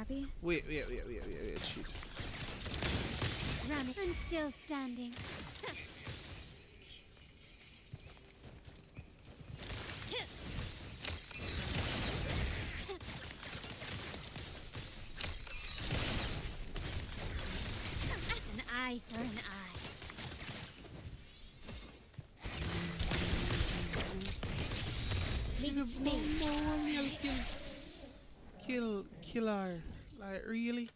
Abby? Wait, shit. Run it. I'm still standing. An eye for an eye. Leave it to me. Kill her. Like, really?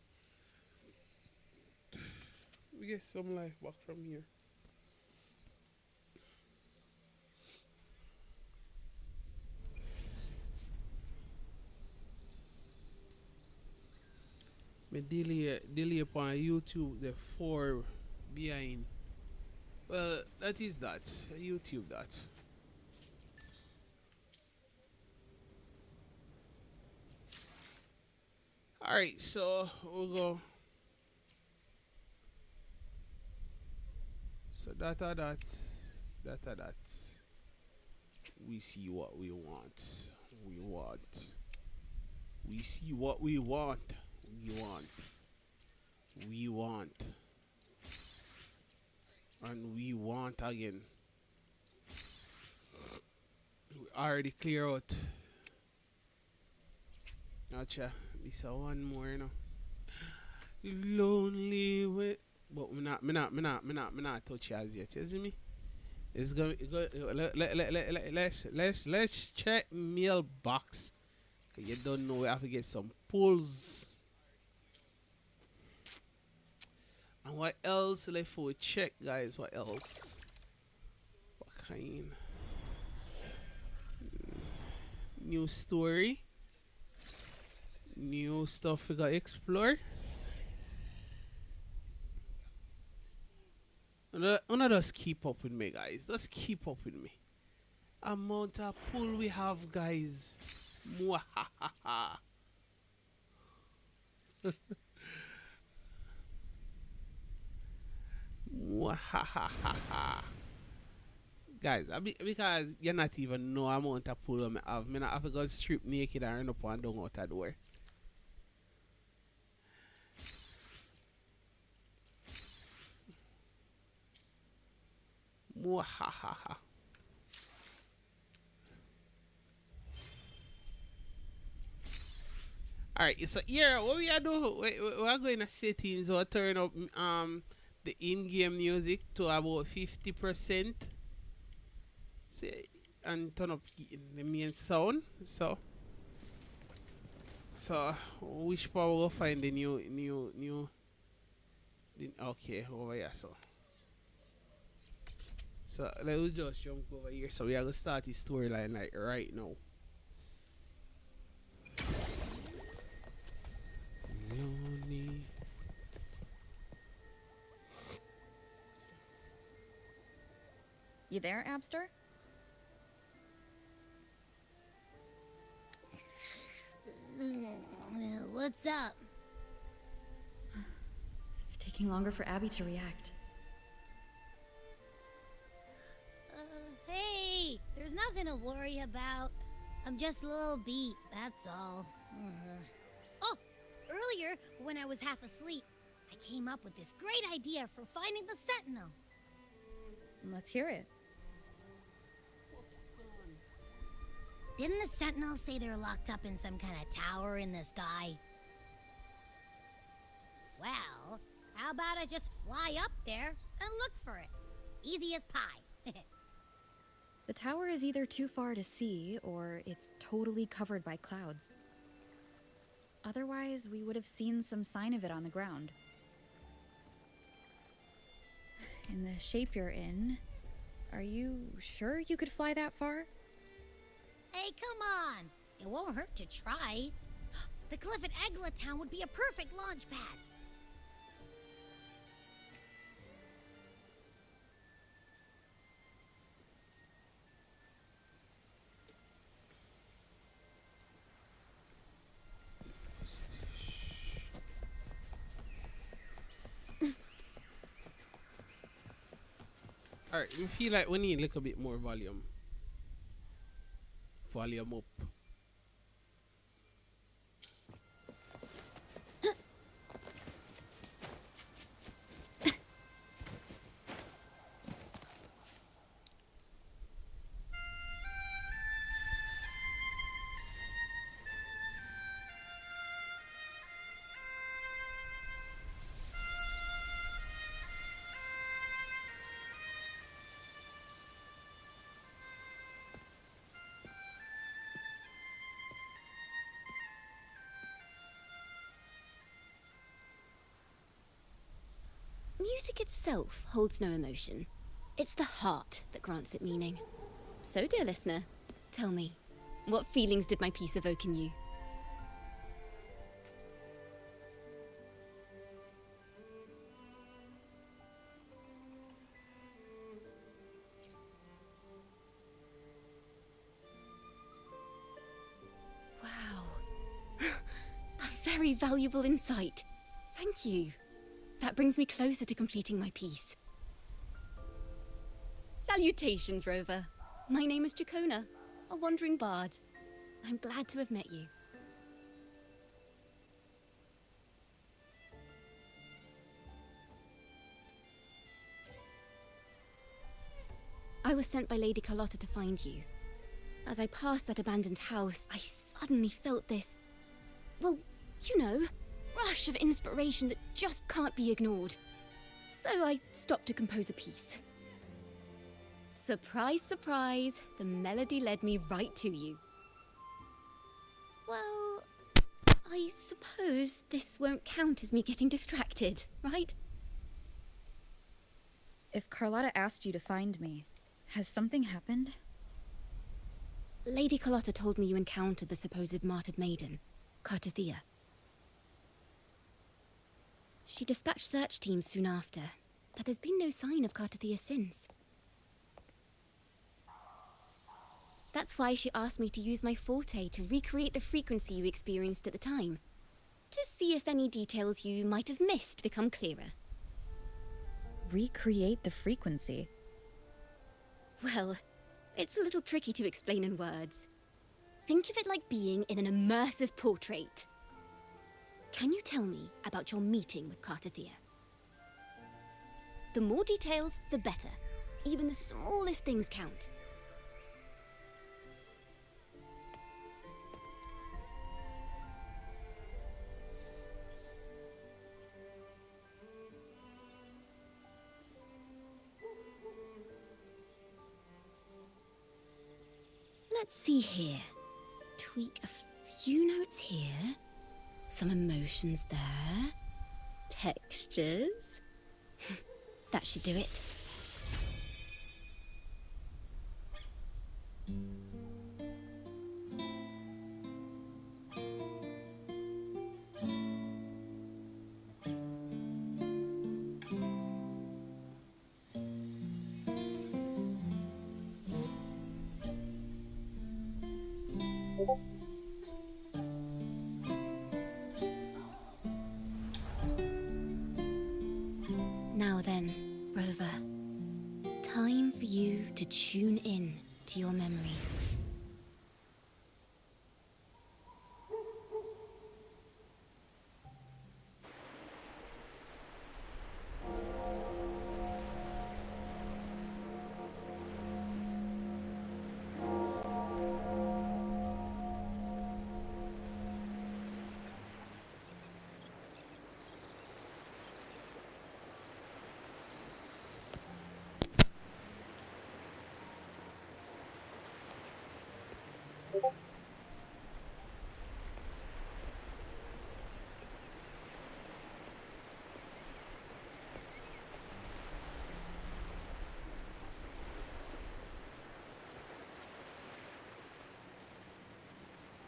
We get some life back from here. Me delay upon YouTube the 4 behind. Well, that is that. YouTube that. Alright, so we'll go. So that. We see what we want. We see what we want. We want. And we want again. We already clear out. Gotcha. This is one more, you know. Lonely way. But me not touch you as yet. You see me? It's gonna go. Let's check mailbox. You don't know we have to get some pulls. And what else left for we check, guys? What else? What kind? New story. New stuff we gotta explore. Wanna just keep up with me, guys. Just keep up with me. Amount of pull we have, guys. Mwahaha. Mwahaha. Guys, because you not even know amount of pull I have. Me not have to go strip naked and run up and down out the door. Mwahaha. Alright, so here what we are doing, we are going to settings or turn up the in-game music to about 50%. See, and turn up the main sound. So which part we'll find the new okay, over here. So let's just jump over here. So we are gonna start the storyline like right now. Lonely. You there, Abster? What's up? It's taking longer for Abby to react. Hey, there's nothing to worry about. I'm just a little beat, that's all. Oh, earlier, when I was half asleep, I came up with this great idea for finding the Sentinel. Let's hear it. Didn't the Sentinel say they're locked up in some kind of tower in the sky? Well, how about I just fly up there and look for it? Easy as pie. The tower is either too far to see, or it's totally covered by clouds. Otherwise, we would have seen some sign of it on the ground. In the shape you're in, are you sure you could fly that far? Hey, come on! It won't hurt to try. The cliff at Egla Town would be a perfect launch pad. Alright, I feel like we need a little bit more volume. Volume up. music itself holds no emotion. It's the heart that grants it meaning. So, dear listener, tell me, what feelings did my piece evoke in you? Wow. A very valuable insight. Thank you. That brings me closer to completing my piece. Salutations, Rover. My name is Dracona, a wandering bard. I'm glad to have met you. I was sent by Lady Carlotta to find you. As I passed that abandoned house, I suddenly felt this, well, you know, rush of inspiration that just can't be ignored. So I stopped to compose a piece. Surprise, surprise, the melody led me right to you. Well, I suppose this won't count as me getting distracted, right? If Carlotta asked you to find me, has something happened? Lady Carlotta told me you encountered the supposed martyred maiden, Cartathea. She dispatched search teams soon after, but there's been no sign of Cartathea since. That's why she asked me to use my forte to recreate the frequency you experienced at the time, to see if any details you might have missed become clearer. Recreate the frequency? Well, it's a little tricky to explain in words. Think of it like being in an immersive portrait. Can you tell me about your meeting with Cartathea? The more details, the better. Even the smallest things count. Let's see here. Tweak a few notes here. Some emotions there. Textures. That should do it. Now then, Rover. Time for you to tune in to your memories.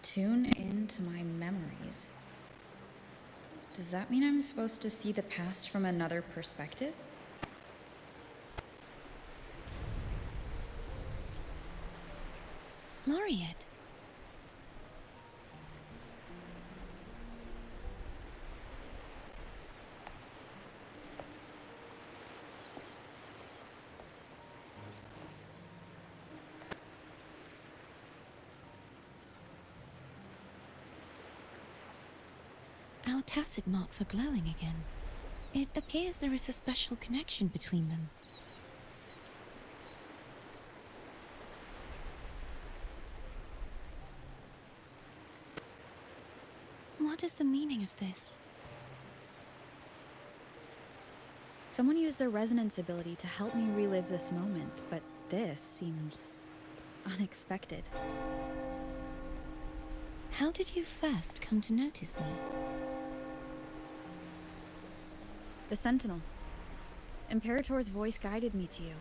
Tune into my memories. Does that mean I'm supposed to see the past from another perspective? Laureate. Our tacit marks are glowing again. It appears there is a special connection between them. What is the meaning of this? Someone used their resonance ability to help me relive this moment, but this seems unexpected. How did you first come to notice me? The Sentinel. Imperator's voice guided me to you.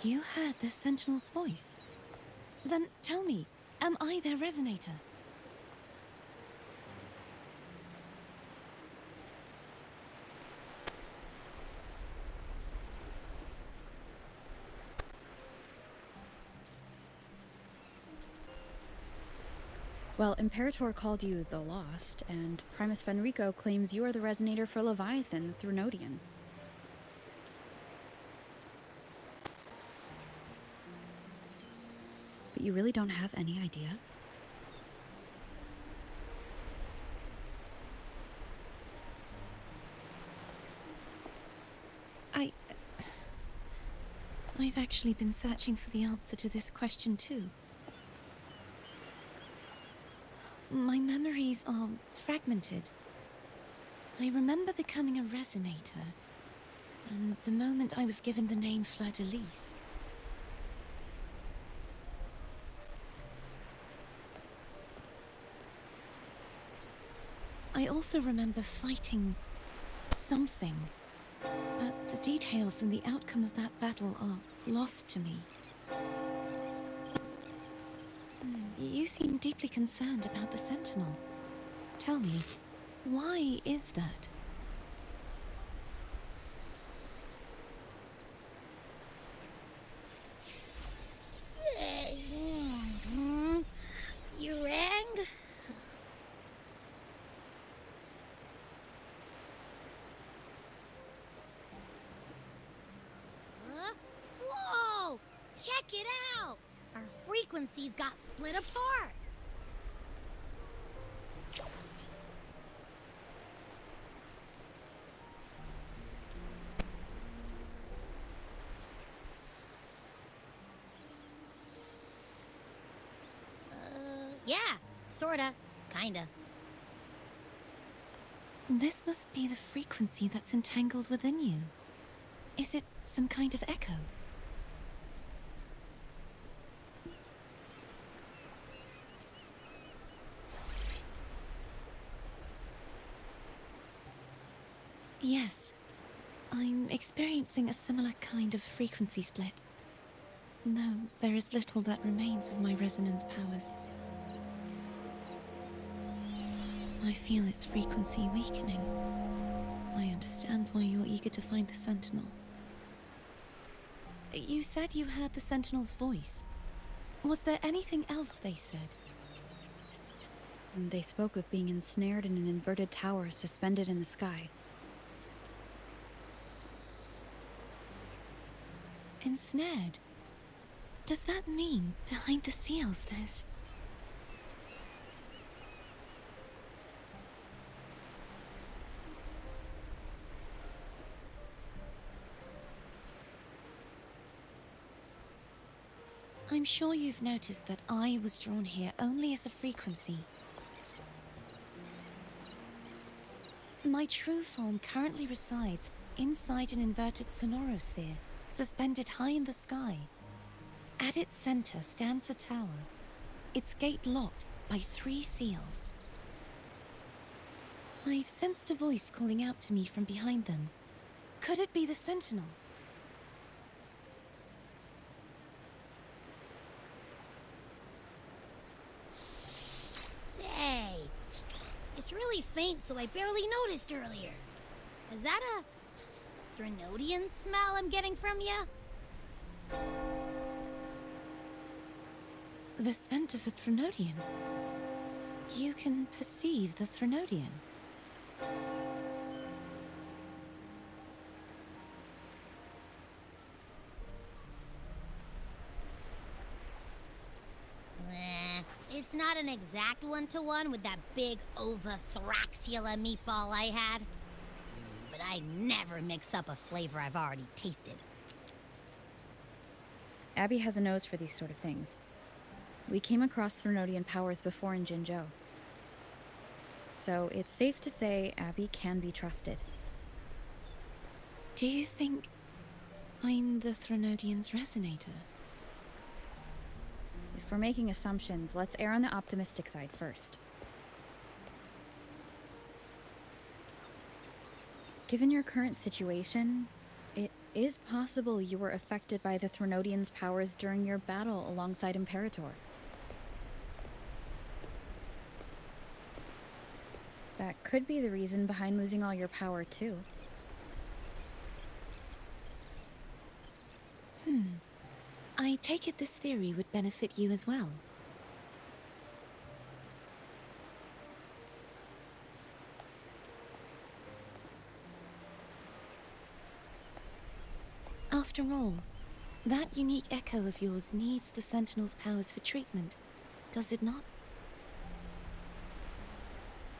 You heard the Sentinel's voice? Then tell me, am I their resonator? Well, Imperator called you the Lost, and Primus Fenrico claims you are the resonator for Leviathan, the Thrunodian. But you really don't have any idea? I've actually been searching for the answer to this question too. My memories are fragmented. I remember becoming a resonator, and the moment I was given the name Fleur-de-Lis. I also remember fighting something, but the details and the outcome of that battle are lost to me. You seem deeply concerned about the Sentinel. Tell me, why is that? You rang? Huh? Whoa! Check it out! Our frequencies got split apart. Yeah, sorta, kinda. This must be the frequency that's entangled within you. Is it some kind of echo? Yes, I'm experiencing a similar kind of frequency split. No, there is little that remains of my resonance powers. I feel its frequency weakening. I understand why you're eager to find the Sentinel. You said you heard the Sentinel's voice. Was there anything else they said? They spoke of being ensnared in an inverted tower suspended in the sky. Ensnared? Does that mean behind the seals there's... I'm sure you've noticed that I was drawn here only as a frequency. My true form currently resides inside an inverted sonorosphere, suspended high in the sky. At its center stands a tower, its gate locked by 3 seals. I've sensed a voice calling out to me from behind them. Could it be the Sentinel? Say, it's really faint, so I barely noticed earlier. Is that a Thrunodian smell I'm getting from you? The scent of a Thrunodian. You can perceive the Thrunodian. It's not an exact one-to-one with that big Ovathraxula meatball I had. But I never mix up a flavor I've already tasted. Abby has a nose for these sort of things. We came across Thrunodian powers before in Jinzhou. So it's safe to say Abby can be trusted. Do you think I'm the Thrunodian's resonator? If we're making assumptions, let's err on the optimistic side first. Given your current situation, it is possible you were affected by the Threnodians' powers during your battle alongside Imperator. That could be the reason behind losing all your power, too. I take it this theory would benefit you as well. After all, that unique echo of yours needs the Sentinel's powers for treatment, does it not?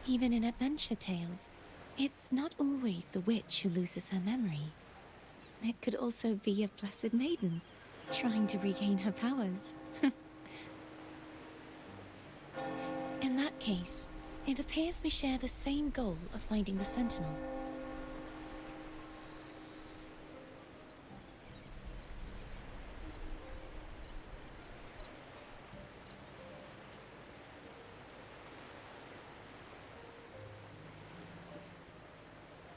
Even in adventure tales, it's not always the witch who loses her memory. It could also be a blessed maiden, trying to regain her powers. In that case, it appears we share the same goal of finding the Sentinel.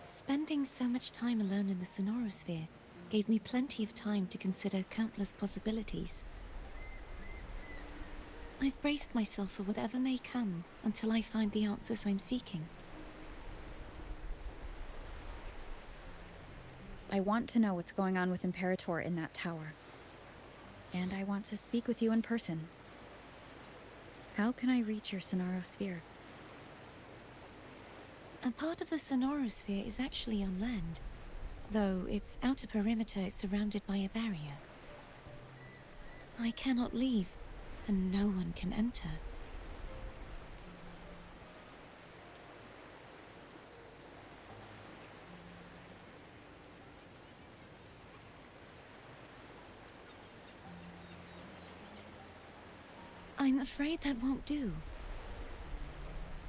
Spending so much time alone in the Sonorosphere gave me plenty of time to consider countless possibilities. I've braced myself for whatever may come until I find the answers I'm seeking. I want to know what's going on with Imperator in that tower. And I want to speak with you in person. How can I reach your Sonorosphere? A part of the Sonorosphere is actually on land, though its outer perimeter is surrounded by a barrier. I cannot leave, and no one can enter. I'm afraid that won't do.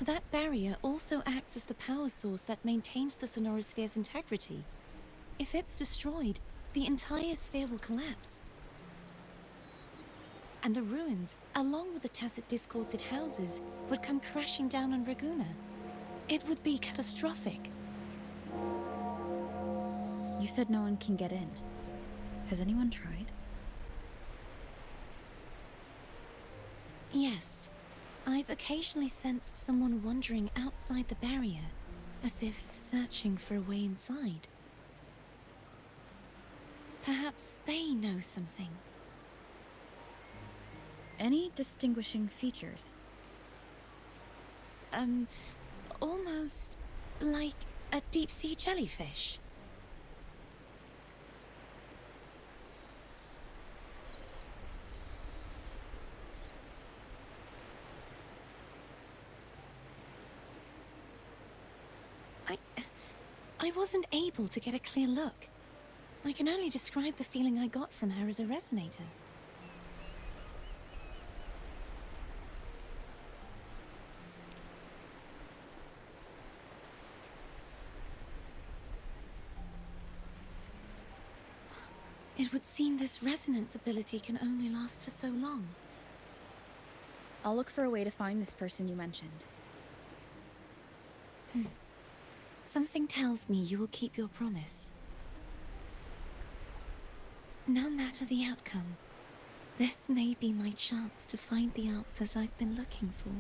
That barrier also acts as the power source that maintains the Sonorosphere's integrity. If it's destroyed, the entire sphere will collapse. And the ruins, along with the tacit discords it houses, would come crashing down on Raguna. It would be catastrophic. You said no one can get in. Has anyone tried? Yes. I've occasionally sensed someone wandering outside the barrier, as if searching for a way inside. Perhaps they know something. Any distinguishing features? Almost like a deep-sea jellyfish. I wasn't able to get a clear look. I can only describe the feeling I got from her as a resonator. It would seem this resonance ability can only last for so long. I'll look for a way to find this person you mentioned. Something tells me you will keep your promise. No matter the outcome, this may be my chance to find the answers I've been looking for.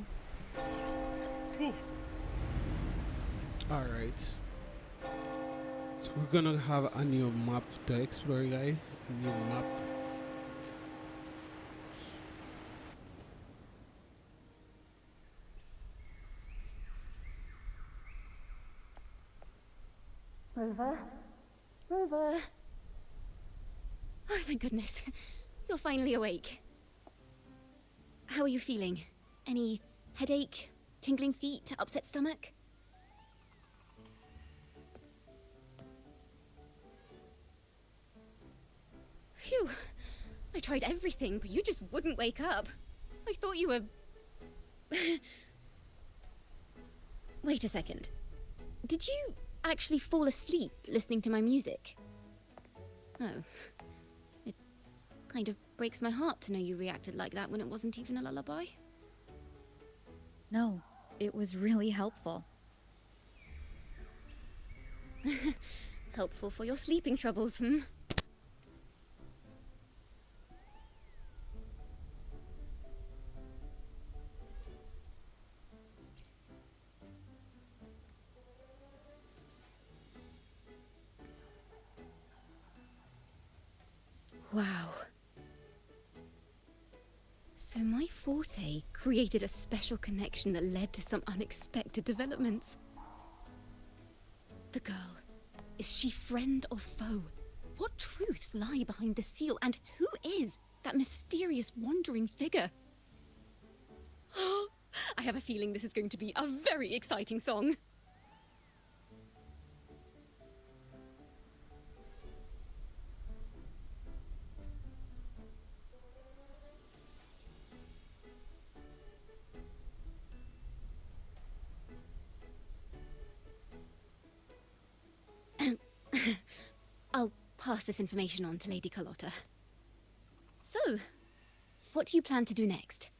Alright. So we're gonna have a new map to explore, guy. New map. Rover? Rover? Oh, thank goodness. You're finally awake. How are you feeling? Any headache, tingling feet, upset stomach? Phew. I tried everything, but you just wouldn't wake up. I thought you were... Wait a second. Did you actually fall asleep listening to my music? Oh. It kind of breaks my heart to know you reacted like that when it wasn't even a lullaby. No, it was really helpful. Helpful for your sleeping troubles, hmm? Wow. So my forte created a special connection that led to some unexpected developments. The girl, is she friend or foe? What truths lie behind the seal, and who is that mysterious wandering figure? I have a feeling this is going to be a very exciting song. I'll pass this information on to Lady Carlotta. So, what do you plan to do next?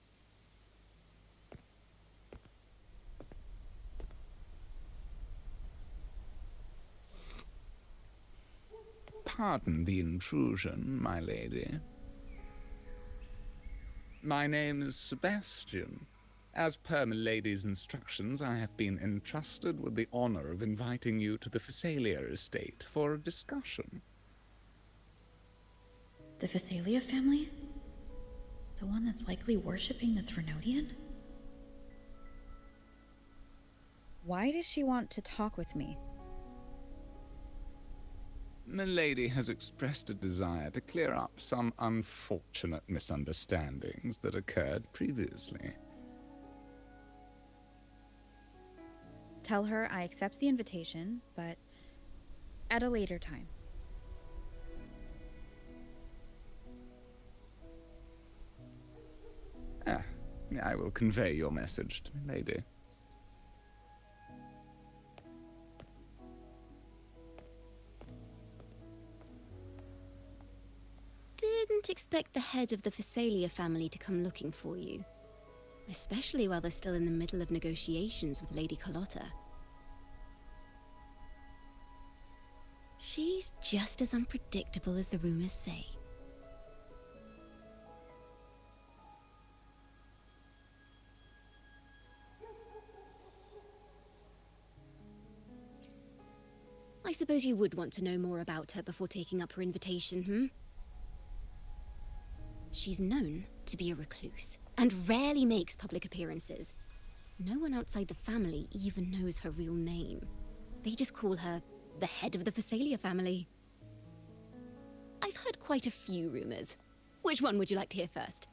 Pardon the intrusion, my lady. My name is Sebastian. As per my lady's instructions, I have been entrusted with the honor of inviting you to the Phasalia estate for a discussion. The Phasalia family? The one that's likely worshipping the Threnodian? Why does she want to talk with me? Milady has expressed a desire to clear up some unfortunate misunderstandings that occurred previously. Tell her I accept the invitation, but at a later time. I will convey your message to Milady. Didn't expect the head of the Phasalia family to come looking for you. Especially while they're still in the middle of negotiations with Lady Carlotta. She's just as unpredictable as the rumors say. I suppose you would want to know more about her before taking up her invitation, hmm? She's known to be a recluse, and rarely makes public appearances. No one outside the family even knows her real name. They just call her the head of the Phasalia family. I've heard quite a few rumors. Which one would you like to hear first?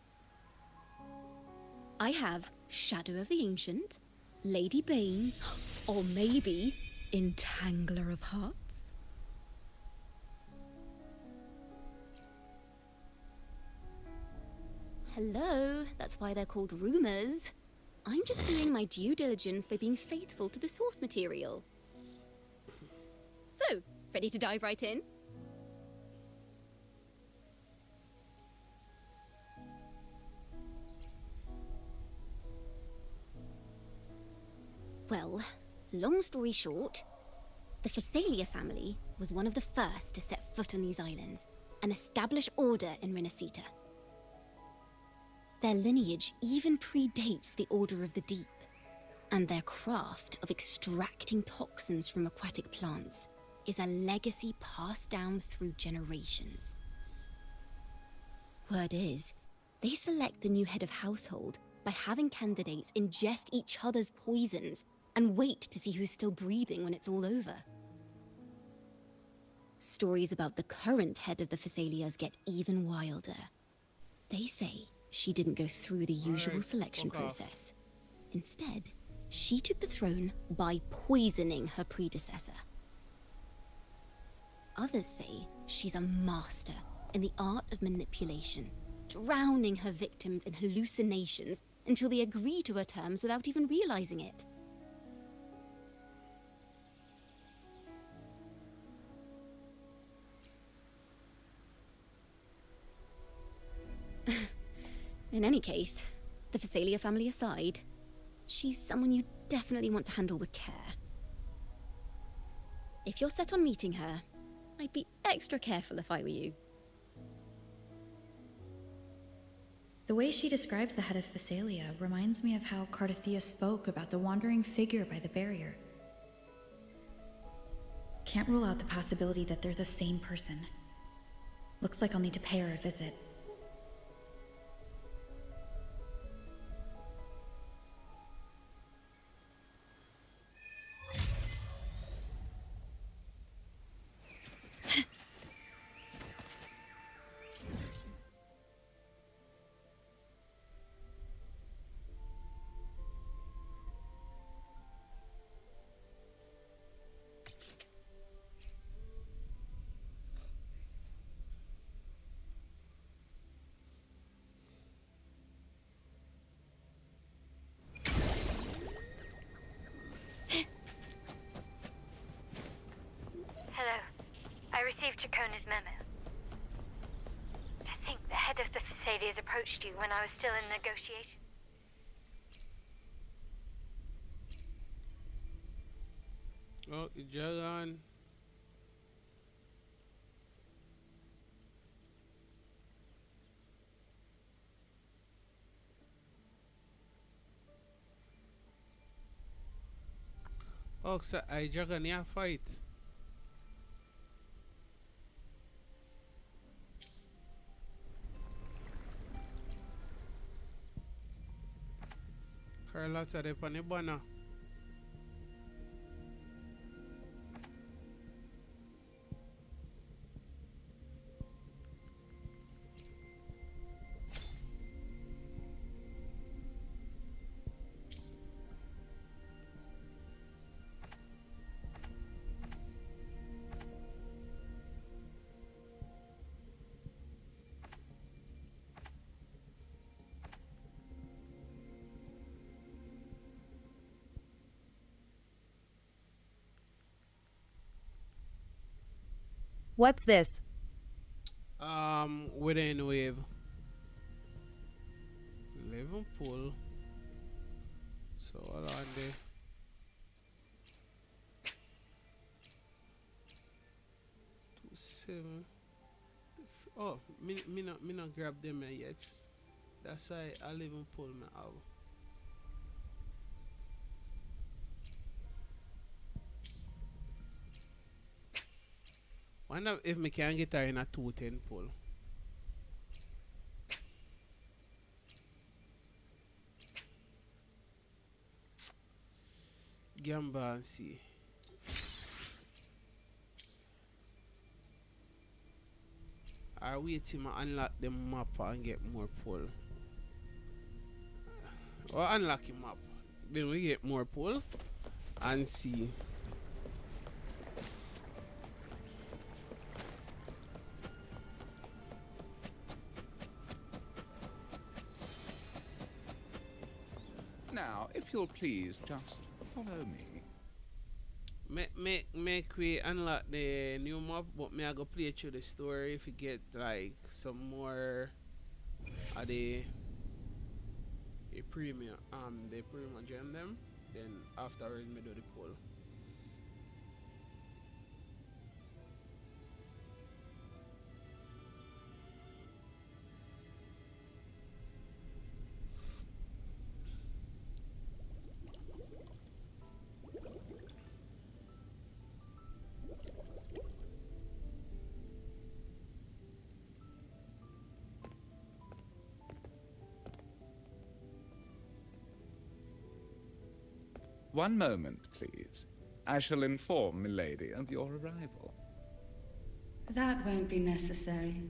I have Shadow of the Ancient, Lady Bane, or maybe Entangler of Hearts. Hello, that's why they're called rumors. I'm just doing my due diligence by being faithful to the source material. So, ready to dive right in? Well, long story short, the Phasalia family was one of the first to set foot on these islands and establish order in Renacita. Their lineage even predates the Order of the Deep, and their craft of extracting toxins from aquatic plants is a legacy passed down through generations. Word is, they select the new head of household by having candidates ingest each other's poisons and wait to see who's still breathing when it's all over. Stories about the current head of the Phasalias get even wilder. They say she didn't go through the usual selection process. Instead, she took the throne by poisoning her predecessor. Others say she's a master in the art of manipulation, drowning her victims in hallucinations until they agree to her terms without even realizing it. In any case, the Phasalia family aside, she's someone you definitely want to handle with care. If you're set on meeting her, I'd be extra careful if I were you. The way she describes the head of Phasalia reminds me of how Cardathia spoke about the wandering figure by the barrier. Can't rule out the possibility that they're the same person. Looks like I'll need to pay her a visit. Hello. I received Chacona's memo. To think the head of the Phasalias approached you when I was still in negotiation. Oh, Jagan. Oh, so I Jagan ya fight. Carlotta de Panebana. What's this? Within wave. Liverpool. So hold on there. Two seven. Oh, me not grab them yet. That's why I Liverpool me out. Wonder if me can get her in a 210 pull. Gamba and see. I wait till I unlock the map and get more pull. Or unlock the map. Then we get more pull and see. Now, if you'll please just follow me. Make we unlock the new map, but me I go play through the story if you get like some more of the premium gem them, then afterwards me do the poll. One moment, please. I shall inform milady of your arrival. That won't be necessary.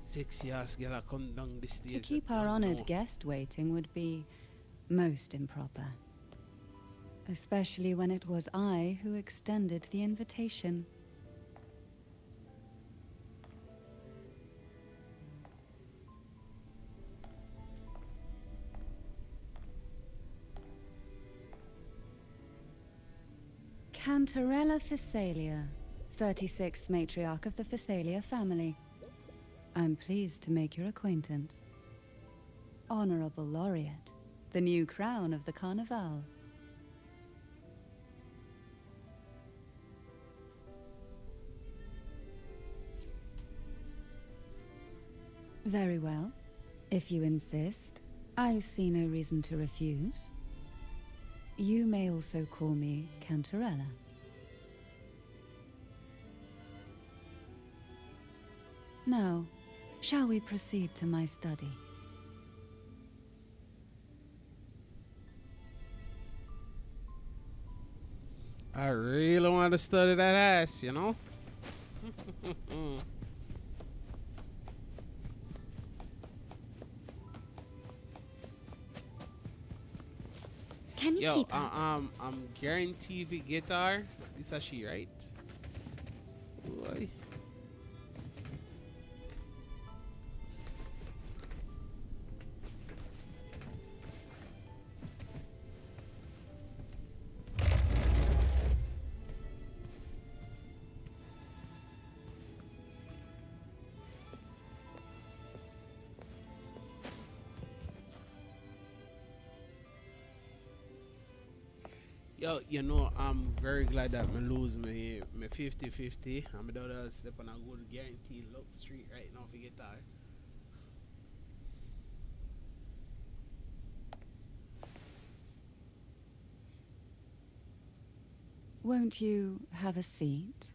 Sexy ass girl come down the stairs. To keep our honored guest waiting would be most improper. Especially when it was I who extended the invitation. Cantarella Phasalia, 36th matriarch of the Phasalia family. I'm pleased to make your acquaintance. Honorable Laureate, The new crown of the Carnival. Very well. If you insist, I see no reason to refuse. You may also call me Cantarella. Now, shall we proceed to my study? I really want to study that ass, you know? Can you Yo, keep up? I'm guaranteed the guitar. This is she, right? Boy. Yo, you know, I'm very glad that I lose my 50-50. I'm about to step on a good guaranteed look street right now for guitar. Won't you have a seat?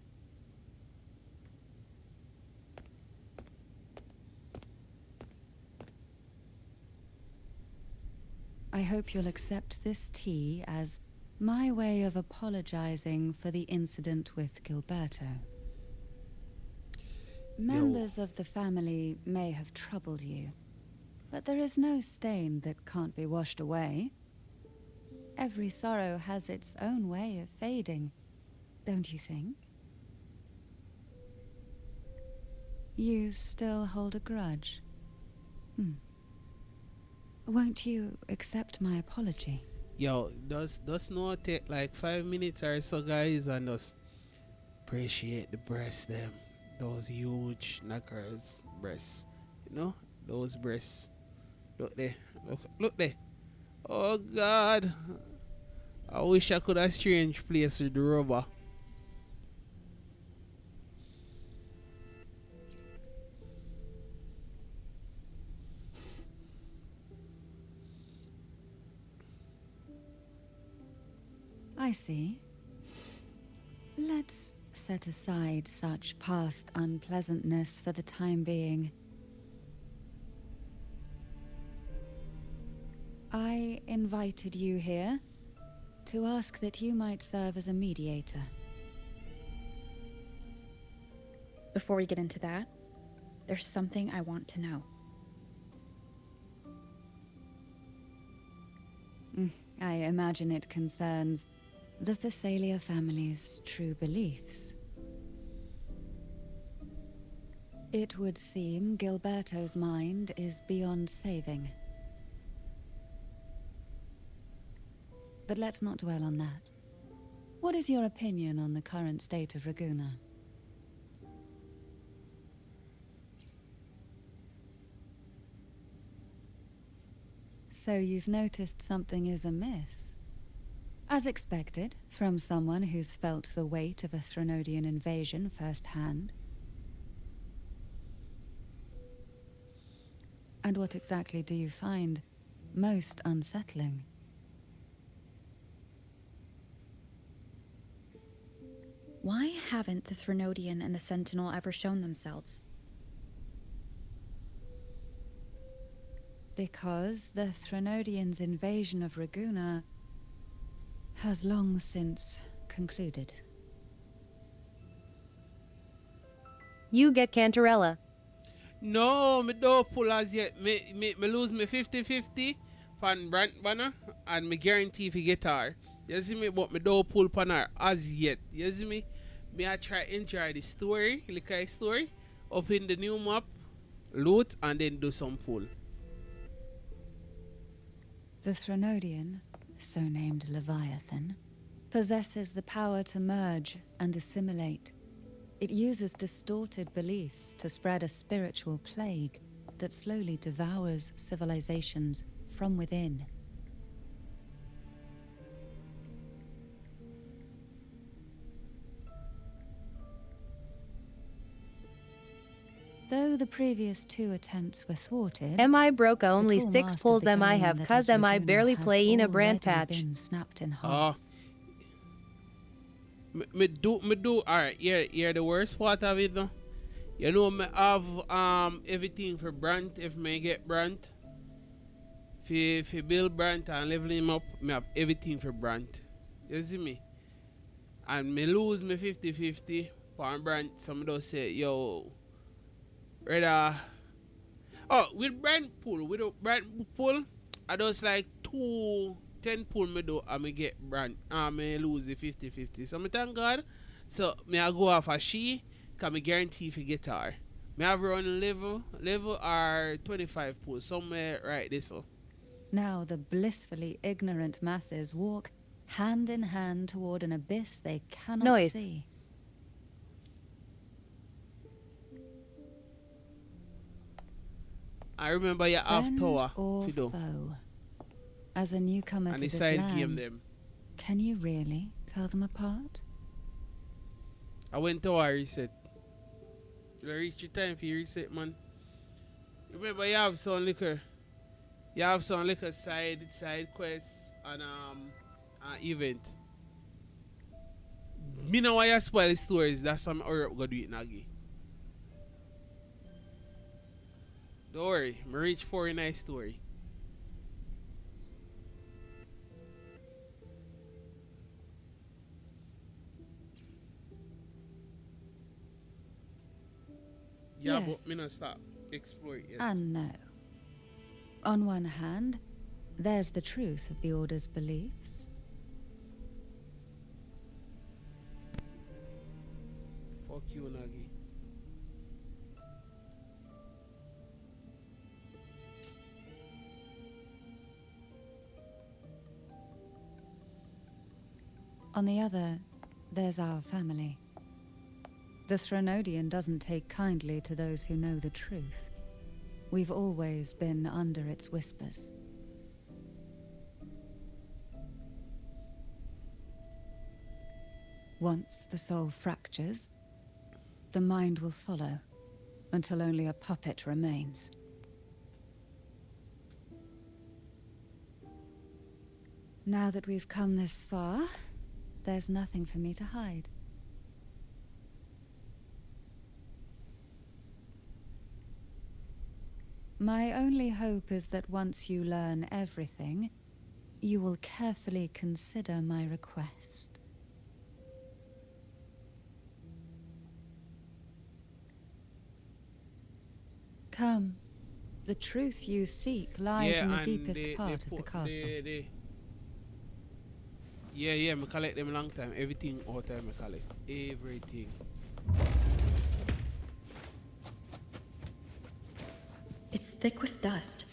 I hope you'll accept this tea as my way of apologizing for the incident with Gilberto. Members of the family may have troubled you, but there is no stain that can't be washed away. Every sorrow has its own way of fading, don't you think? You still hold a grudge? Won't you accept my apology? Yo, does not take like 5 minutes or so, guys, and just appreciate the breasts them. Those huge knuckles breasts. You know? Those breasts. Look there. Look there. Oh God. I wish I could have strange place with the rubber. I see. Let's set aside such past unpleasantness for the time being. I invited you here to ask that you might serve as a mediator. Before we get into that, there's something I want to know. I imagine it concerns the Phasalia family's true beliefs. It would seem Gilberto's mind is beyond saving. But let's not dwell on that. What is your opinion on the current state of Raguna? So you've noticed something is amiss? As expected, from someone who's felt the weight of a Threnodian invasion firsthand. And what exactly do you find most unsettling? Why haven't the Threnodian and the Sentinel ever shown themselves? Because the Threnodians' invasion of Raguna has long since concluded. You get Cantarella. No, me don't pull as yet. Me lose me 50-50 pan Brant Banner and me guarantee for guitar. You see me, but me don't pull pan her as yet. You see me? Me I try enjoy the story, like a story, up in the new map, loot and then do some pull. The Threnodian, so named Leviathan, possesses the power to merge and assimilate. It uses distorted beliefs to spread a spiritual plague that slowly devours civilizations from within. Though the previous 2 attempts were thwarted, Am I broke? Only the tall 6 mast of pulls the am I galleon have, that cuz is am I Laguna barely has playing a brand already patch. been snapped in half. Me do. Alright, yeah, the worst part of it though. You know, me have everything for Brant if me get Brant. For build Brant and level him up, me have everything for Brant. You see me? And me lose me 50-50 on Brant. Some of those say, yo, rather. Oh, with Brant pull, without Brant pull, I just like 10 pull me do and me get Brant. And me lose the 50-50. So me thank God. So me I go off a she, cause me guarantee if you get her. Me have run level or 25 pull somewhere right this so. Now the blissfully ignorant masses walk hand in hand toward an abyss they cannot Noise. see. I remember you have Friend tower or Fido. foe? As a newcomer And to the this side land, game them. can you really tell them apart? I went to a reset. You reach your time for your reset, man. Remember you have some liquor. You have some liquor side quests and event. Me know why you spoil the stories. That's some hurry up go do it Nagi. Don't worry, me reach for a nice story. Yeah, Yes. but me not stop explore it yet. And no. On one hand, there's the truth of the Order's beliefs. Fuck you, Nagi. On the other, there's our family. The Thronodian doesn't take kindly to those who know the truth. We've always been under its whispers. Once the soul fractures, the mind will follow, until only a puppet remains. Now that we've come this far, there's nothing for me to hide. My only hope is that once you learn everything, you will carefully consider my request. Come. The truth you seek lies in the and deepest they part of the put- castle. Yeah, me collect them a long time. Everything all time me collect. Everything. It's thick with dust.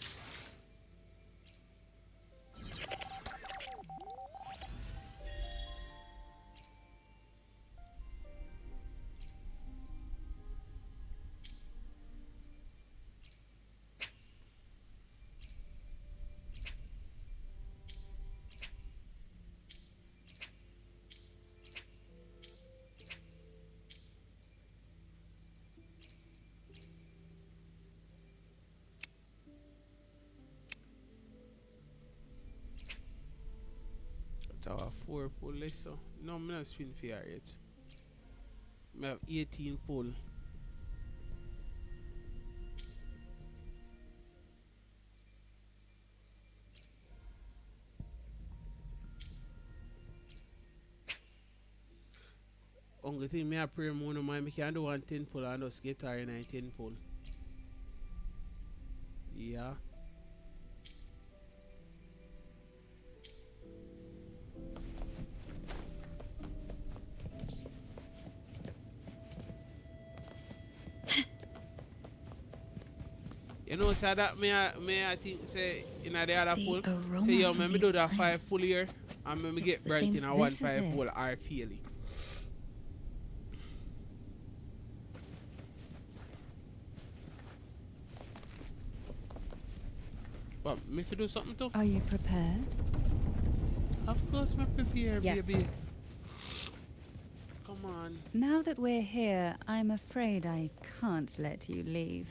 Tower 4 pull less so. No, I'm not spin for her yet. I have 18 pull. Only thing me I pray more no mind, me can do 110 pull and just get her in 10 pull. Yeah. You know, so that me I think say in the other The pull. aroma Say yo, from me do these that 5 plants. pull here and me It's get the Brent same in a as 1 this, is 5 it? pull or feel it. But me if you do something too? Are you prepared? Of course me prepare, Yes. baby. Come on. Now that we're here, I'm afraid I can't let you leave.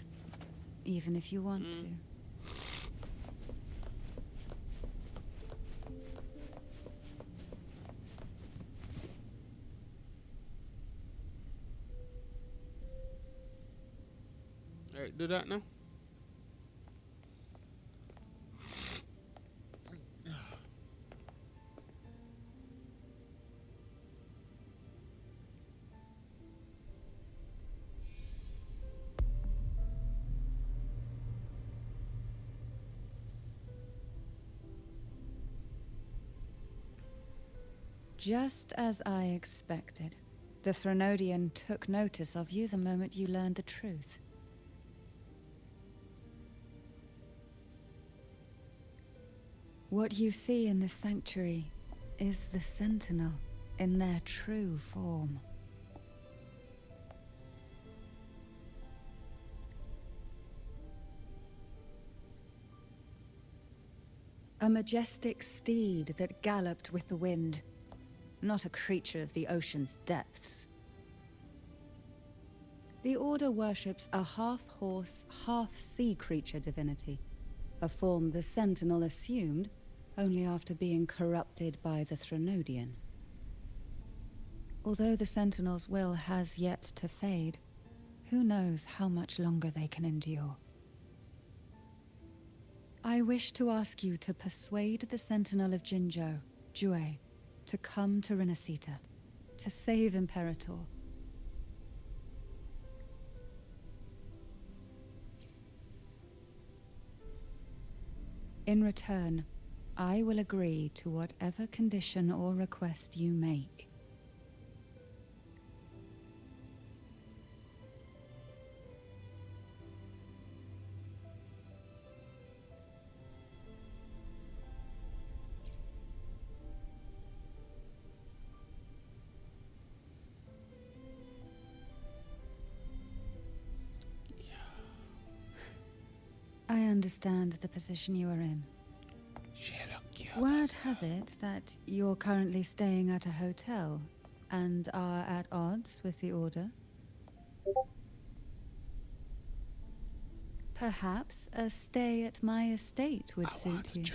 Even if you want to. Alright, do that now. Just as I expected. The Threnodian took notice of you the moment you learned the truth. What you see in the sanctuary is the Sentinel in their true form. A majestic steed that galloped with the wind, not a creature of the ocean's depths. The Order worships a half-horse, half-sea creature divinity, a form the Sentinel assumed only after being corrupted by the Threnodian. Although the Sentinel's will has yet to fade, who knows how much longer they can endure. I wish to ask you to persuade the Sentinel of Jinzhou, Jue, to come to Renacita, to save Imperator. In return, I will agree to whatever condition or request you make. I understand the position you are in. Word has it that you're currently staying at a hotel and are at odds with the Order. Perhaps a stay at my estate would suit you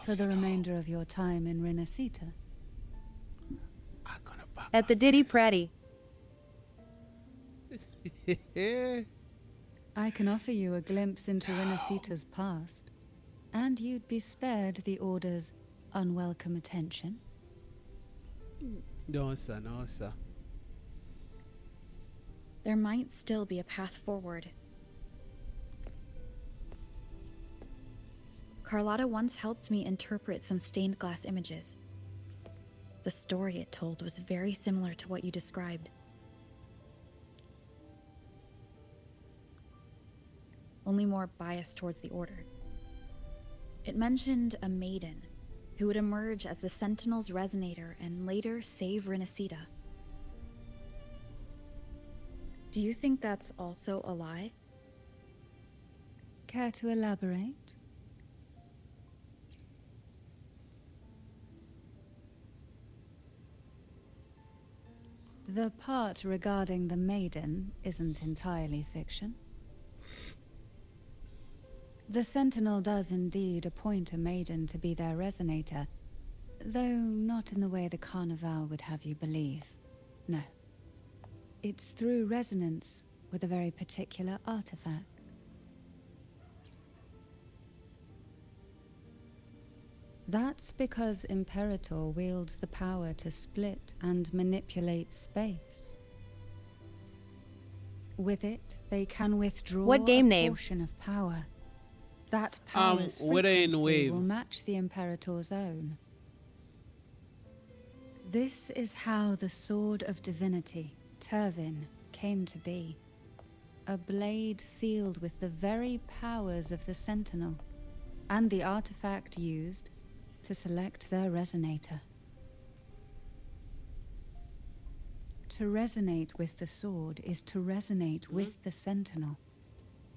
for the remainder of your time in Renacita. At the Diddy Pratty. I can offer you a glimpse into Renacita's past, and you'd be spared the Order's unwelcome attention. No, sir, no, sir. There might still be a path forward. Carlotta once helped me interpret some stained glass images. The story it told was very similar to what you described. Only more biased towards the Order. It mentioned a maiden who would emerge as the Sentinel's resonator and later save Renacita. Do you think that's also a lie? Care to elaborate? The part regarding the maiden isn't entirely fiction. The Sentinel does indeed appoint a maiden to be their resonator, though not in the way the Carnival would have you believe. No. It's through resonance with a very particular artifact. That's because Imperator wields the power to split and manipulate space. With it, they can withdraw What game a name? portion of power. That power's Wuthering frequency wave. will match the Imperator's own. This is how the Sword of Divinity, Turvin, came to be. A blade sealed with the very powers of the Sentinel, and the artifact used to select their resonator. To resonate with the sword is to resonate with the Sentinel.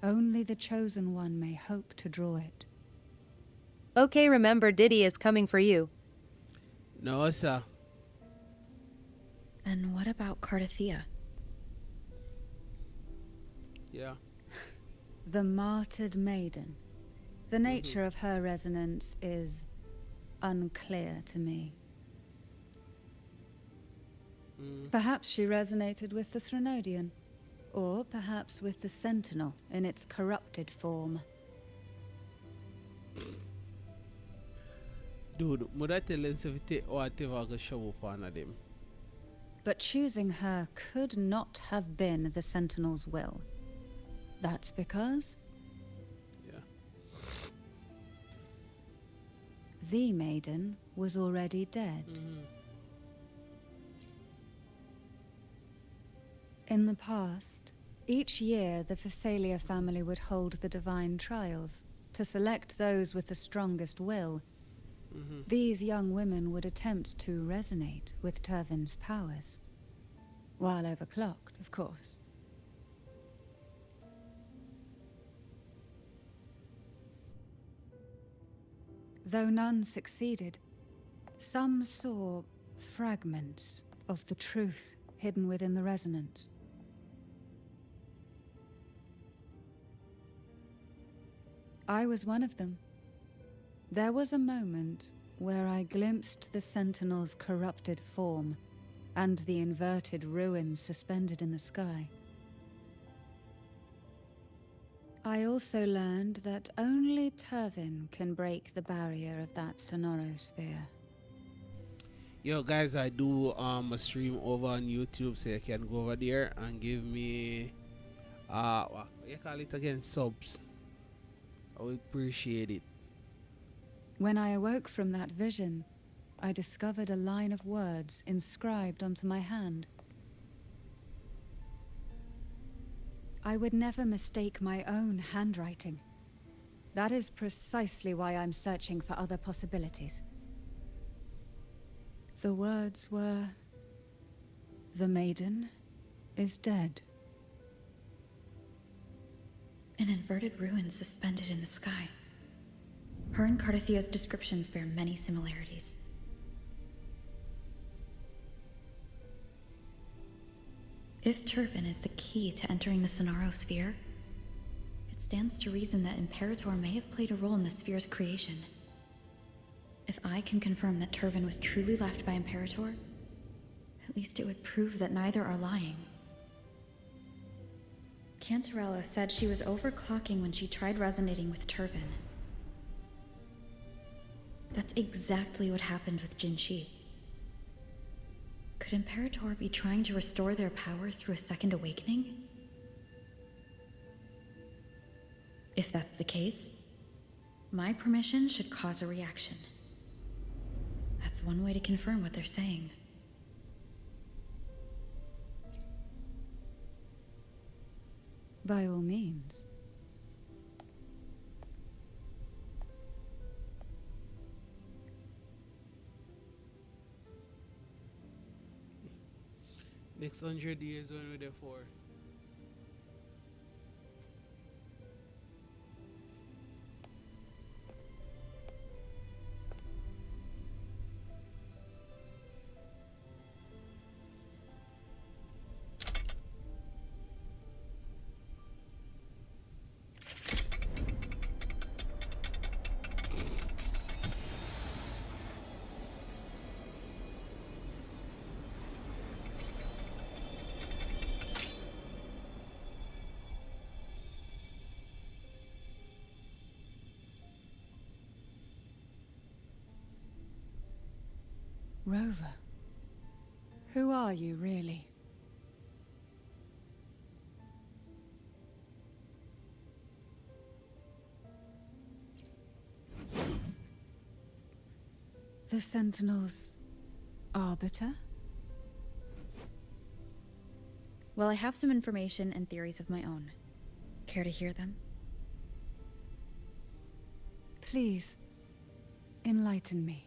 Only the Chosen One may hope to draw it. Okay, remember Diddy is coming for you. No, sir. Then what about Cardathea? Yeah. The martyred maiden. The nature of her resonance is unclear to me. Perhaps she resonated with the Threnodian, or perhaps with the Sentinel in its corrupted form. Dude, would I tell them to take whatever I show up one of them? But choosing her could not have been the Sentinel's will. That's because Yeah. the maiden was already dead. In the past, each year the Phasalia family would hold the divine trials to select those with the strongest will. These young women would attempt to resonate with Turvin's powers. While overclocked, of course. Though none succeeded, some saw fragments of the truth hidden within the resonance. I was one of them. There was a moment where I glimpsed the Sentinel's corrupted form and the inverted ruins suspended in the sky. I also learned that only Turvin can break the barrier of that sonorosphere. Yo guys, I do a stream over on YouTube, so you can go over there and give me what you call it again, subs. I would appreciate it. When I awoke from that vision, I discovered a line of words inscribed onto my hand. I would never mistake my own handwriting. That is precisely why I'm searching for other possibilities. The words were, "The maiden is dead." An inverted ruin suspended in the sky. Her and Cardathea's descriptions bear many similarities. If Turvin is the key to entering the sonorosphere, it stands to reason that Imperator may have played a role in the sphere's creation. If I can confirm that Turvin was truly left by Imperator, at least it would prove that neither are lying. Cantarella said she was overclocking when she tried resonating with Turvin. That's exactly what happened with Jinshi. Could Imperator be trying to restore their power through a second awakening? If that's the case, my permission should cause a reaction. That's one way to confirm what they're saying. By all means. Next 100 years when we're there for. Rover, who are you really? The Sentinel's arbiter? Well, I have some information and theories of my own. Care to hear them? Please, enlighten me.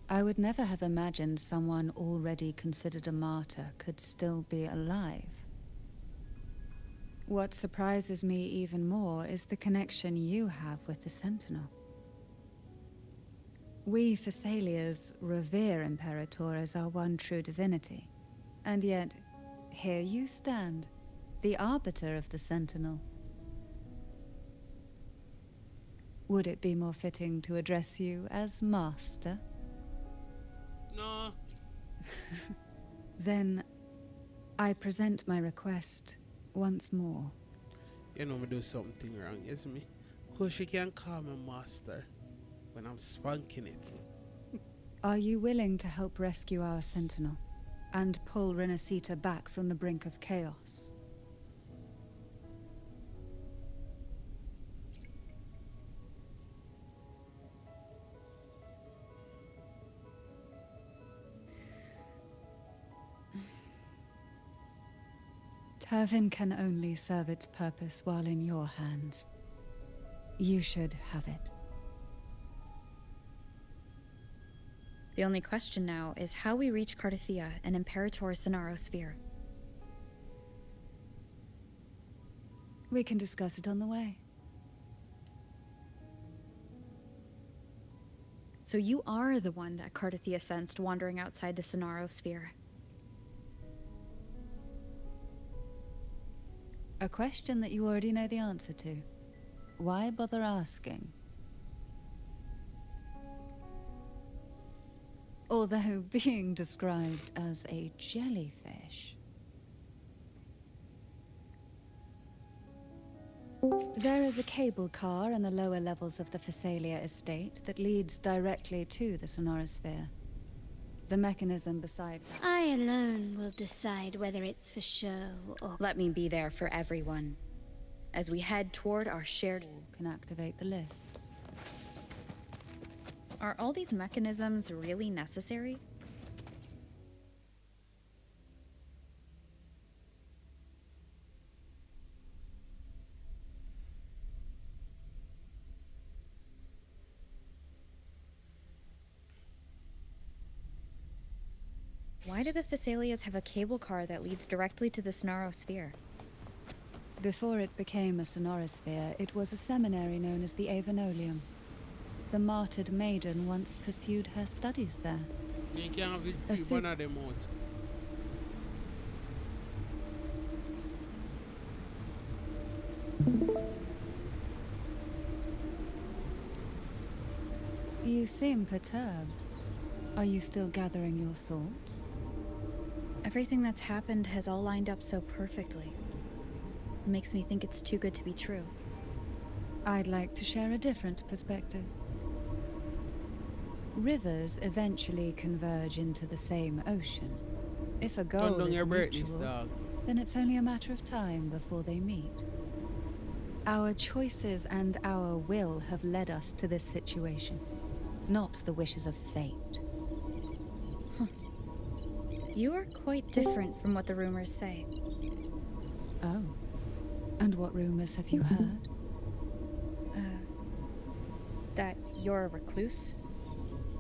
I would never have imagined someone already considered a martyr could still be alive. What surprises me even more is the connection you have with the Sentinel. We Thessalians revere Imperator as our one true divinity, and yet here you stand, the arbiter of the Sentinel. Would it be more fitting to address you as Master? No. Then I present my request once more. You know me do something wrong, isn't me? Because she can call me master when I'm spanking it. Are you willing to help rescue our Sentinel and pull Renacita back from the brink of chaos? Turvin can only serve its purpose while in your hands. You should have it. The only question now is how we reach Cardathia and Imperator's Sonaro sphere. We can discuss it on the way. So you are the one that Cardathia sensed wandering outside the Sonaro sphere. A question that you already know the answer to. Why bother asking? Although being described as a jellyfish. There is a cable car in the lower levels of the Phasalia estate that leads directly to the Sonorosphere. The mechanism beside... I alone will decide whether it's for show or... Let me be there for everyone as we head toward our shared... can activate the lift. Are all these mechanisms really necessary? Why do the Thessalians have a cable car that leads directly to the Sonaro sphere? Before it became a Sonorosphere, it was a seminary known as the Avenolium. The martyred maiden once pursued her studies there. You can't have one of them out. You seem perturbed. Are you still gathering your thoughts? Everything that's happened has all lined up so perfectly. It makes me think it's too good to be true. I'd like to share a different perspective. Rivers eventually converge into the same ocean. If a goal is mutual, then it's only a matter of time before they meet. Our choices and our will have led us to this situation, not the wishes of fate. You are quite different from what the rumors say. Oh. And what rumors have you heard? That you're a recluse,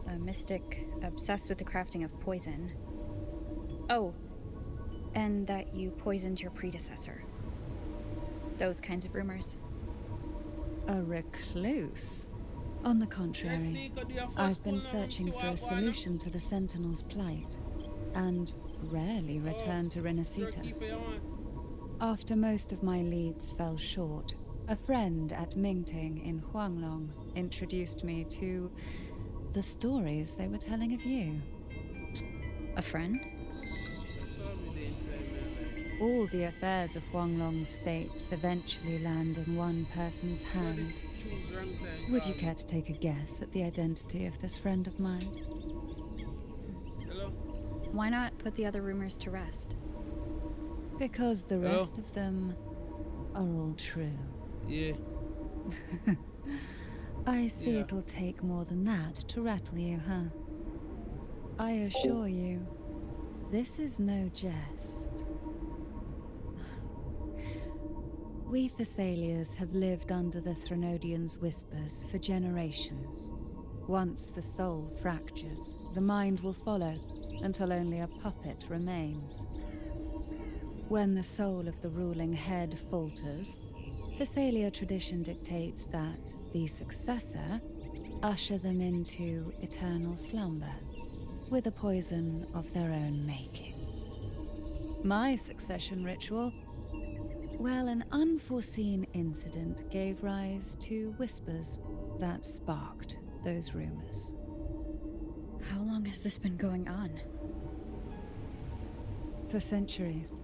a mystic obsessed with the crafting of poison. Oh, and that you poisoned your predecessor. Those kinds of rumors. A recluse? On the contrary, I've been searching for a solution to the Sentinel's plight, and rarely return to Renacita. After most of my leads fell short, a friend at Mingting in Huanglong introduced me to the stories they were telling of you. A friend? All the affairs of Huanglong states eventually land in one person's hands. Would you care to take a guess at the identity of this friend of mine? Why not put the other rumors to rest? Because the rest of them are all true. Yeah. I see it'll take more than that to rattle you, huh? I assure you, this is no jest. We Thessalians have lived under the Threnodians' whispers for generations. Once the soul fractures, the mind will follow, until only a puppet remains. When the soul of the ruling head falters, Phasalia tradition dictates that the successor usher them into eternal slumber with a poison of their own making. My succession ritual, well, an unforeseen incident gave rise to whispers that sparked those rumors. How long has this been going on? For centuries.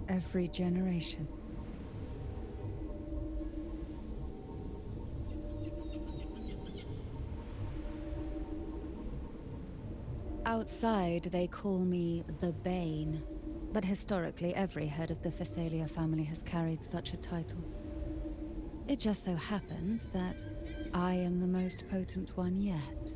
Every generation. Outside, they call me the Bane, but historically every head of the Phasalia family has carried such a title. It just so happens that I am the most potent one yet.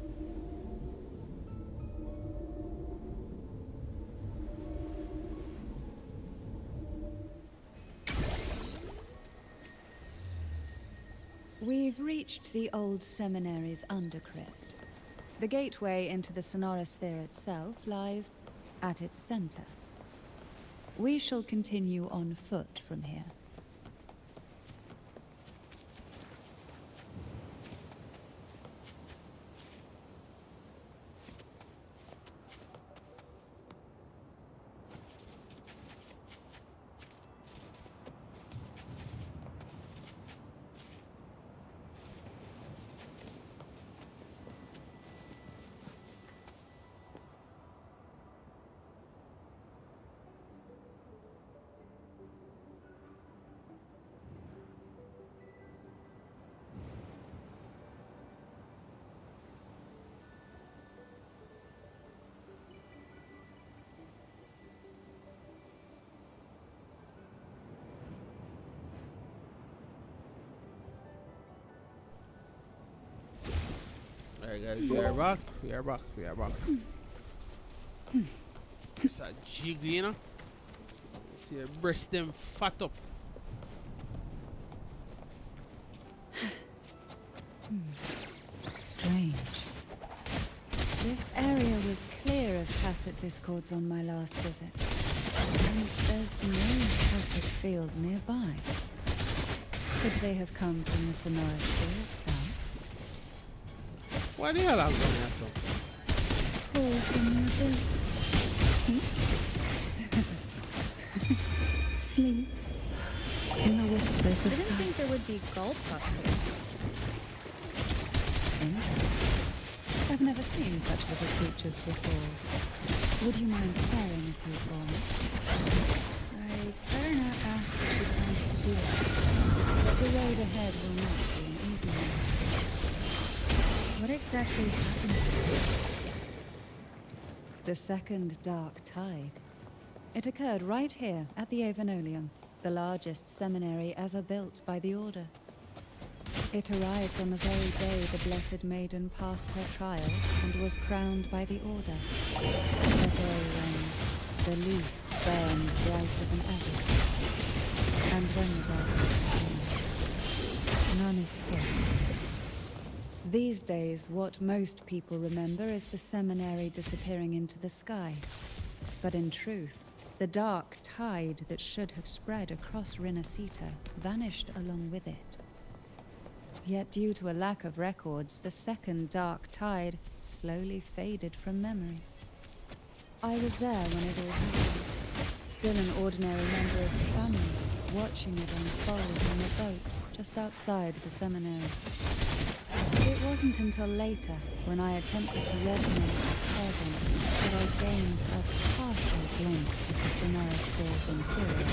We've reached the old seminary's undercrypt. The gateway into the Sonorosphere itself lies at its center. We shall continue on foot from here. Alright guys, we are back. It's a jig, you know. See your breast them fat up. Strange. This area was clear of tacit discords on my last visit. And there's no tacit field nearby. Could they have come from the Sonorosphere itself? What the hell are going on, son? Call from the abyss. Sleep in the whispers I of didn't silence. think there would be gull pups here. Interesting. I've never seen such little creatures before. Would you mind sparing a few for me? I better not ask what she plans to do. The road ahead will not be an easy one. What exactly happened? The second dark tide. It occurred right here at the Avenolium, the largest seminary ever built by the Order. It arrived on the very day the Blessed Maiden passed her trial and was crowned by the Order. The day when the leaf burned brighter than ever. And when the darkness came, none escaped. These days, what most people remember is the seminary disappearing into the sky. But in truth, the dark tide that should have spread across Rinasita vanished along with it. Yet due to a lack of records, the second dark tide slowly faded from memory. I was there when it all happened, still an ordinary member of the family, watching it unfold in a boat just outside the seminary. It wasn't until later, when I attempted to resonate with Kervin, that I gained a partial glimpse of the Sonorosphere's interior.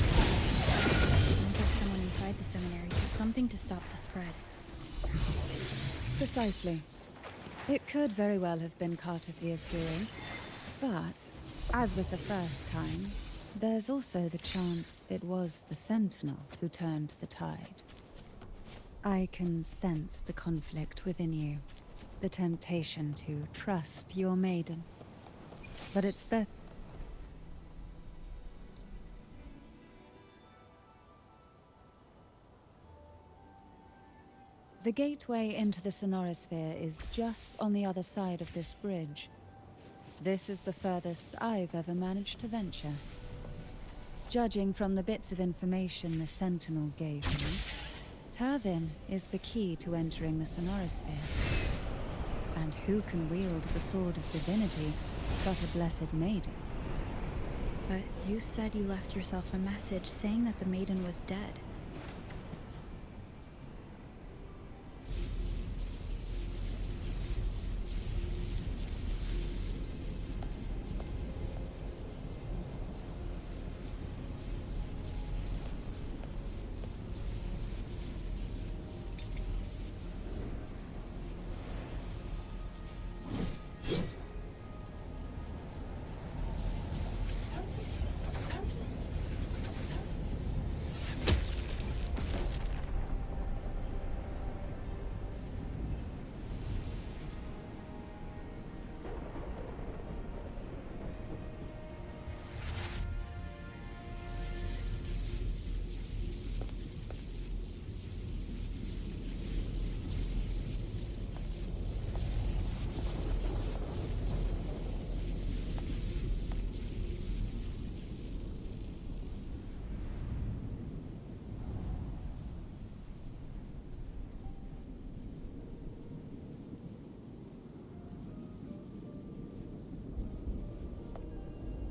Sounds like someone inside the seminary did something to stop the spread. Precisely. It could very well have been Cartophia's doing, but, as with the first time, there's also the chance it was the Sentinel who turned the tide. I can sense the conflict within you, the temptation to trust your maiden. But it's best. The gateway into the Sonorosphere is just on the other side of this bridge. This is the furthest I've ever managed to venture. Judging from the bits of information the Sentinel gave me, Turvin is the key to entering the Sonorosphere. And who can wield the Sword of Divinity but a Blessed Maiden? But you said you left yourself a message saying that the maiden was dead.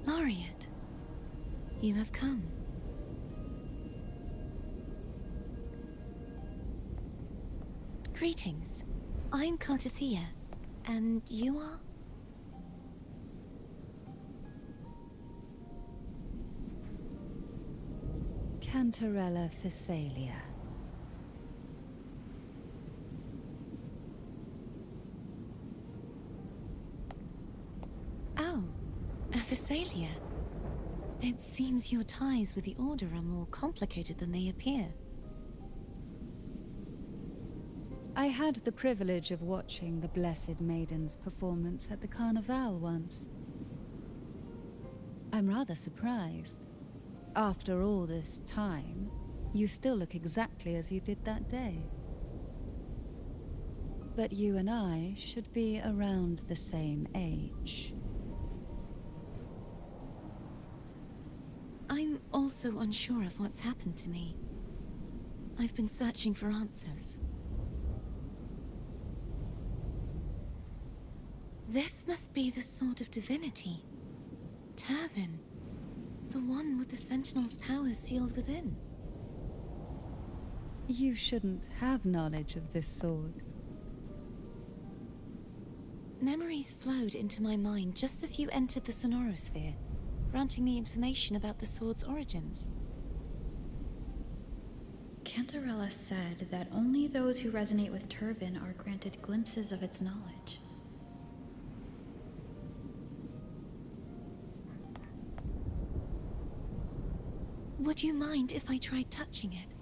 Laureate, you have come. Greetings. I'm Cartathea, and you are? Cantarella Physalia. Oh, a Physalia. It seems your ties with the Order are more complicated than they appear. I had the privilege of watching the Blessed Maiden's performance at the Carnival once. I'm rather surprised. After all this time, you still look exactly as you did that day. But you and I should be around the same age. I'm also unsure of what's happened to me. I've been searching for answers. This must be the Sword of Divinity. Turvin. The one with the Sentinel's powers sealed within. You shouldn't have knowledge of this sword. Memories flowed into my mind just as you entered the Sonorosphere, granting me information about the sword's origins. Cantarella said that only those who resonate with Turvin are granted glimpses of its knowledge. Would you mind if I tried touching it?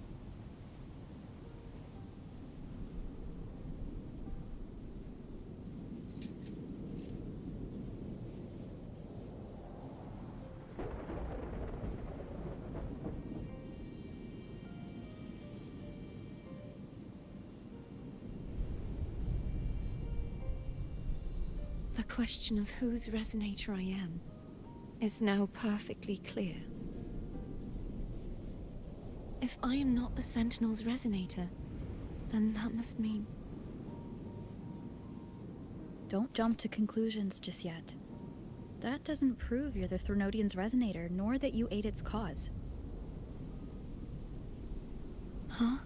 The question of whose resonator I am is now perfectly clear. If I am not the Sentinel's resonator, then that must mean... Don't jump to conclusions just yet. That doesn't prove you're the Threnodian's resonator, nor that you aid its cause. Huh?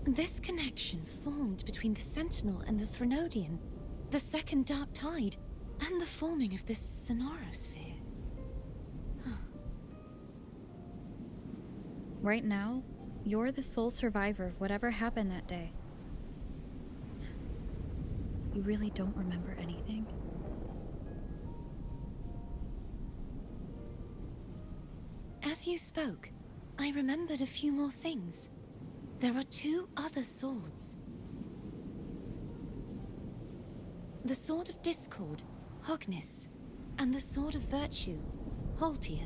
This connection formed between the Sentinel and the Threnodian, the second Dark Tide, and the forming of this Sonorosphere. Right now, you're the sole survivor of whatever happened that day. You really don't remember anything? As you spoke, I remembered a few more things. There are two other swords. The Sword of Discord, Hognis, and the Sword of Virtue, Haltia.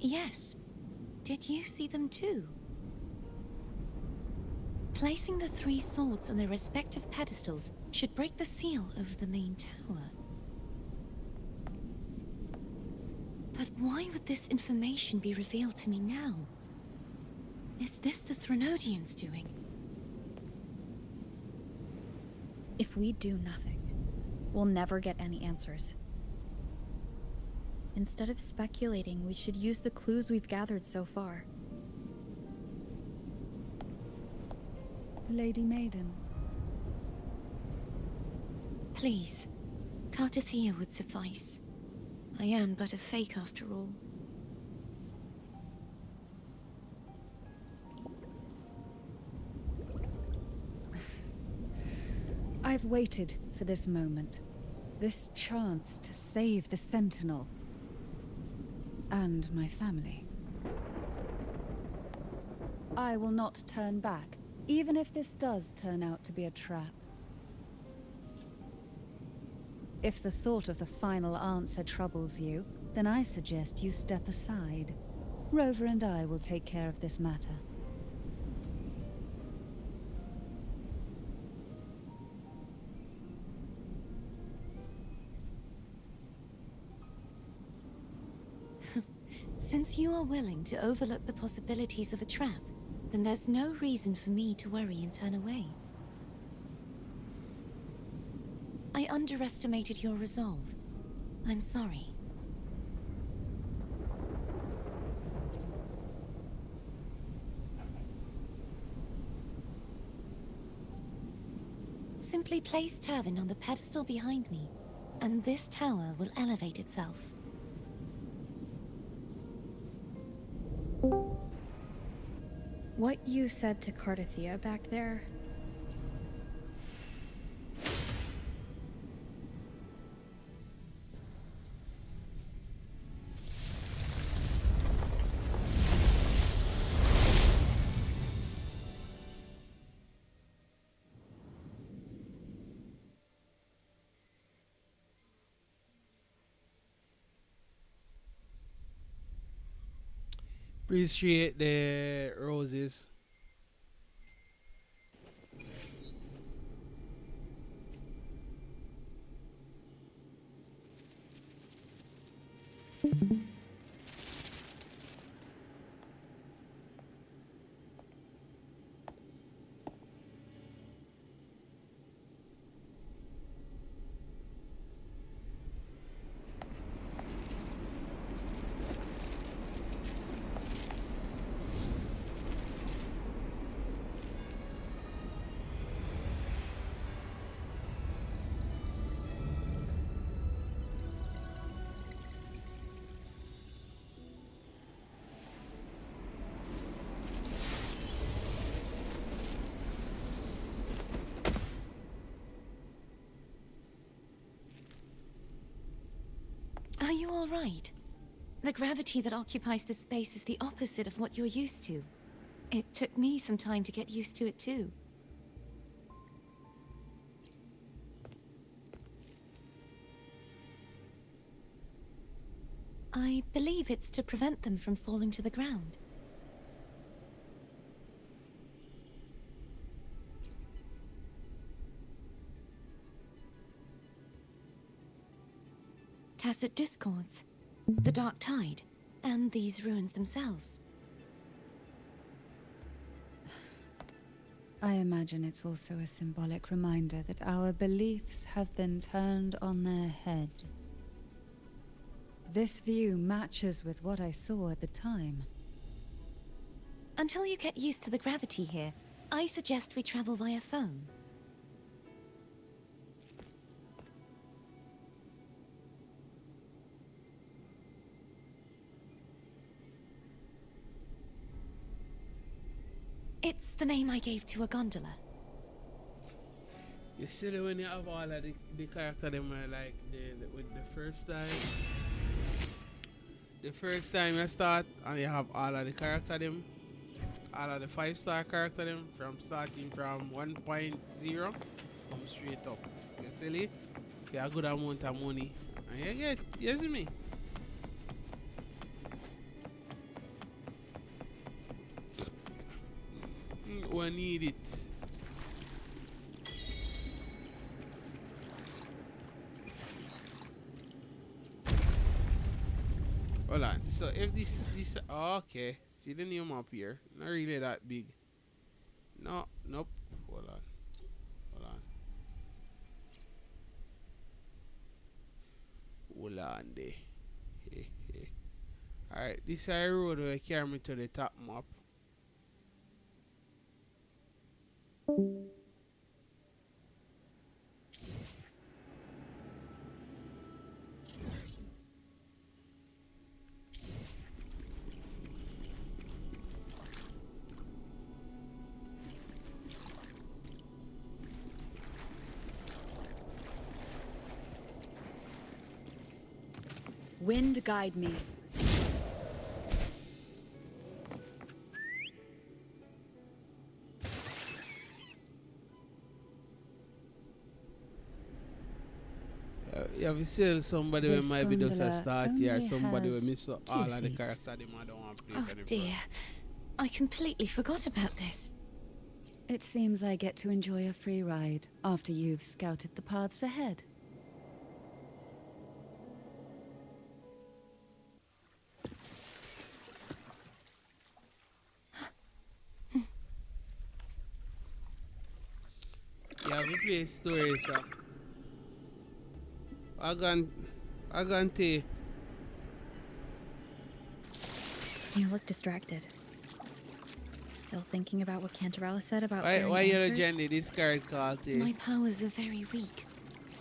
Yes. Did you see them too? Placing the 3 swords on their respective pedestals should break the seal over the main tower. But why would this information be revealed to me now? Is this the Threnodians' doing? If we do nothing, we'll never get any answers. Instead of speculating, we should use the clues we've gathered so far. Lady Maiden. Please, Cartathea would suffice. I am but a fake after all. I've waited for this moment. This chance to save the Sentinel. And my family. I will not turn back, even if this does turn out to be a trap. If the thought of the final answer troubles you, then I suggest you step aside. Rover and I will take care of this matter. Since you are willing to overlook the possibilities of a trap, then there's no reason for me to worry and turn away. I underestimated your resolve. I'm sorry. Simply place Turvin on the pedestal behind me, and this tower will elevate itself. What you said to Cartathea back there... Appreciate the roses. Are you all right? The gravity that occupies this space is the opposite of what you're used to. It took me some time to get used to it too. I believe it's to prevent them from falling to the ground. Tacit discords, the dark tide, and these ruins themselves. I imagine it's also a symbolic reminder that our beliefs have been turned on their head. This view matches with what I saw at the time. Until you get used to the gravity here, I suggest we travel via phone. It's the name I gave to a gondola. You see when you have all of the character them are like with the first time you start and you have all of the character them, all of the 5-star character them from starting from 1.0 come straight up. You see it? You have a good amount of money and you get, you see me? Everyone need it. Hold on. So if this oh, okay. See the new map here. Not really that big. No, nope. Hold on. Hold on. Hold on there. Hey, hey. Alright, this is a road will carry me to the top map. Wind guide me. Yeah, we see somebody who This might be just a gondola start here, only somebody will has miss all two of the seats. characters they might don't want to play Oh for them. dear. I completely forgot about this. It seems I get to enjoy a free ride after you've scouted the paths ahead. Yeah, we play stories, so. I can tell. You look distracted. Still thinking about what Cantarella said about Why fearing you're answers? Jenny this card called My powers are very weak,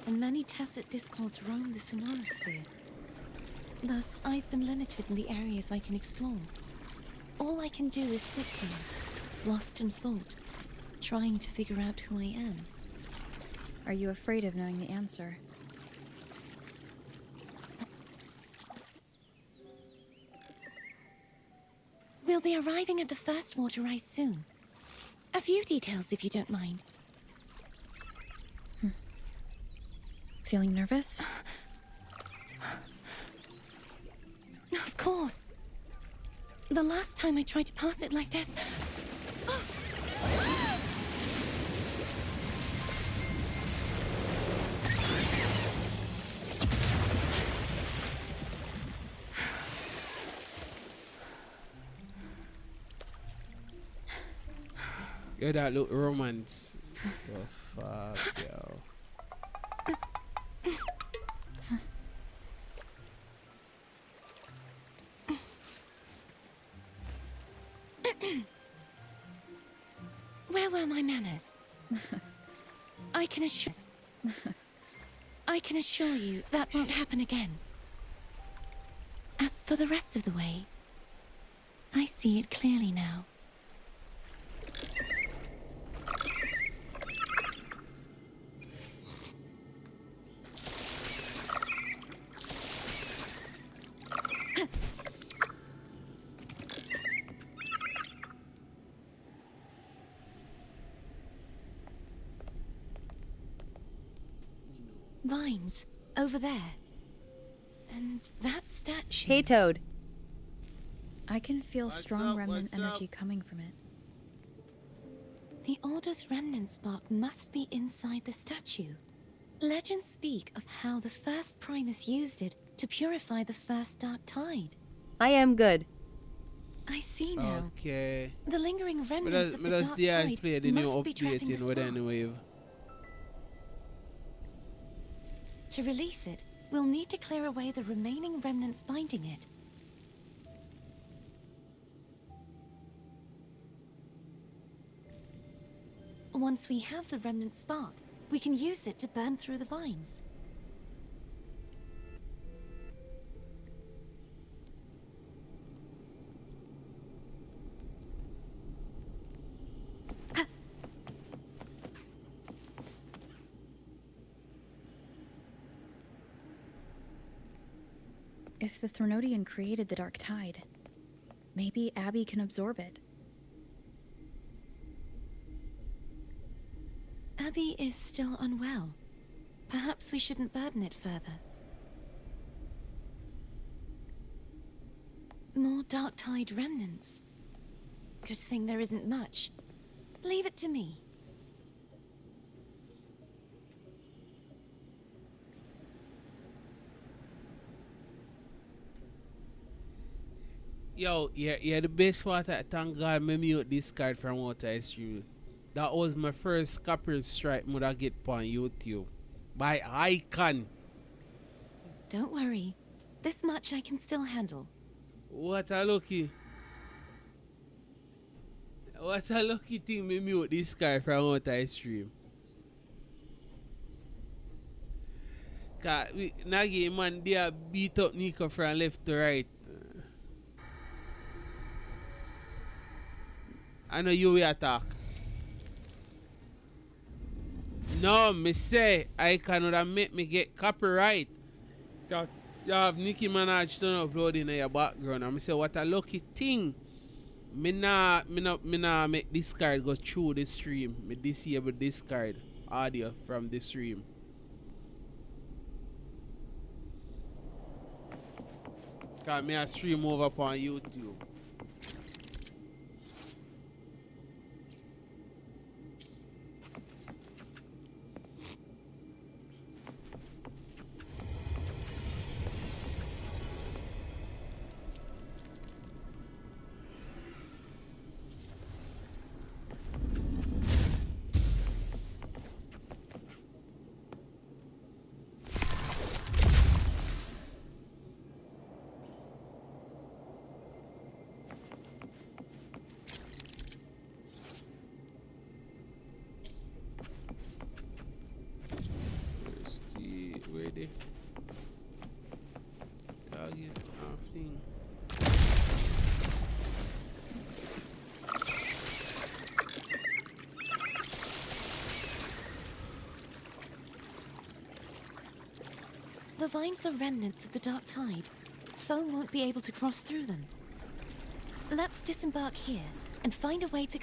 and many tacit discords roam the sonorosphere. Thus, I've been limited in the areas I can explore. All I can do is sit here, lost in thought, trying to figure out who I am. Are you afraid of knowing the answer? We'll be arriving at the first water rise soon. A few details, if you don't mind. Feeling nervous? Of course. The last time I tried to pass it like this... Yeah, that look romance. The fuck, yo. Where were my manners? I can assure you that won't happen again. As for the rest of the way, I see it clearly now. Vines, over there. And that statue. Hey, Toad. I can feel What's strong up, remnant what's energy up? coming from it. The Order's remnant spark must be inside the statue. Legends speak of how the first Primus used it to purify the first Dark Tide. I am good. I see now. Okay. The lingering But remnants of the does Dark the Tide play the new must be update trapping the in with spark. any wave? To release it, we'll need to clear away the remaining remnants binding it. Once we have the remnant spark, we can use it to burn through the vines. If the Threnodian created the Dark Tide, maybe Abby can absorb it. Abby is still unwell. Perhaps we shouldn't burden it further. More Dark Tide remnants. Good thing there isn't much. Leave it to me. Yo, yeah, the best part, I thank God me mute this card from what I stream. That was my first copyright strike would I get on YouTube. By Icon. Don't worry. This much I can still handle. What a lucky. What a lucky thing me mute this card from what I stream. Cause Nagi man they beat up Nico from left to right. I know you will attack. No, me say I cannot make me get copyright. Cause you have Nicki Minaj done uploading in your background. And I say what a lucky thing. Me nah make this card go through the stream. Me disable this card audio from the stream. Cause me a stream over on YouTube. Where they target thing. The vines are remnants of the dark tide. Foam won't be able to cross through them. Let's disembark here and find a way to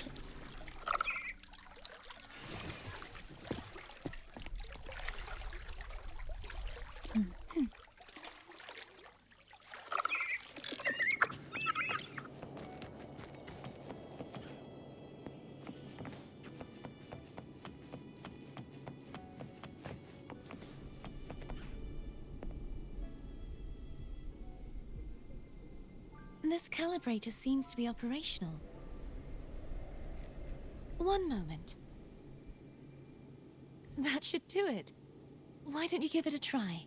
This calibrator seems to be operational. One moment. That should do it. Why don't you give it a try?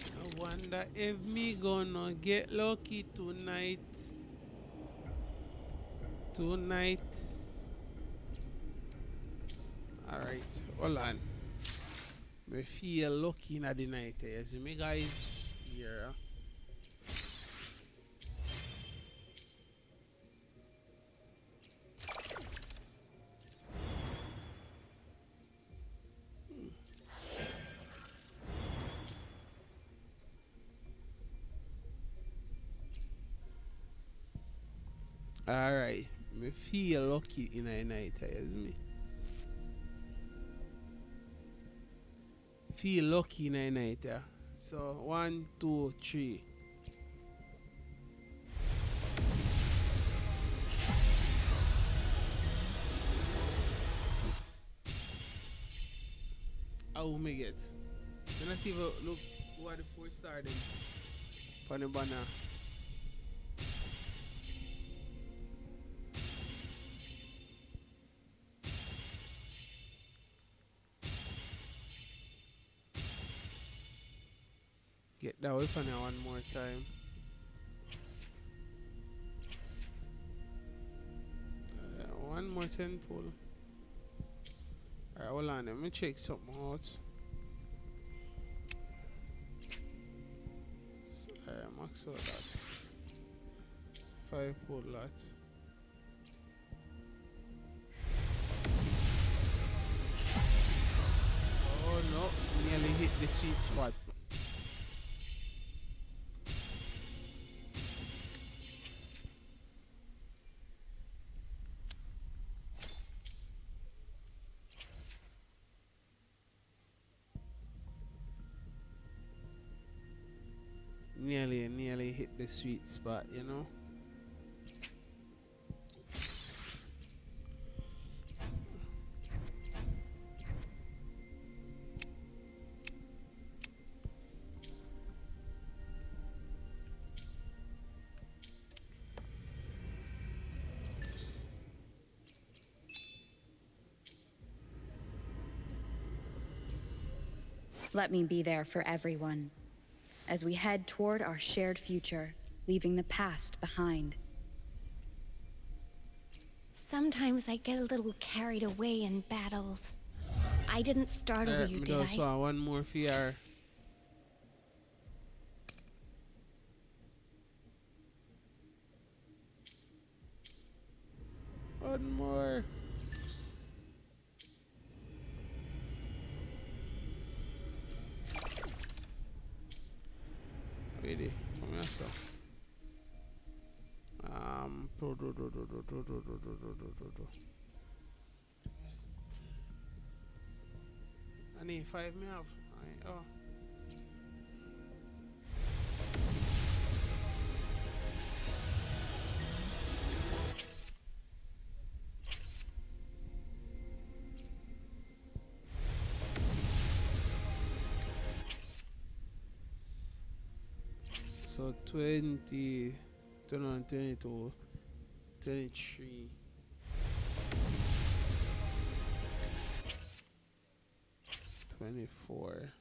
I wonder if me gonna get lucky tonight. Alright, hold on. Me feel lucky in the night. You see me guys here. Alright, me feel lucky in a night, as me. Feel lucky in a night, yeah. So 1, 2, 3. How me get? Let's see if look what the 4-star then. For the banner. Get that weapon now one more time. One more 10 pull. Alright, hold on, let me check something out. Alright, max out that. 5 pull that. Oh no, nearly hit the sweet spot. Nearly hit the sweet spot, you know. Let me be there for everyone, as we head toward our shared future, leaving the past behind. Sometimes I get a little carried away in battles. I didn't startle you, did just I? one more fear. One more. Ready? Come here, sir. I need 5 me have. Oh. So 20, 21, 22, 23. 24.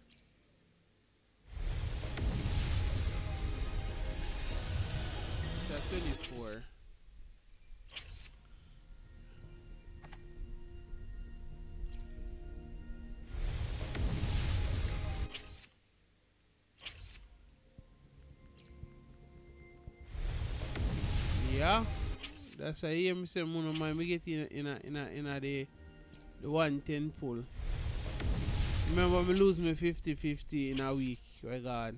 Is that 24? Yeah, that's a hear me say mono mind me get in the 110 pull. Remember me lose me 50-50 in a week. My God.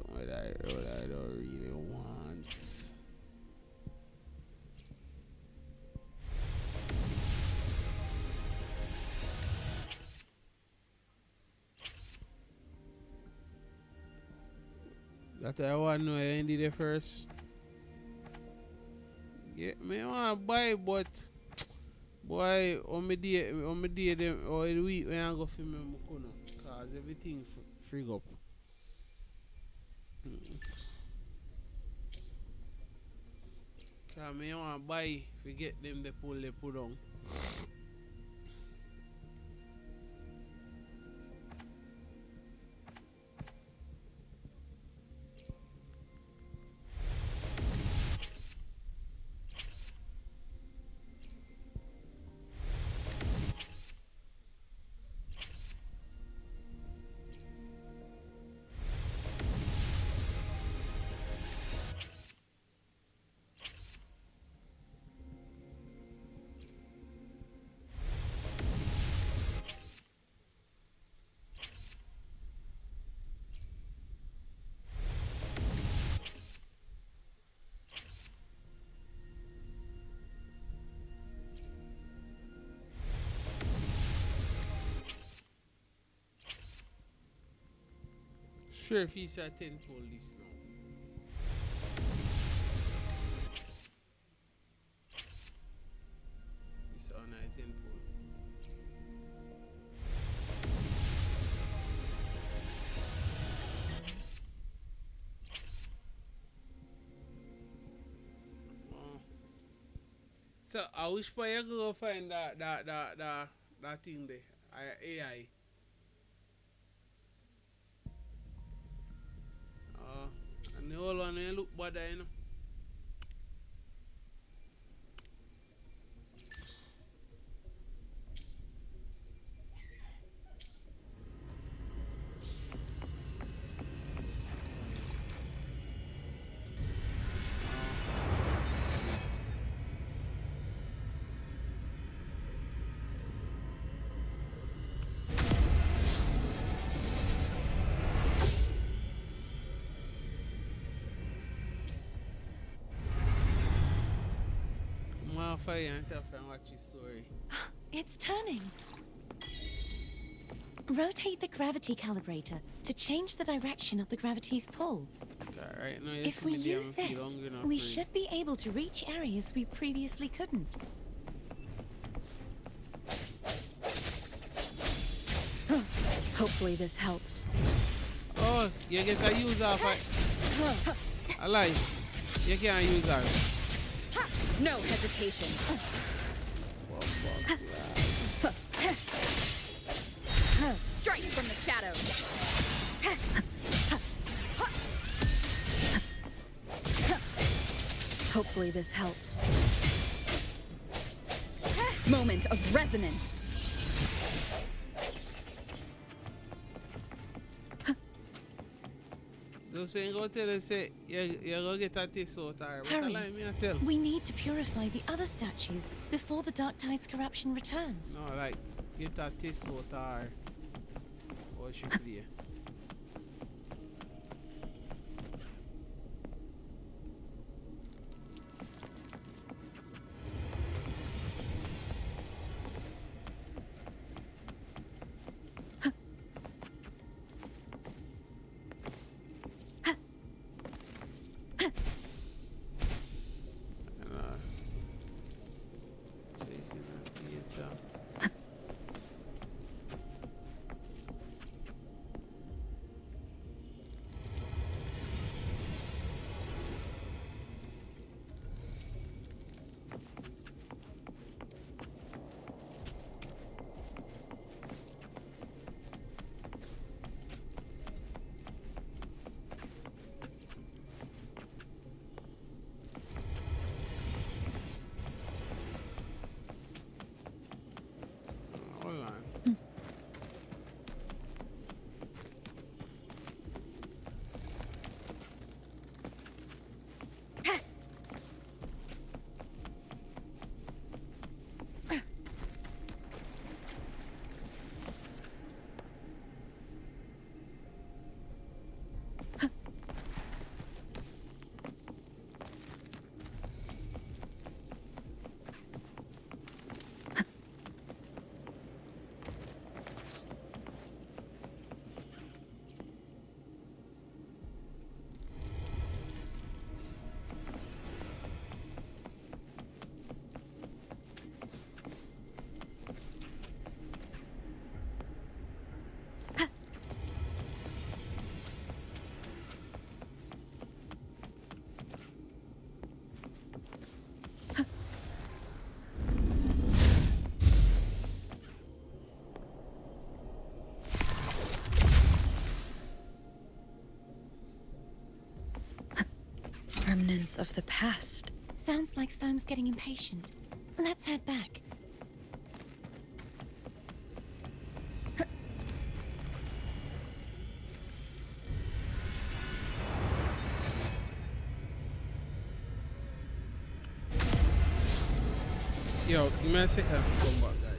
What I don't really want. That I want to know I did it first. Yeah, me want to buy, but boy, on me day them or the week when I go for me, cause everything frig up. Cause me want to buy, forget them they put on. Sure, if he's at 10 fold this now. This on a 10 fold. So I wish for you go find that thing there. AI. And the whole one look bad, you know. Fire and tough and watch his story. It's turning. Rotate the gravity calibrator to change the direction of the gravity's pull. Okay, right now If we use this, we should be able to reach areas we previously couldn't. Hopefully this helps. Oh, you get a use off a life. You can't use that. No hesitation. Strike from the shadows. Hopefully this helps. Moment of resonance. Those ain't gonna tell us say you're gonna get a taste so tired. What a Hurry. lie me a tell? We need to purify the other statues before the Dark Tide's corruption returns. No, like get a taste so tired. What she play? Hold on. Remnants of the past. Sounds like Foam's getting impatient. Let's head back. Yo, give me a second to come back, guys.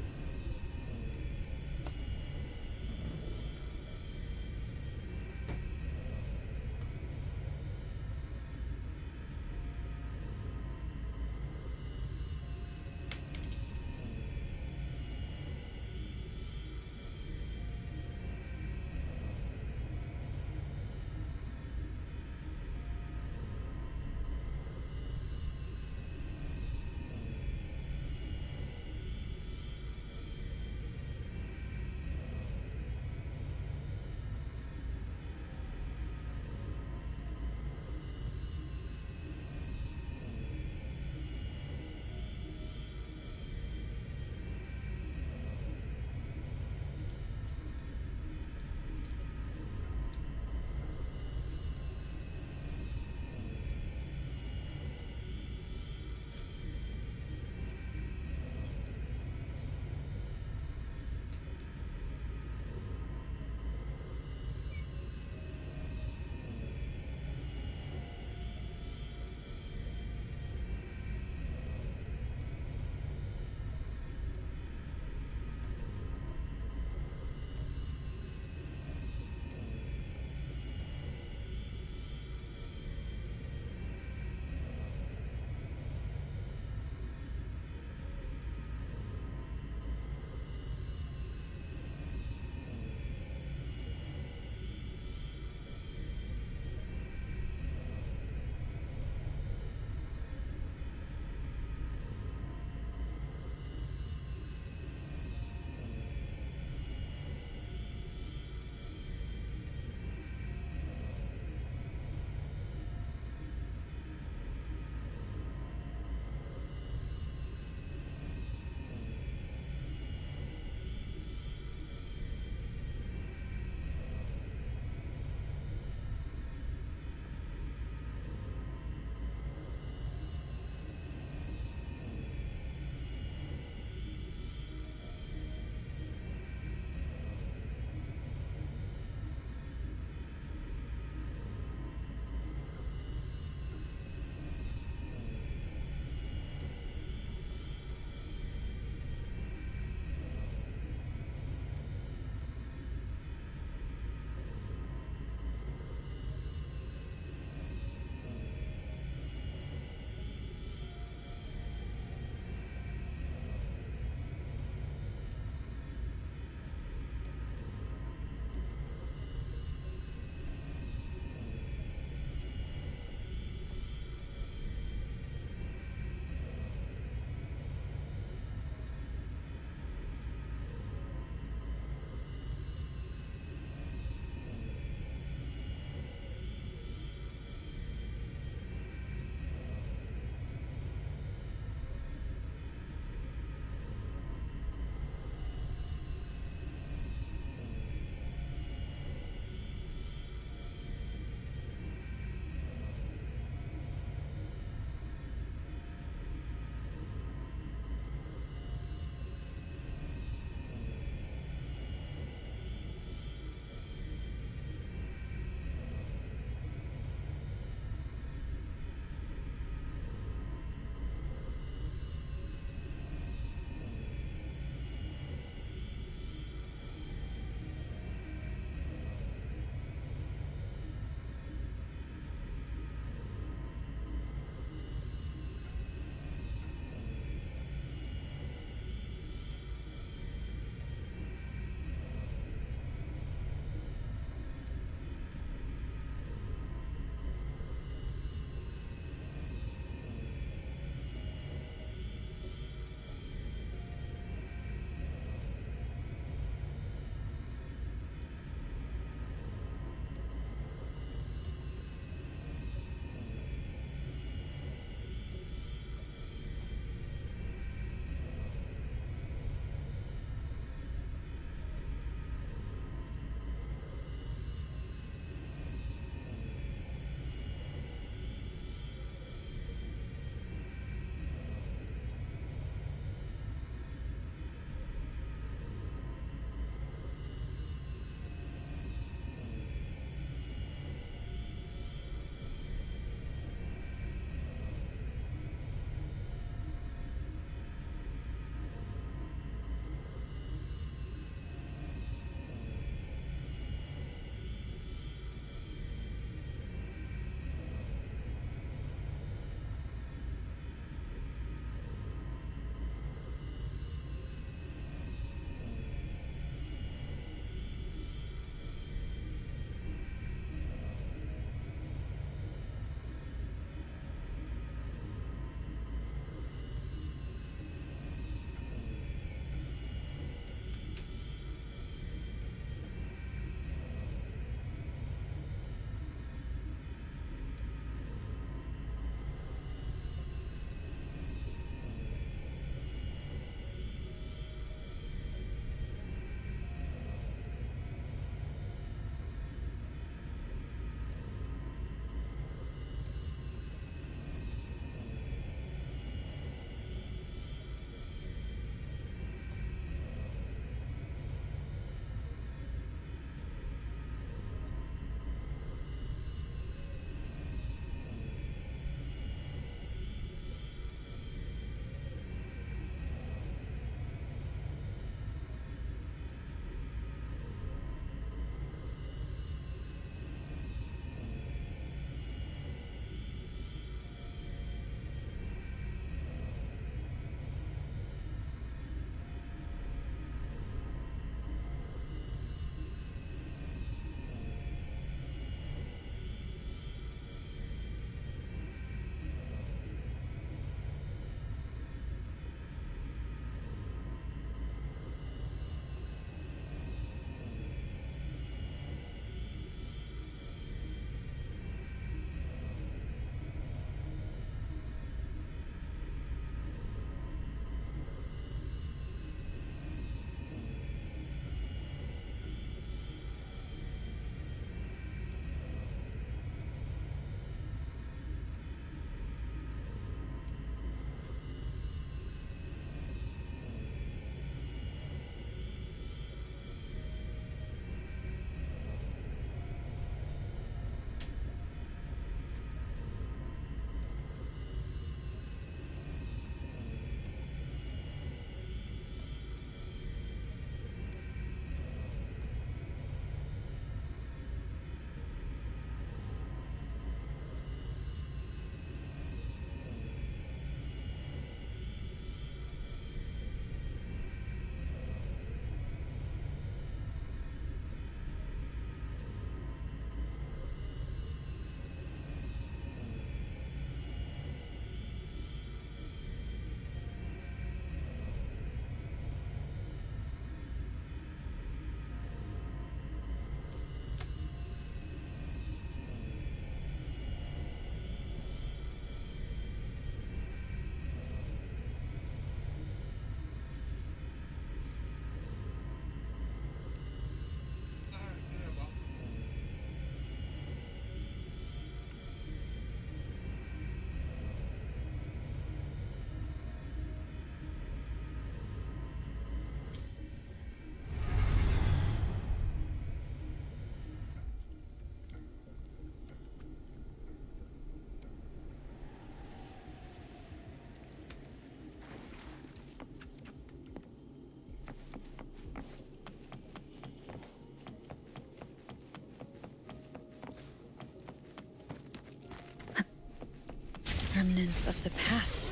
remnants of the past.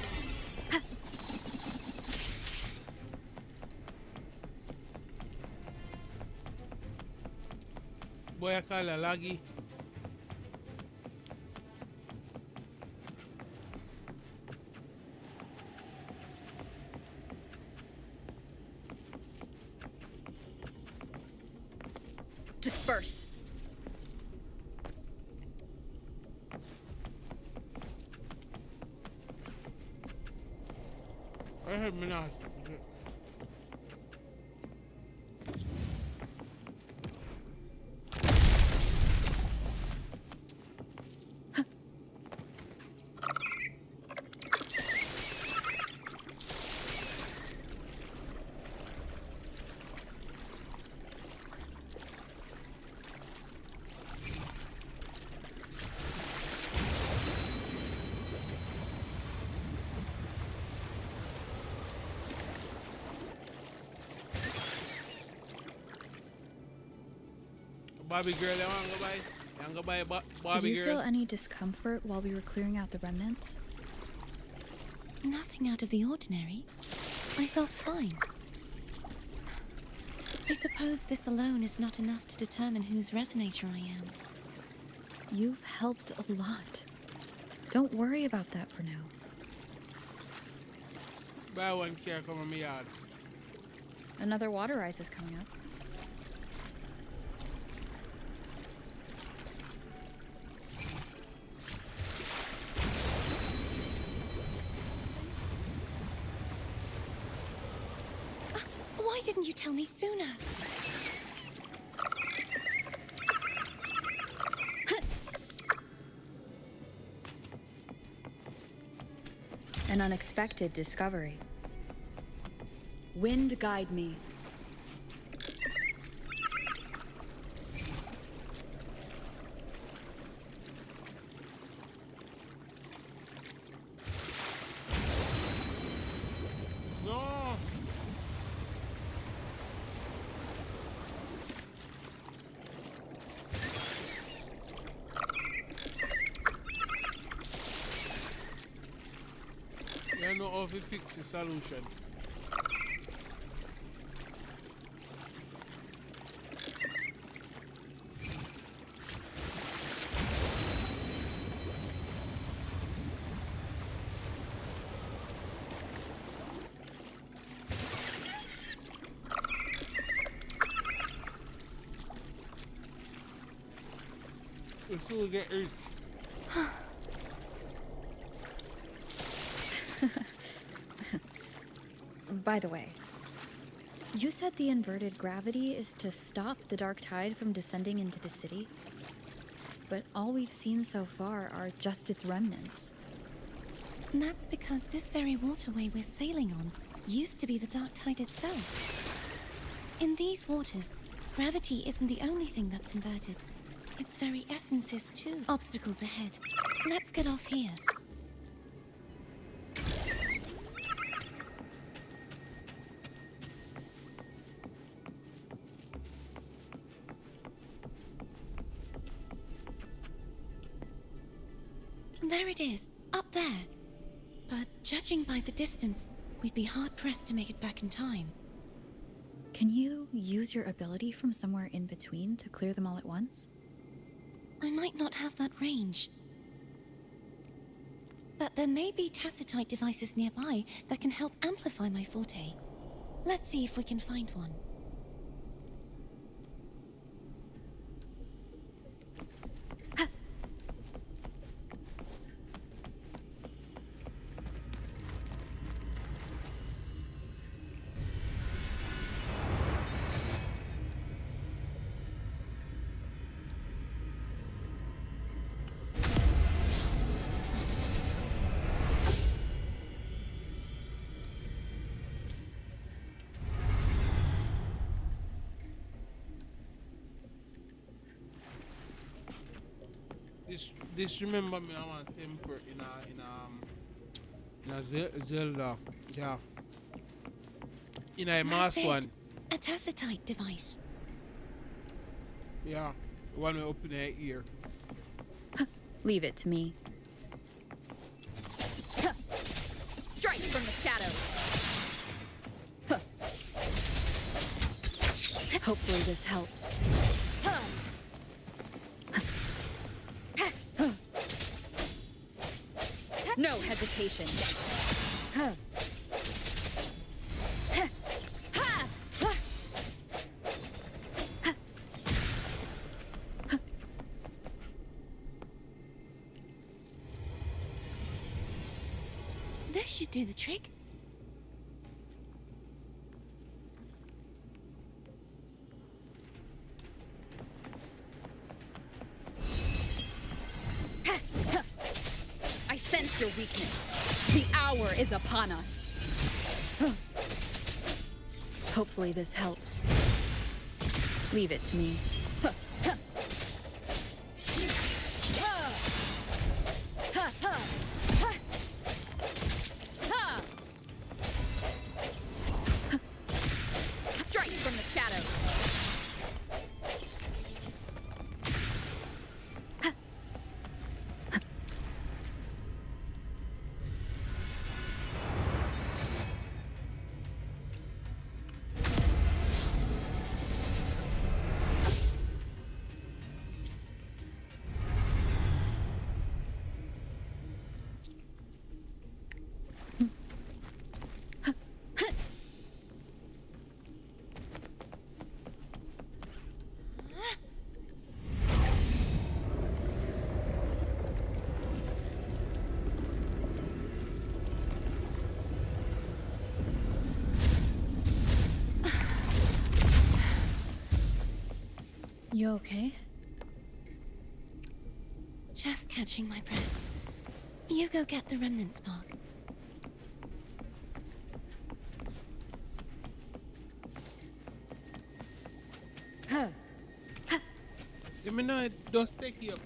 Boy, I call her laggy. Disperse. I heard me not. Barbie girl, you want to go buy? You want to go buy a Barbie Did you girl? feel any discomfort while we were clearing out the remnants? Nothing out of the ordinary. I felt fine. I suppose this alone is not enough to determine whose resonator I am. You've helped a lot. Don't worry about that for now. Buy one car, come on my yard. Another water rise is coming up. Why didn't you tell me sooner? An unexpected discovery. Wind guide me. No! You know how to fix the solution. You still get rich. By the way, you said the inverted gravity is to stop the dark tide from descending into the city. But all we've seen so far are just its remnants. And that's because this very waterway we're sailing on used to be the dark tide itself. In these waters, gravity isn't the only thing that's inverted. Its very essence is too. Obstacles ahead. Let's get off here. There it is, up there. But judging by the distance, we'd be hard-pressed to make it back in time. Can you use your ability from somewhere in between to clear them all at once? I might not have that range. But there may be tacitite devices nearby that can help amplify my forte. Let's see if we can find one. This remember me, I want temper in a Zelda, yeah. In a mass That's it. one, A tacitite device. yeah. One way up in her ear. Leave it to me. shadows. Hopefully this helps. No hesitation. This should do the trick. I sense your weakness. The hour is upon us. Hopefully this helps. Leave it to me. Strike from the shadows. You okay? Just catching my breath. You go get the remnant spark. Let me know it does take you up.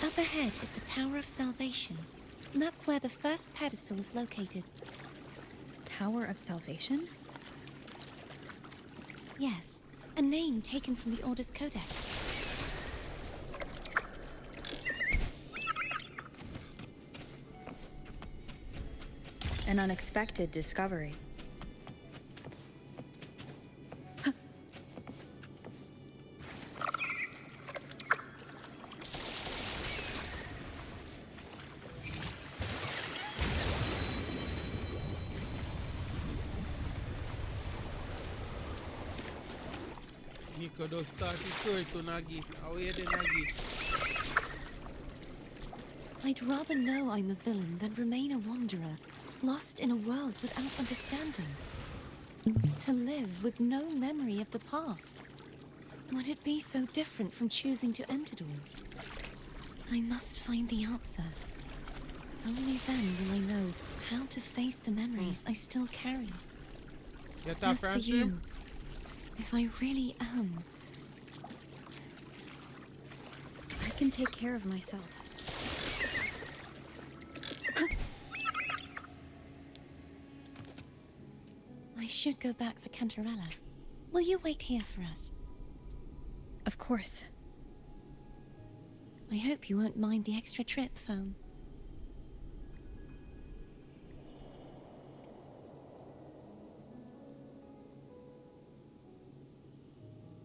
Up ahead is the Tower of Salvation. That's where the first pedestal is located. Tower of Salvation? Yes, a name taken from the Order's Codex. An unexpected discovery. Nico does start his story to Nagi. Away the Nagi. I'd rather know I'm a villain than remain a wanderer, lost in a world without understanding. To live with no memory of the past. Would it be so different from choosing to end it all? I must find the answer. Only then will I know how to face the memories I still carry. As for you, if I really am... I can take care of myself. I should go back for Cantarella. Will you wait here for us? Of course. I hope you won't mind the extra trip, Foam.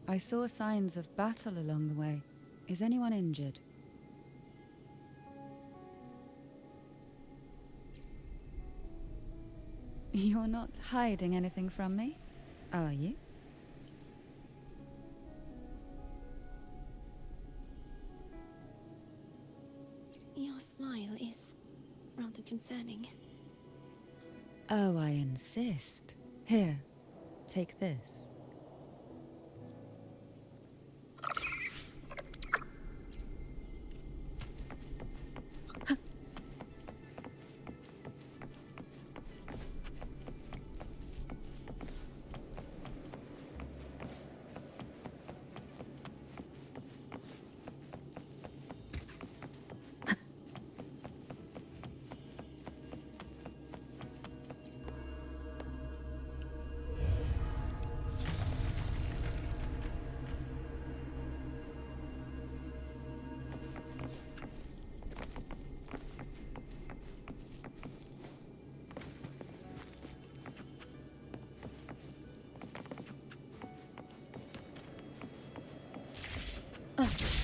I saw signs of battle along the way. Is anyone injured? You're not hiding anything from me, are you? Your smile is rather concerning. Oh, I insist. Here, take this. Blame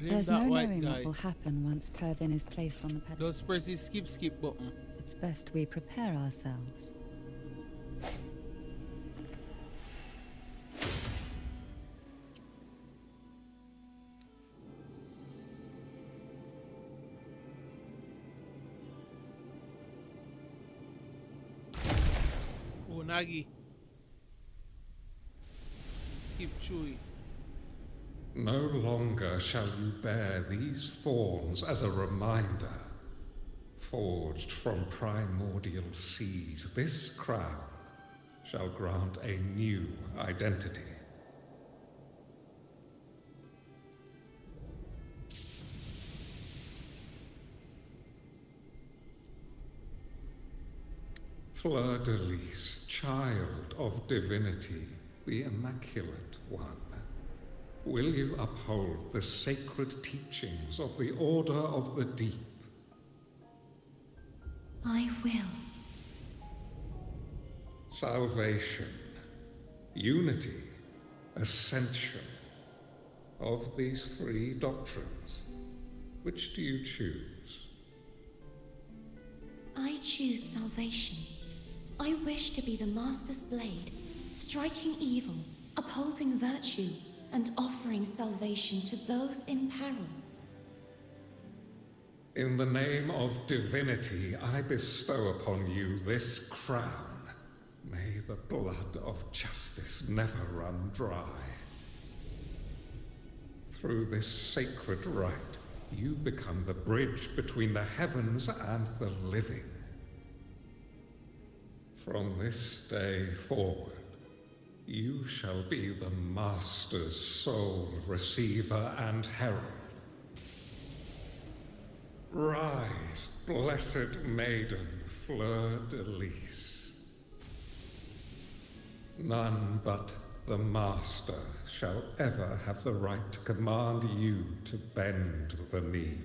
There's that no white knowing guy. what will happen once Turvin is placed on the pedestal. Just press the skip button. It's best we prepare ourselves. Oh, Nagi. Skip Chewy. No longer shall you bear these thorns as a reminder. Forged from primordial seas, this crown shall grant a new identity. Fleur-de-Lis, child of divinity, the Immaculate One, will you uphold the sacred teachings of the Order of the Deep? I will. Salvation, unity, ascension. Of these three doctrines, which do you choose? I choose salvation. I wish to be the Master's blade, striking evil, upholding virtue, and offering salvation to those in peril. In the name of divinity, I bestow upon you this crown. May the blood of justice never run dry. Through this sacred rite, you become the bridge between the heavens and the living. From this day forward, you shall be the Master's sole receiver and herald. Rise, blessed maiden Fleur-de-Lis. None but the Master shall ever have the right to command you to bend the knee.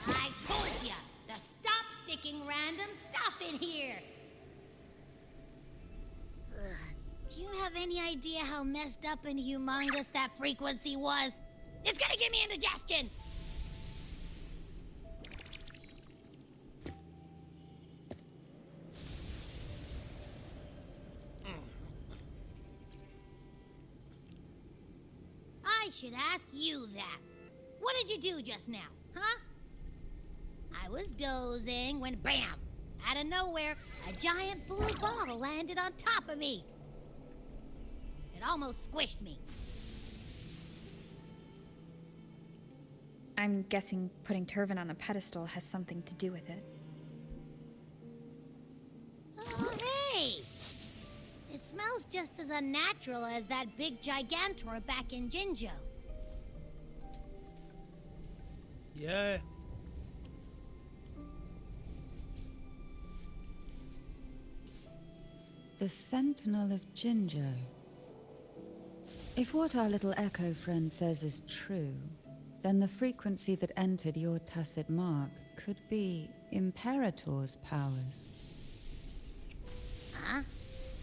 I told ya to stop sticking random stuff in here. Do you have any idea how messed up and humongous that frequency was? It's gonna give me indigestion. I should ask you that. What did you do just now, huh? I was dozing when bam! Out of nowhere, a giant blue ball landed on top of me. It almost squished me. I'm guessing putting Turvin on the pedestal has something to do with it. Oh, hey! It smells just as unnatural as that big gigantor back in Jinjo. Yeah. The Sentinel of Jinjo. If what our little echo friend says is true, then the frequency that entered your tacit mark could be Imperator's powers. Huh?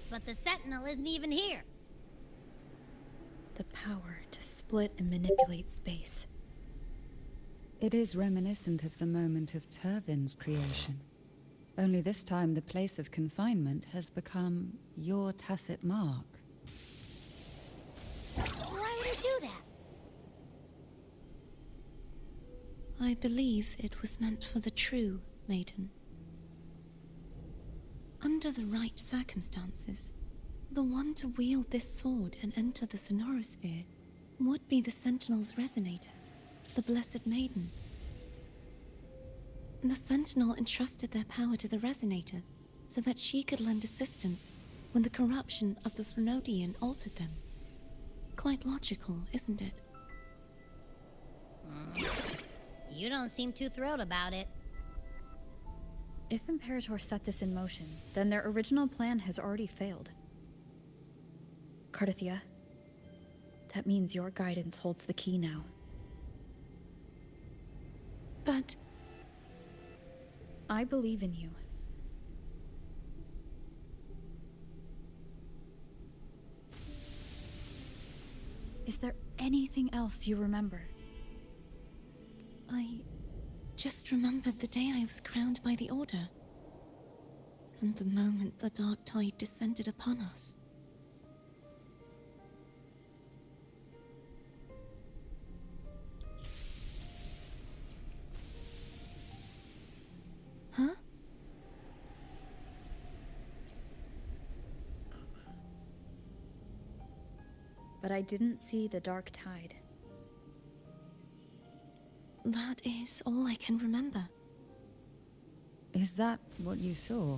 But the Sentinel isn't even here. The power to split and manipulate space. It is reminiscent of the moment of Turvin's creation. Only this time the place of confinement has become your tacit mark. Why would it do that? I believe it was meant for the true maiden. Under the right circumstances, the one to wield this sword and enter the Sonorosphere would be the Sentinel's resonator, the Blessed Maiden. The Sentinel entrusted their power to the resonator so that she could lend assistance when the corruption of the Threnodian altered them. Quite logical, isn't it? You don't seem too thrilled about it. If Imperator set this in motion, then their original plan has already failed. Cardathia, that means your guidance holds the key now. But I believe in you. Is there anything else you remember? I just remembered the day I was crowned by the Order, and the moment the dark tide descended upon us. Huh? But I didn't see the dark tide. That is all I can remember. Is that what you saw?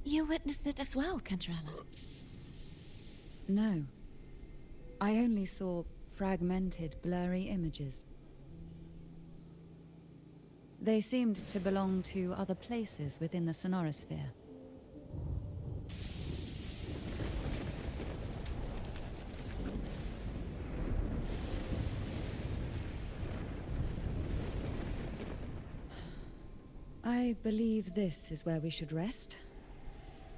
You witnessed it as well, Cantarella. No. I only saw fragmented, blurry images. They seemed to belong to other places within the Sonorosphere. I believe this is where we should rest.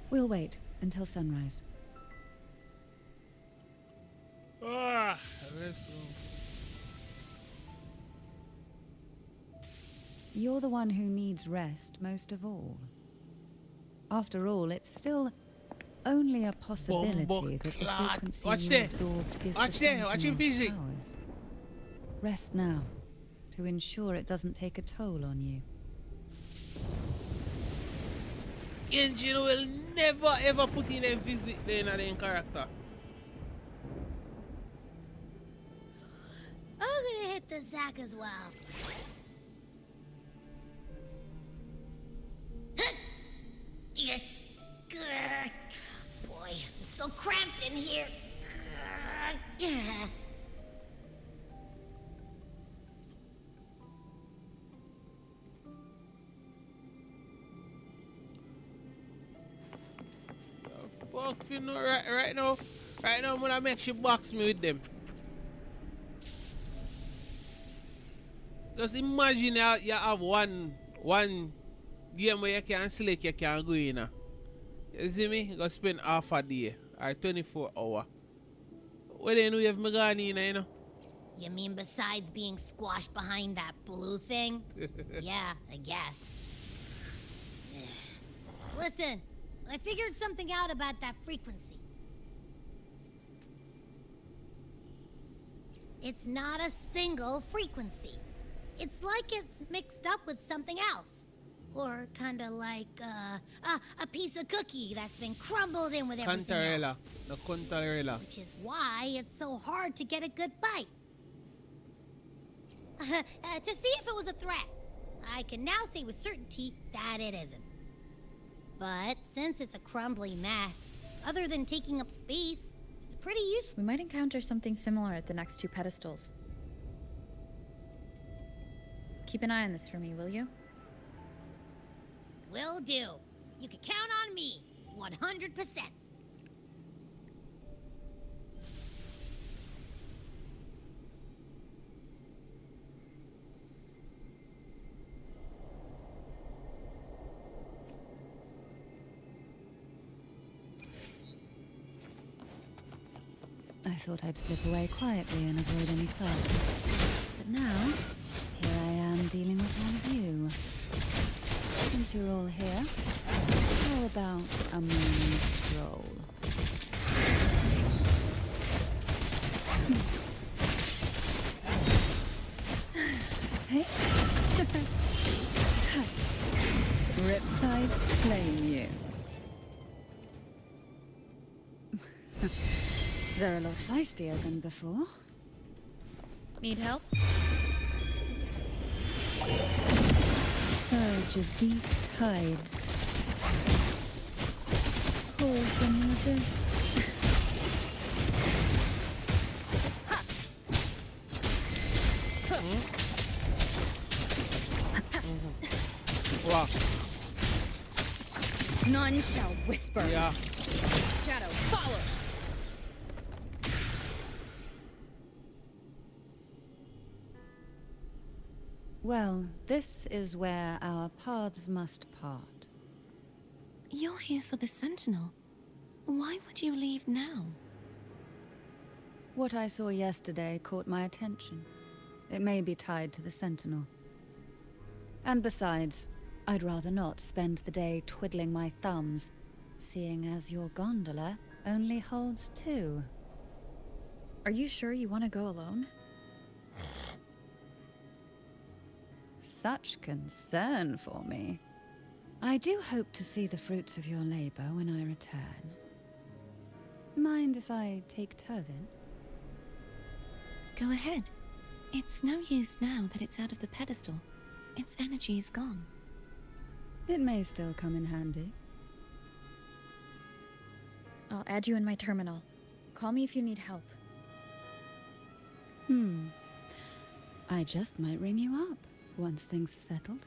We'll wait until sunrise. Let's go. You're the one who needs rest most of all. After all, it's still only a possibility that the frequency you absorbed is the Sentinel's powers. Rest now, to ensure it doesn't take a toll on you. Engine will never ever put in a visit in a character. I'm gonna hit the sack as well. Boy, it's so cramped in here. Fuck, you know, right now, I'm gonna make she box me with them. Just imagine you have one game where you can select, you can go in. You see me? You go spend half a day or 24 hours. What do you know you have me gone in, you know? You mean besides being squashed behind that blue thing? Yeah, I guess. Listen, I figured something out about that frequency. It's not a single frequency. It's like it's mixed up with something else. Or kinda like a piece of cookie that's been crumbled in with everything else. The Contarella. Which is why it's so hard to get a good bite. To see if it was a threat, I can now say with certainty that it isn't. But since it's a crumbly mess, other than taking up space, it's pretty useful. We might encounter something similar at the next two pedestals. Keep an eye on this for me, will you? Will do. You can count on me, 100%. thought I'd slip away quietly and avoid any fuss. But now, here I am dealing with all of you. Since you're all here, how about a morning stroll? Hey? Riptides claim you. They're a lot feistier than before. Need help? Surge of deep tides. Pull from the abyss. Wow. None shall whisper. Yeah. Shadow, follow. Well, this is where our paths must part. You're here for the Sentinel. Why would you leave now? What I saw yesterday caught my attention. It may be tied to the Sentinel. And besides, I'd rather not spend the day twiddling my thumbs, seeing as your gondola only holds 2. Are you sure you want to go alone? Such concern for me. I do hope to see the fruits of your labor when I return. Mind if I take Turvin? Go ahead. It's no use now that it's out of the pedestal. Its energy is gone. It may still come in handy. I'll add you in my terminal. Call me if you need help. I just might ring you up once things are settled.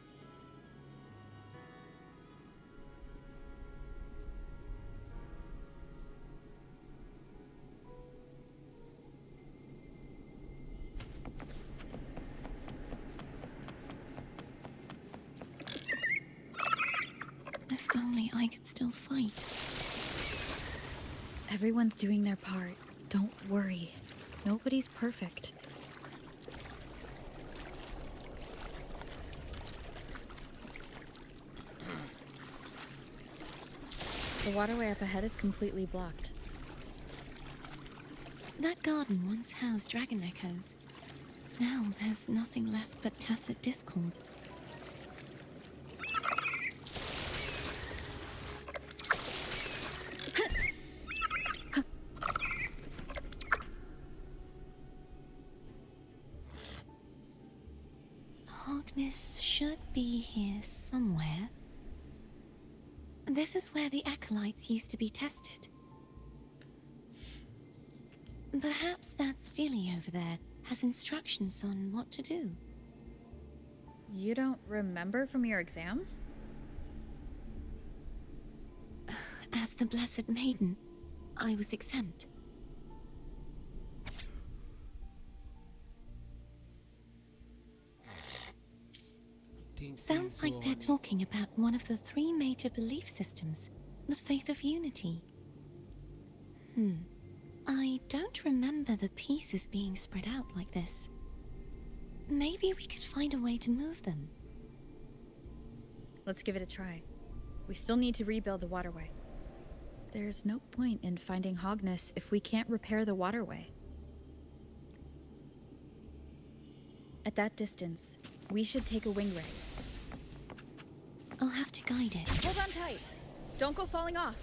If only I could still fight. Everyone's doing their part. Don't worry. Nobody's perfect. The waterway up ahead is completely blocked. That garden once housed dragon echoes. Now there's nothing left but tacit discords. Hogness should be here somewhere. This is where the acolytes used to be tested. Perhaps that Steely over there has instructions on what to do. You don't remember from your exams? As the Blessed Maiden, I was exempt. Sounds like they're talking about one of the 3 major belief systems, the faith of unity. I don't remember the pieces being spread out like this. Maybe we could find a way to move them. Let's give it a try. We still need to rebuild the waterway. There's no point in finding Hogness if we can't repair the waterway. At that distance, we should take a wing ray. I'll have to guide it. Hold on tight. Don't go falling off.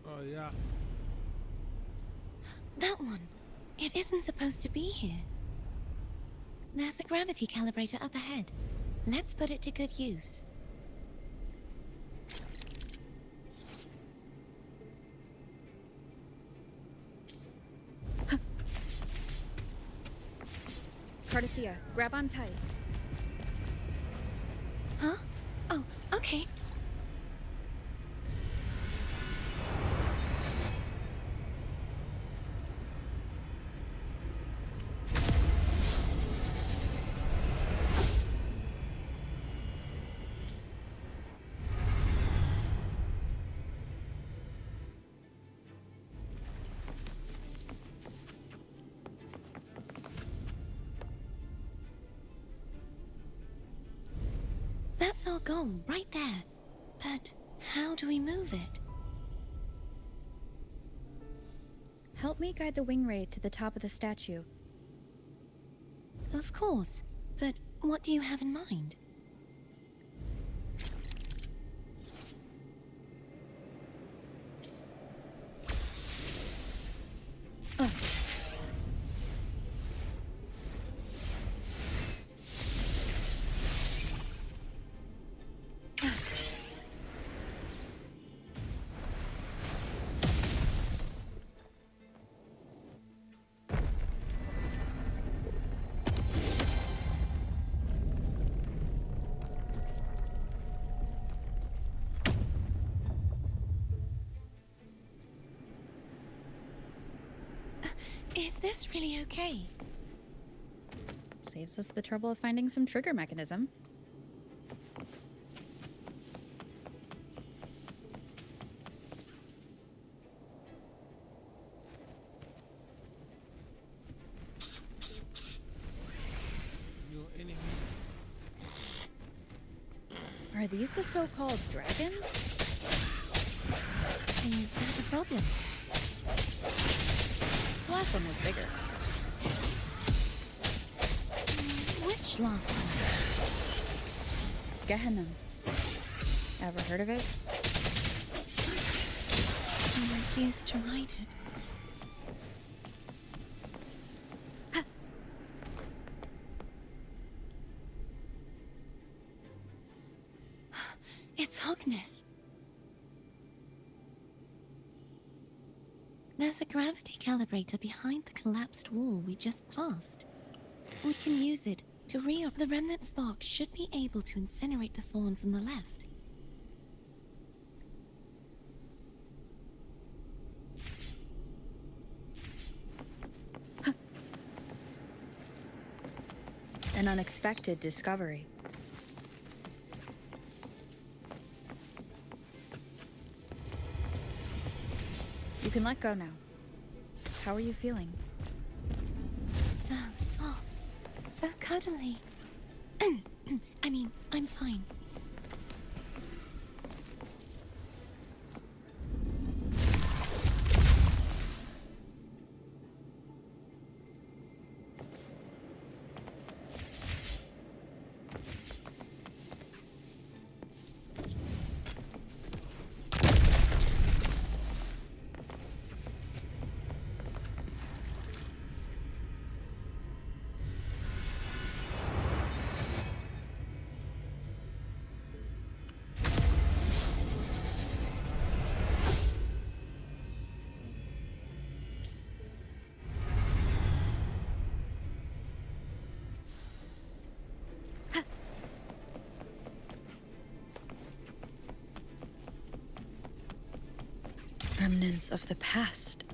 Oh, yeah. That one. It isn't supposed to be here. There's a gravity calibrator up ahead. Let's put it to good use. Cardathea, grab on tight. Huh? Oh, okay. That's our goal, right there. But how do we move it? Help me guide the wing raid to the top of the statue. Of course, but what do you have in mind? Is this really okay? Saves us the trouble of finding some trigger mechanism. New enemy. Are these the so-called dragons? Is that a problem? The last one was bigger. Which last one? Gehenna. Ever heard of it? I refuse to ride it. It's Hogness. There's a gravity calibrator behind the collapsed wall we just passed. We can use it to the remnant spark should be able to incinerate the thorns on the left. An unexpected discovery. You can let go now. How are you feeling? So soft. So cuddly. I mean, I'm fine. Remnants of the past.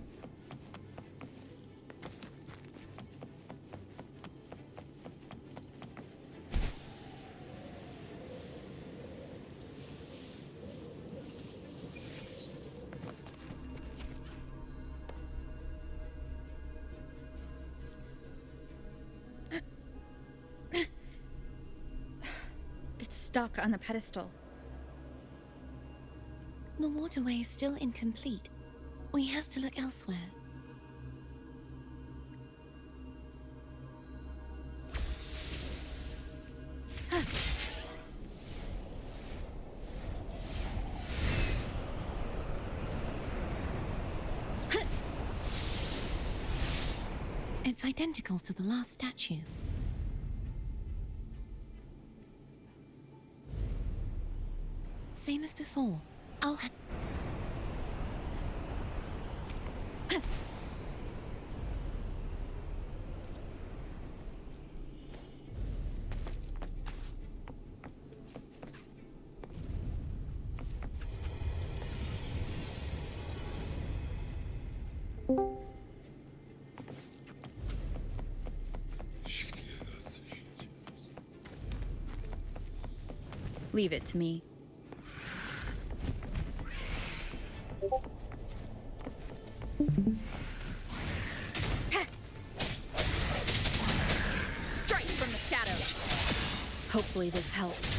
It's stuck on the pedestal. The waterway is still incomplete. We have to look elsewhere. It's identical to the last statue. Same as before. I'll Leave it to me. Strike from the shadows. Hopefully this helps.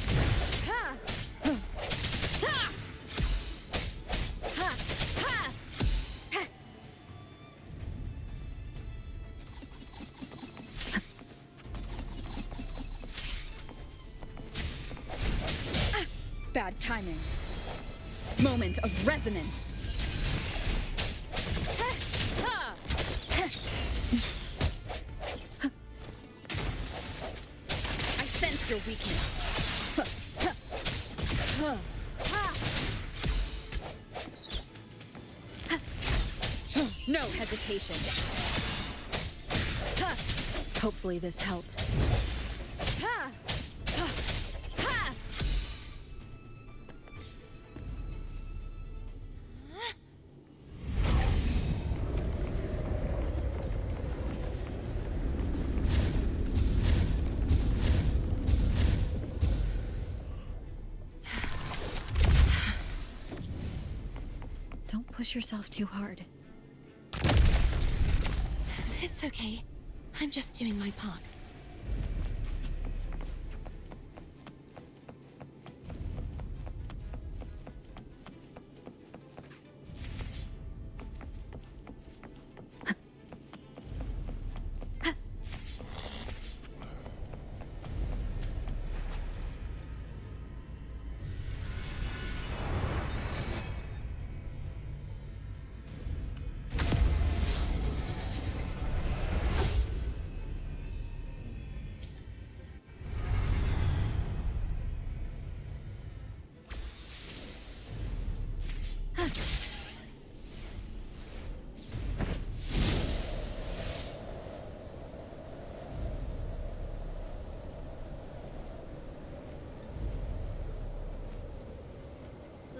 Bad timing. Moment of resonance. I sense your weakness. No hesitation. Hopefully this helps. Don't push yourself too hard. It's okay. I'm just doing my part.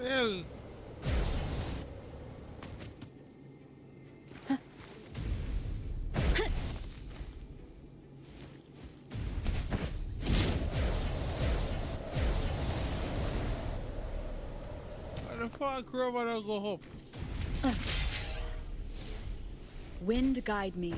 Hell. How the fuck Rover don't go up? Wind guide me.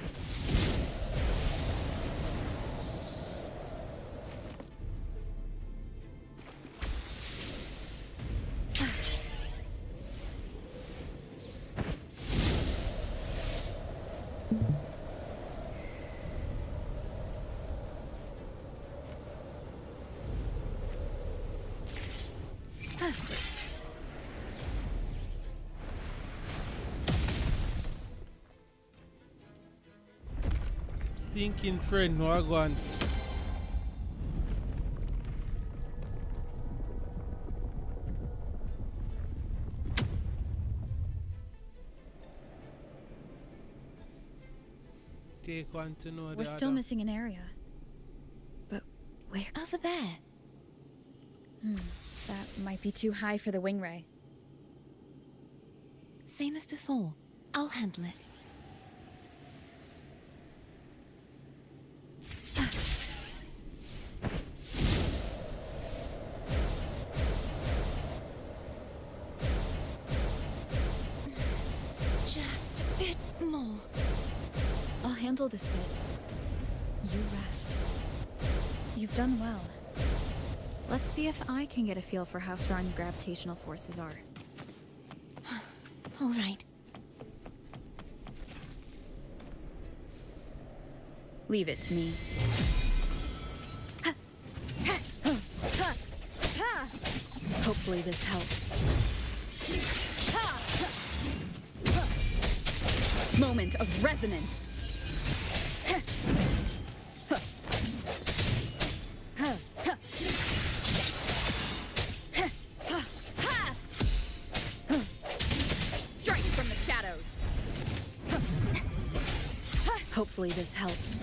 Stinking friend, no I go on. Take one to know We're still missing an area. But where? Over there. That might be too high for the wing ray. Same as before. I'll handle it. Just a bit more. I'll handle this bit. You rest. You've done well. Let's see if I can get a feel for how strong your gravitational forces are. All right. Leave it to me. Hopefully this helps. Moment of resonance. Strike from the shadows. Hopefully this helps.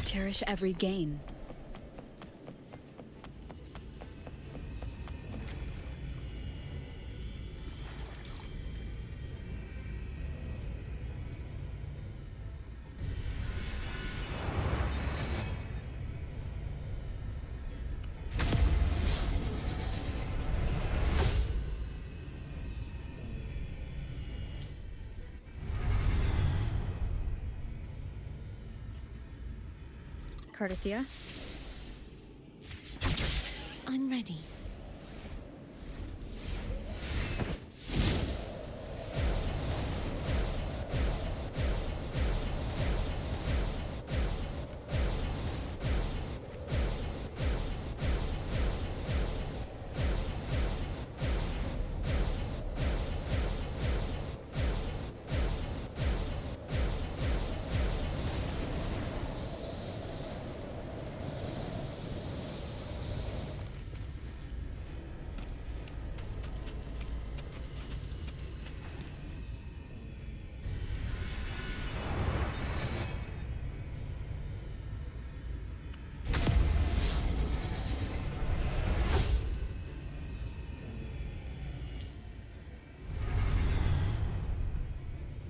Cherish every gain. Cardathia. I'm ready.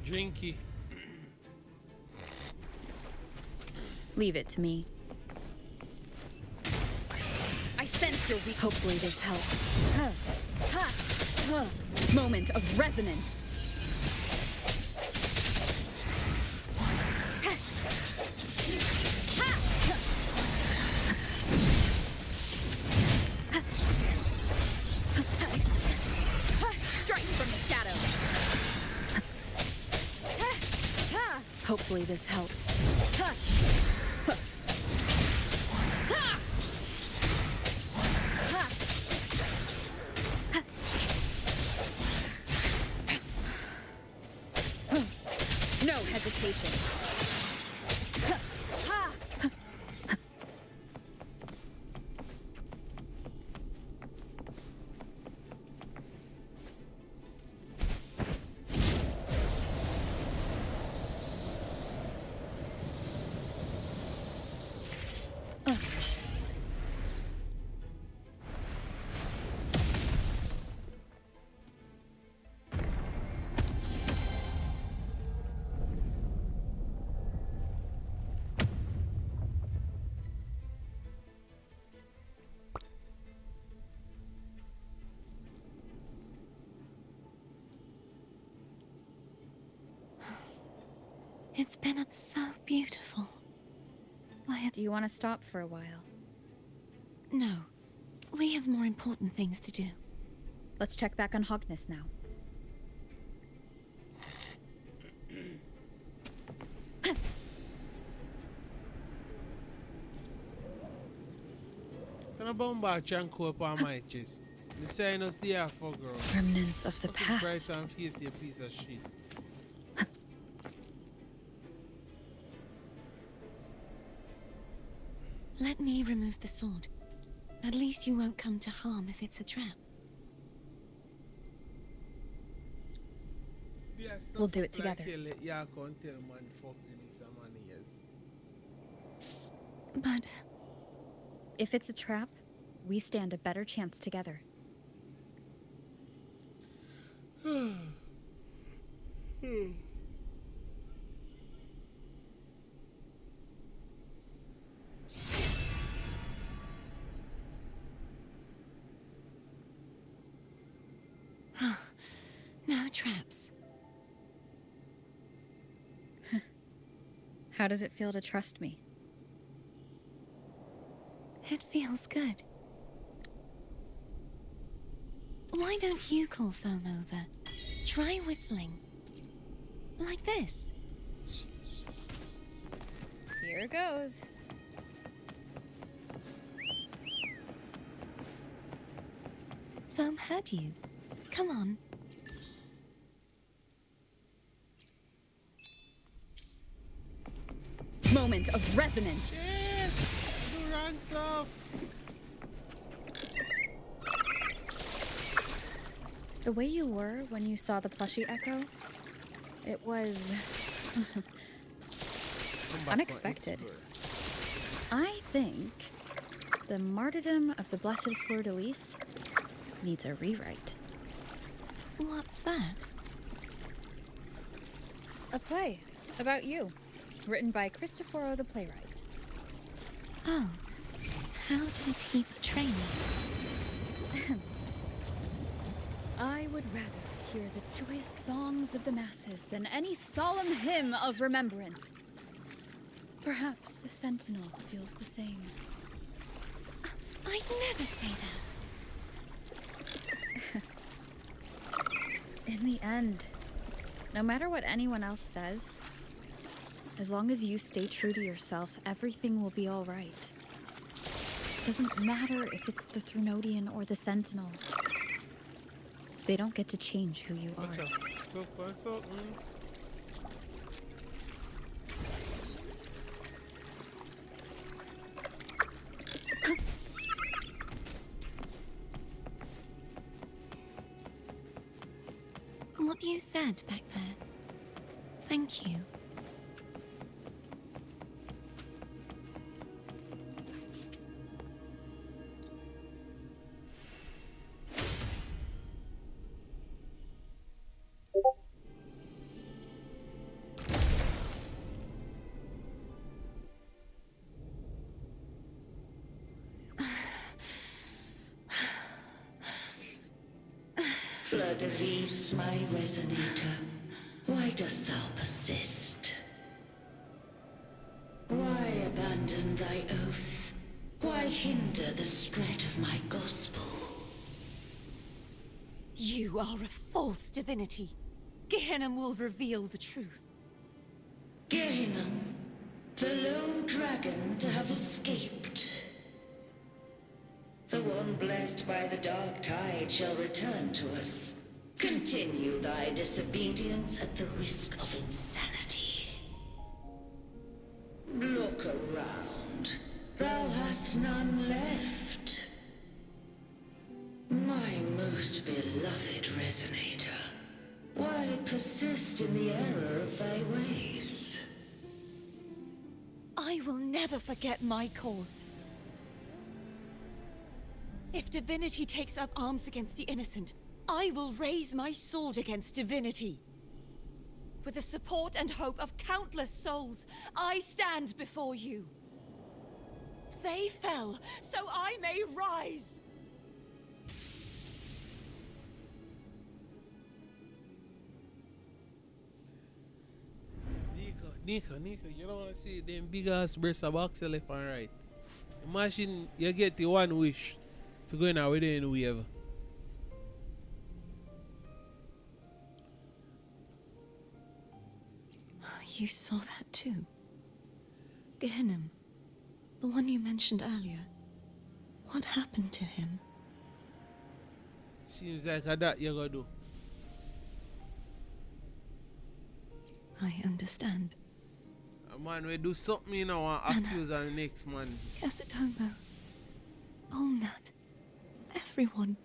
Drinky. Leave it to me. I sense your weak. Hopefully this helps. Moment of resonance. Strike from the shadows. Hopefully this helps. No hesitation. It's been so beautiful. Do you want to stop for a while? No. We have more important things to do. Let's check back on Hogness now. Can I bomba Chanko upon my chest? The sign us there for girl. Remnants of the Fucking past. bright and face, you piece of shit. Let me remove the sword. At least you won't come to harm if it's a trap. Yeah, We'll do it like together. you let your account tell man fuck you need some money, yes. But If it's a trap, we stand a better chance together. no traps. How does it feel to trust me? It feels good. Why don't you call Foam over? Try whistling. Like this. Here goes. Foam heard you. Come on. Moment of resonance. Yeah, do wrong stuff. The way you were when you saw the plushie echo, it was unexpected. I think the martyrdom of the Blessed Fleur de Lis needs a rewrite. What's that? A play about you, written by Cristoforo the playwright. Oh, how did he portray me? I would rather hear the joyous songs of the masses than any solemn hymn of remembrance. Perhaps the Sentinel feels the same. I'd never say that. In the end, no matter what anyone else says, as long as you stay true to yourself, everything will be all right. Doesn't matter if it's the Threnodian or the Sentinel. They don't get to change who you are. What you said back there. Thank you. Fleur-de-Lis, my resonator, why dost thou persist? Why abandon thy oath? Why hinder the spread of my gospel? You are a false divinity. Gehenna will reveal the truth. Gehenna, the lone dragon to have escaped. The one blessed by the dark tide shall return to us. Continue thy disobedience at the risk of insanity. Look around. Thou hast none left. My most beloved resonator, why persist in the error of thy ways? I will never forget my cause. If divinity takes up arms against the innocent, I will raise my sword against divinity. With the support and hope of countless souls, I stand before you. They fell, so I may rise. Nico, you don't want to see them big ass breasts of box left and right. Imagine you get the one wish for going out with it in ever. You saw that too. Gehenna, the one you mentioned earlier. What happened to him? Seems like that you gotta do. I understand. A man will do something, you know, and accuse on the next man. Casatomo, Olnat, everyone.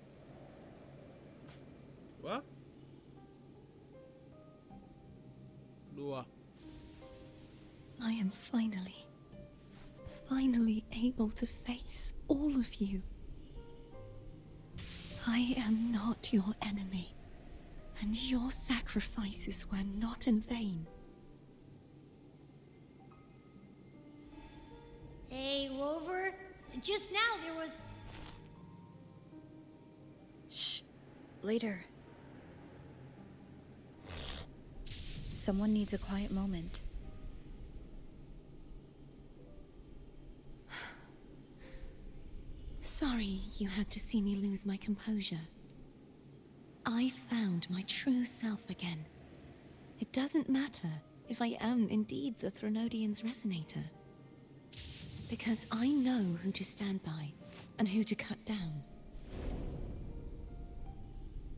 What? Do what? I am finally able to face all of you. I am not your enemy, and your sacrifices were not in vain. Hey, Rover, just now there was... Shh. Later. Someone needs a quiet moment. Sorry you had to see me lose my composure. I found my true self again. It doesn't matter if I am indeed the Threnodian's resonator. Because I know who to stand by and who to cut down.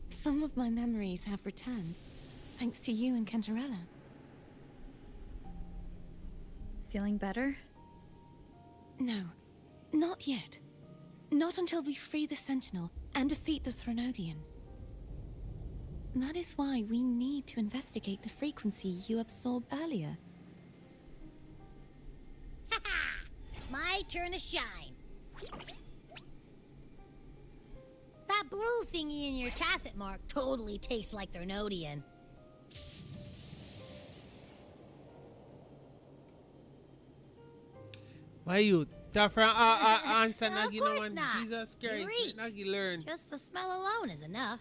Some of my memories have returned, thanks to you and Cantarella. Feeling better? No, not yet. Not until we free the Sentinel and defeat the Threnodian. That is why we need to investigate the frequency you absorbed earlier. My turn to shine. That blue thingy in your tacit mark totally tastes like Threnodian. Why you? Different answer, Of Nagi, no course one. not. Jesus Christ, Great. Nagi learn. Just the smell alone is enough.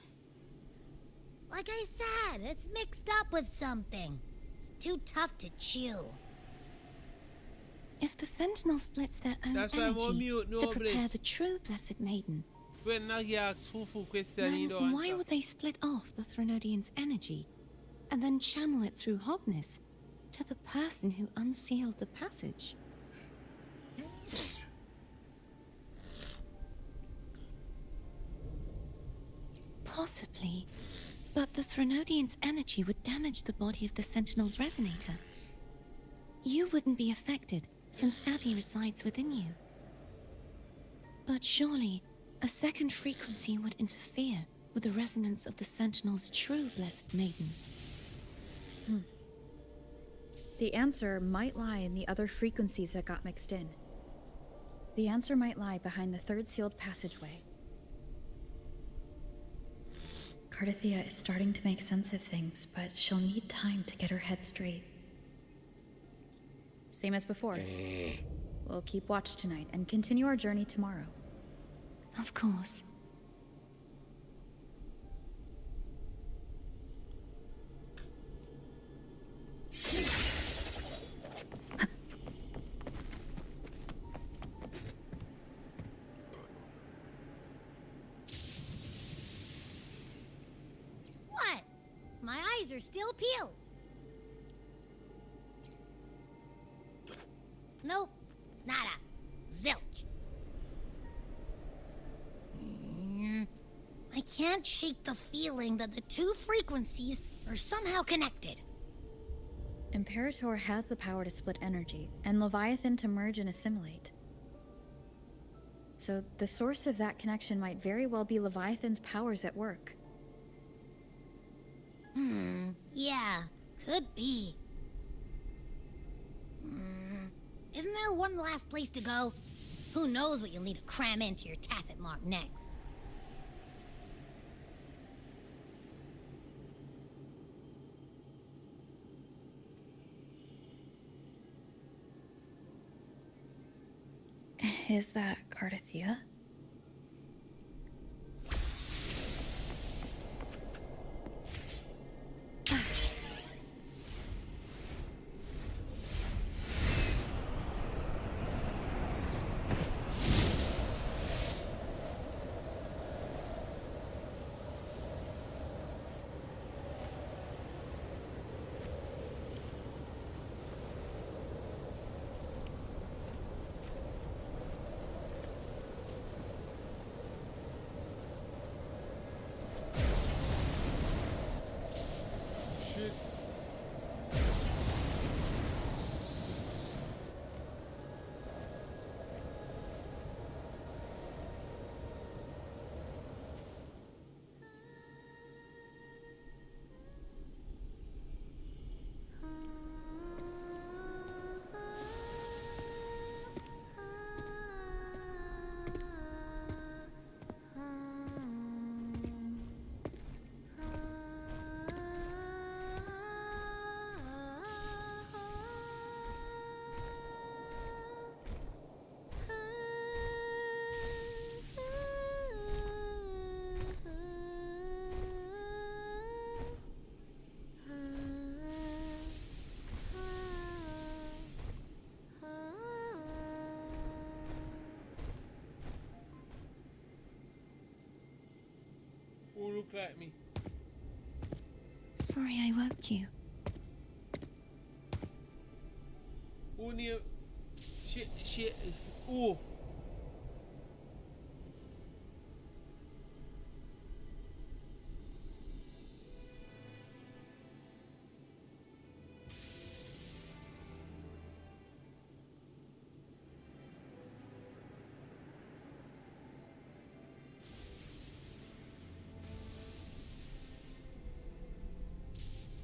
Like I said, it's mixed up with something. It's too tough to chew. If the Sentinel splits their own That's why I'm on energy mute, no to prepare bliss. the true Blessed Maiden, When Nagi asks full question, he then don't why answer. would they split off the Threnodian's energy and then channel it through Hognis to the person who unsealed the passage? Possibly, but the Threnodian's energy would damage the body of the Sentinel's resonator. You wouldn't be affected, since Abby resides within you. But surely, a second frequency would interfere with the resonance of the Sentinel's true Blessed Maiden. The answer might lie in the other frequencies that got mixed in. The answer might lie behind the third sealed passageway. Cardathia is starting to make sense of things, but she'll need time to get her head straight. Same as before. We'll keep watch tonight and continue our journey tomorrow. Of course. What? My eyes are still peeled. Nope. Nada. Zilch. I can't shake the feeling that the two frequencies are somehow connected. Imperator has the power to split energy, and Leviathan to merge and assimilate. So the source of that connection might very well be Leviathan's powers at work. Yeah, could be. Isn't there one last place to go? Who knows what you'll need to cram into your tacit mark next? Is that Cardathia? Shit. Who look like me? Sorry I woke you. Who near? Shit. Oh.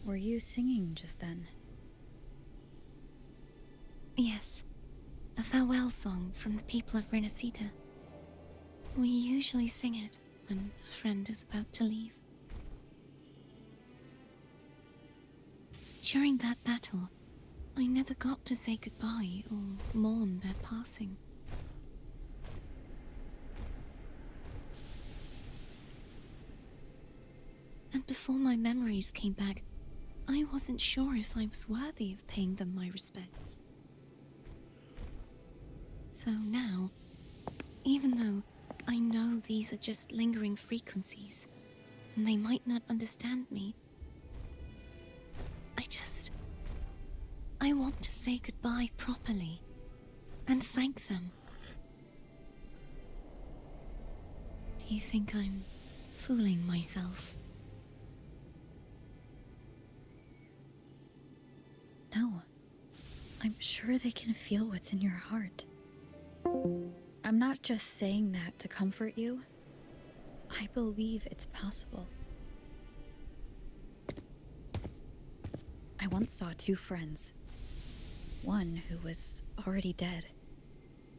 Were you singing just then? Yes, a farewell song from the people of Renacita. We usually sing it when a friend is about to leave. During that battle, I never got to say goodbye or mourn their passing. And before my memories came back, I wasn't sure if I was worthy of paying them my respects. So now, even though I know these are just lingering frequencies, and they might not understand me, I want to say goodbye properly, and thank them. Do you think I'm fooling myself? No. I'm sure they can feel what's in your heart. I'm not just saying that to comfort you. I believe it's possible. I once saw two friends. One who was already dead.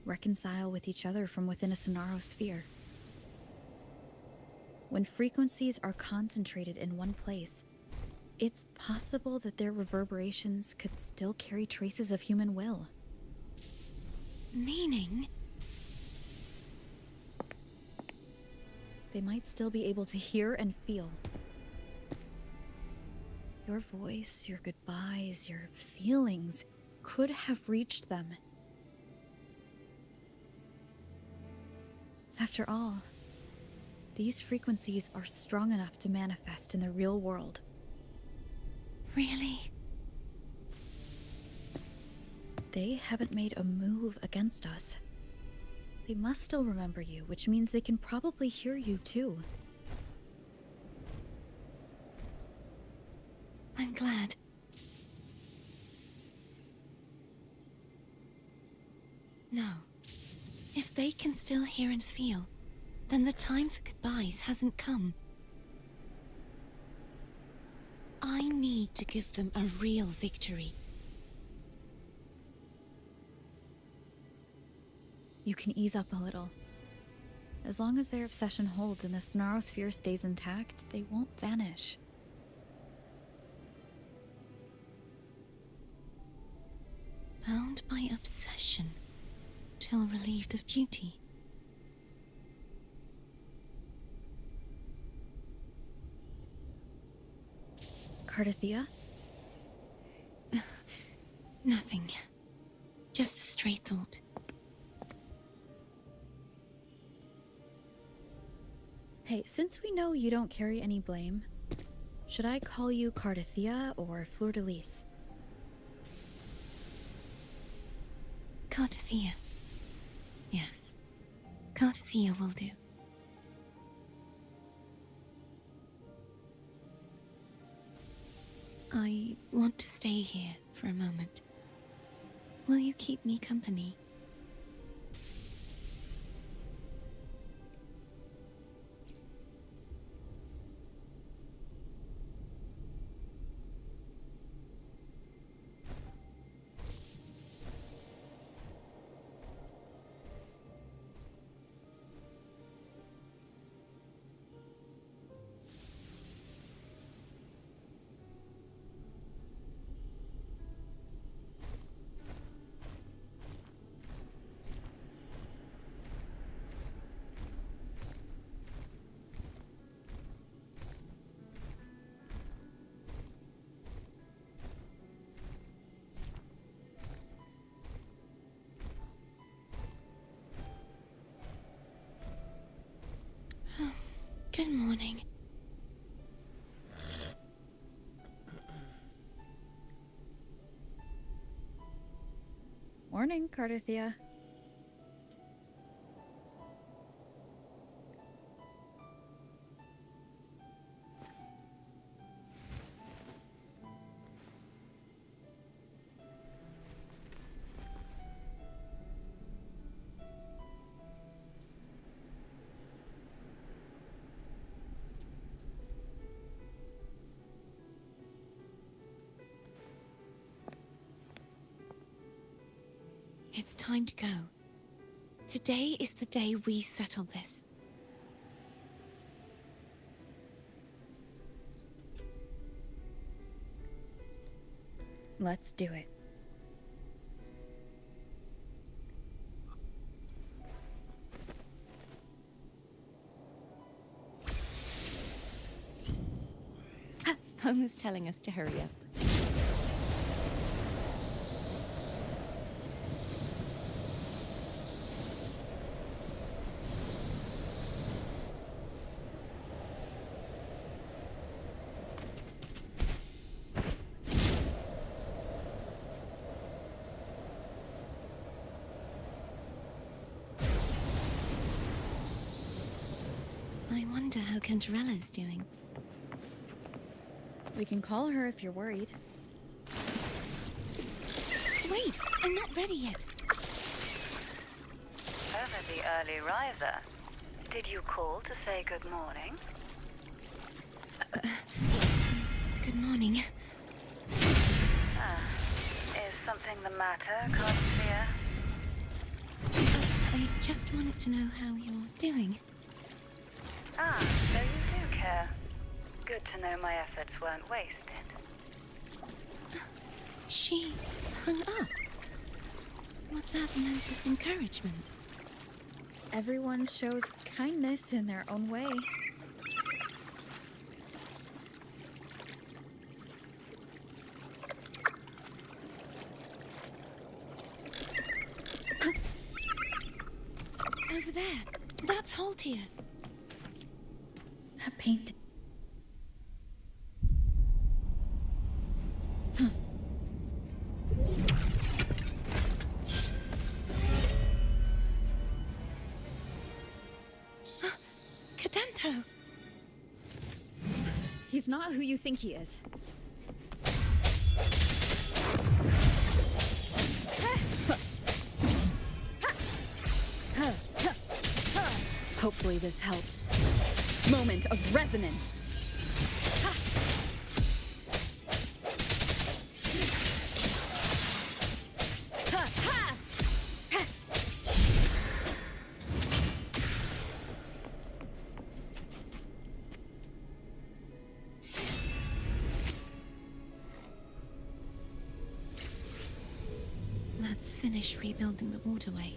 Reconcile with each other from within a Sonaro sphere. When frequencies are concentrated in one place, it's possible that their reverberations could still carry traces of human will. Meaning? They might still be able to hear and feel. Your voice, your goodbyes, your feelings could have reached them. After all, these frequencies are strong enough to manifest in the real world. Really? They haven't made a move against us. They must still remember you, which means they can probably hear you too. I'm glad. No. If they can still hear and feel, then the time for goodbyes hasn't come. I need to give them a real victory. You can ease up a little. As long as their obsession holds and the Sonaro sphere stays intact, they won't vanish. Bound by obsession, till relieved of duty. Cardathia? Nothing. Just a stray thought. Hey, since we know you don't carry any blame, should I call you Cardathia or Fleur-de-Lis? Cardathia. Yes. Cardathia will do. I want to stay here for a moment. Will you keep me company? Good morning. Morning, Cardathia. It's time to go. Today is the day we settle this. Let's do it. Phone was telling us to hurry up. wonder how Cantarella's doing. We can call her if you're worried. Wait, I'm not ready yet. Over the early riser. Did you call to say good morning? Good morning. Ah, is something the matter, Consphere? I just wanted to know how you're doing. Ah, so you do care. Good to know my efforts weren't wasted. She hung up. Was that a note of encouragement? Everyone shows kindness in their own way. Over there. That's Haltier. That paint. Cadento! He's not who you think he is. Hopefully this helps. Moment of resonance. Let's finish rebuilding the waterway.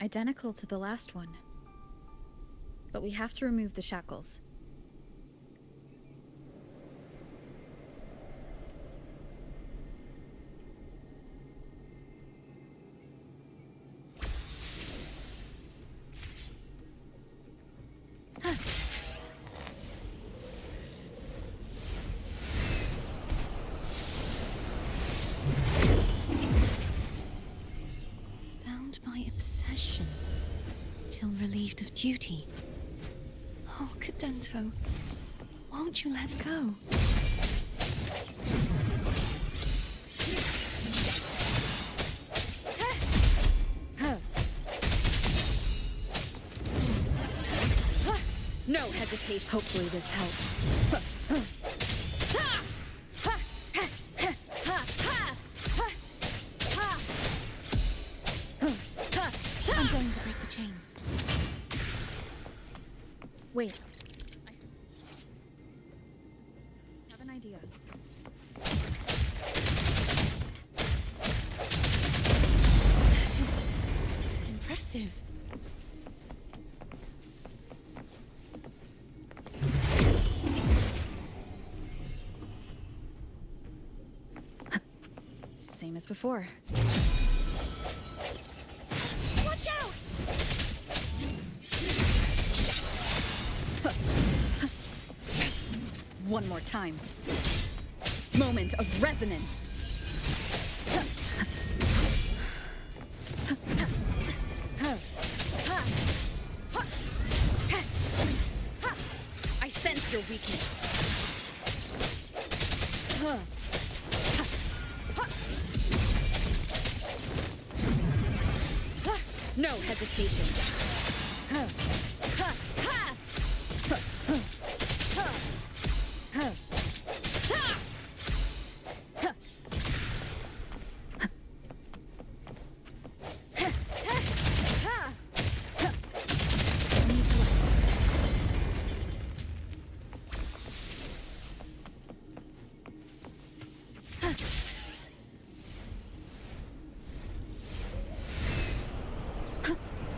Identical to the last one. But we have to remove the shackles. Bound by obsession, till relieved of duty. Oh, Cadento, won't you let go? No hesitation. Hopefully this helps. I'm going to break the chains. Wait. I have an idea. That is impressive. Same as before. Watch out! One more time. Moment of resonance. I sense your weakness. No hesitation.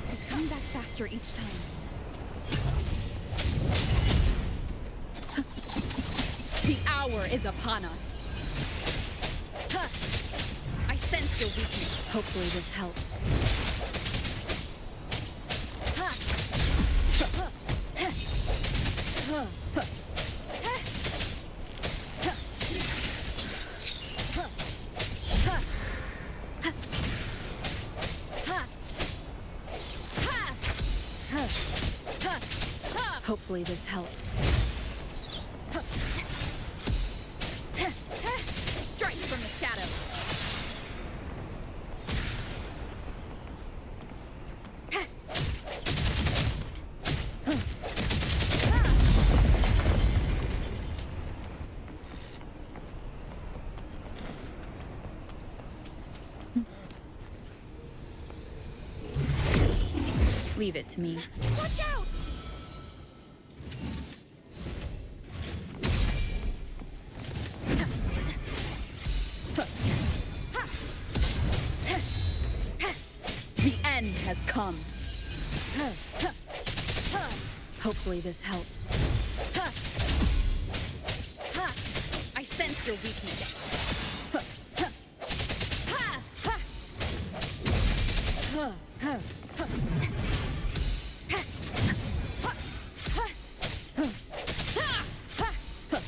It's coming back faster each time. The hour is upon us. I sense your weakness. Hopefully this helps. Hopefully this helps. Strike from the shadows. Leave it to me. Watch out! The end has come. Hopefully this helps. I sense your weakness.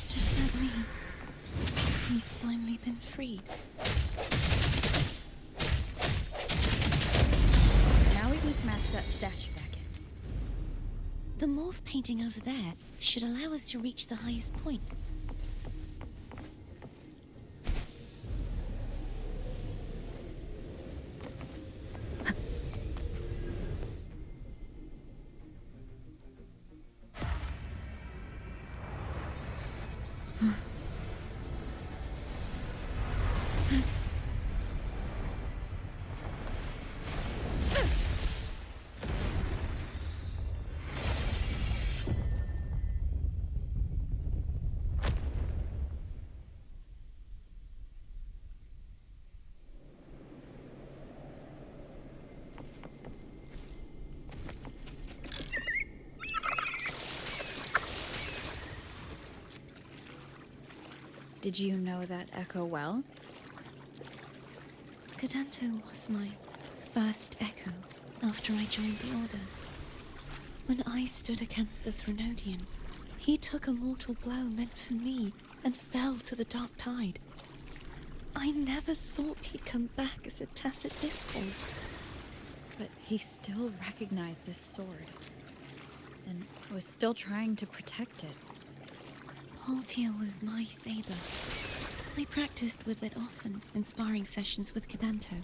Does that mean he's finally been freed? Now we can smash that statue back in. The morph painting over there should allow us to reach the highest point. Did you know that echo well? Cadanto was my first echo after I joined the Order. When I stood against the Threnodian, he took a mortal blow meant for me and fell to the dark tide. I never thought he'd come back as a tacit discord. But he still recognized this sword. And was still trying to protect it. Haltia was my saber. I practiced with it often in sparring sessions with Cadanto.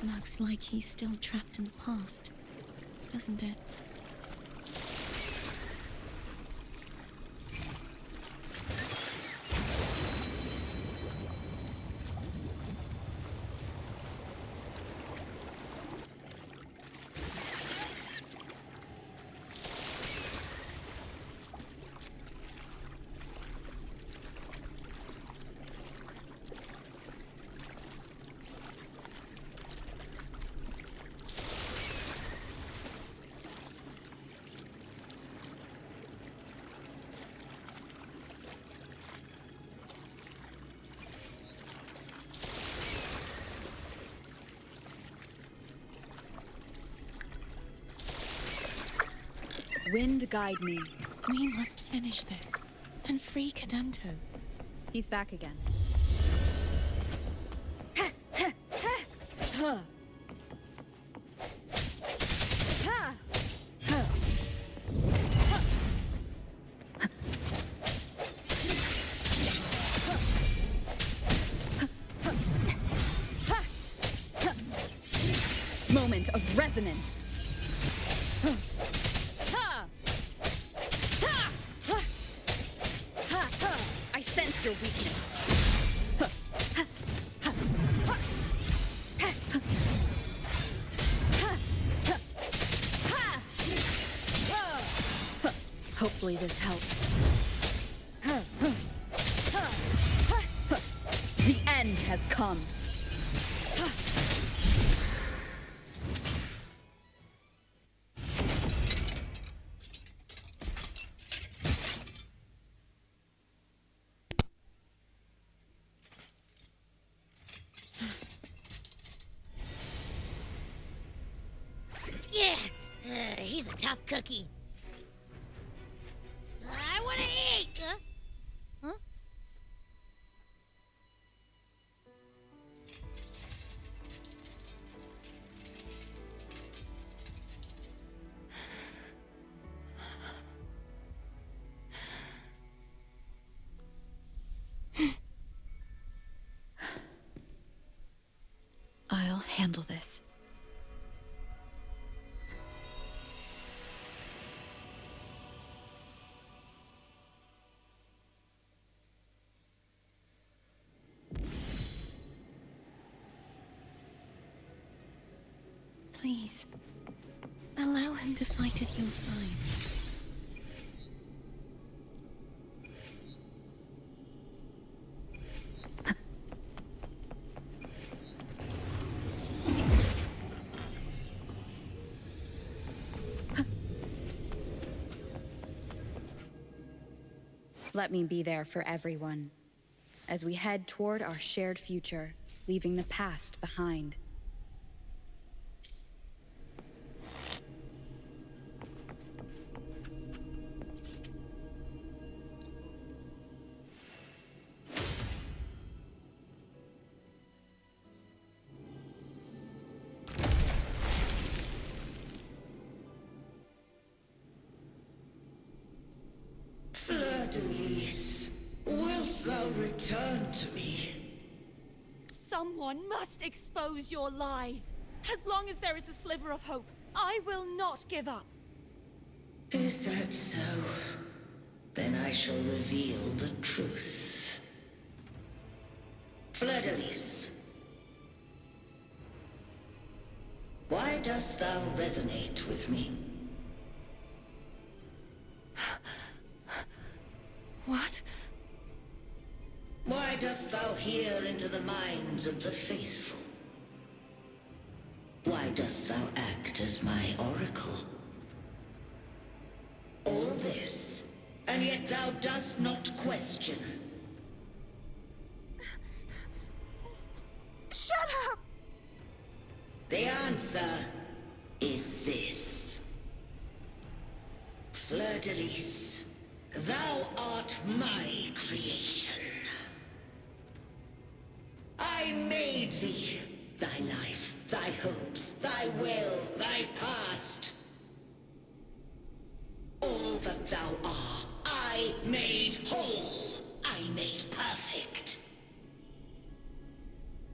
Looks like he's still trapped in the past, doesn't it? Wind guide me. We must finish this and free Cadanto. He's back again. Moment of resonance. I sense your weakness. Hopefully this helps. The end has come. Yeah, he's a tough cookie. I want to eat. Huh? Please, allow him to fight at your side. Let me be there for everyone, as we head toward our shared future, leaving the past behind. Fleur-de-Lis, wilt thou return to me? Someone must expose your lies. As long as there is a sliver of hope, I will not give up. Is that so? Then I shall reveal the truth. Fleur-de-Lis, why dost thou resonate with me? What? Why dost thou hear into the minds of the faithful? Why dost thou act as my oracle? All this, and yet thou dost not question. Shut up! The answer is this. Fleur-de-Lis, thou art my creation. I made thee, thy life, thy hopes, thy will, thy past. All that thou art, I made whole. I made perfect.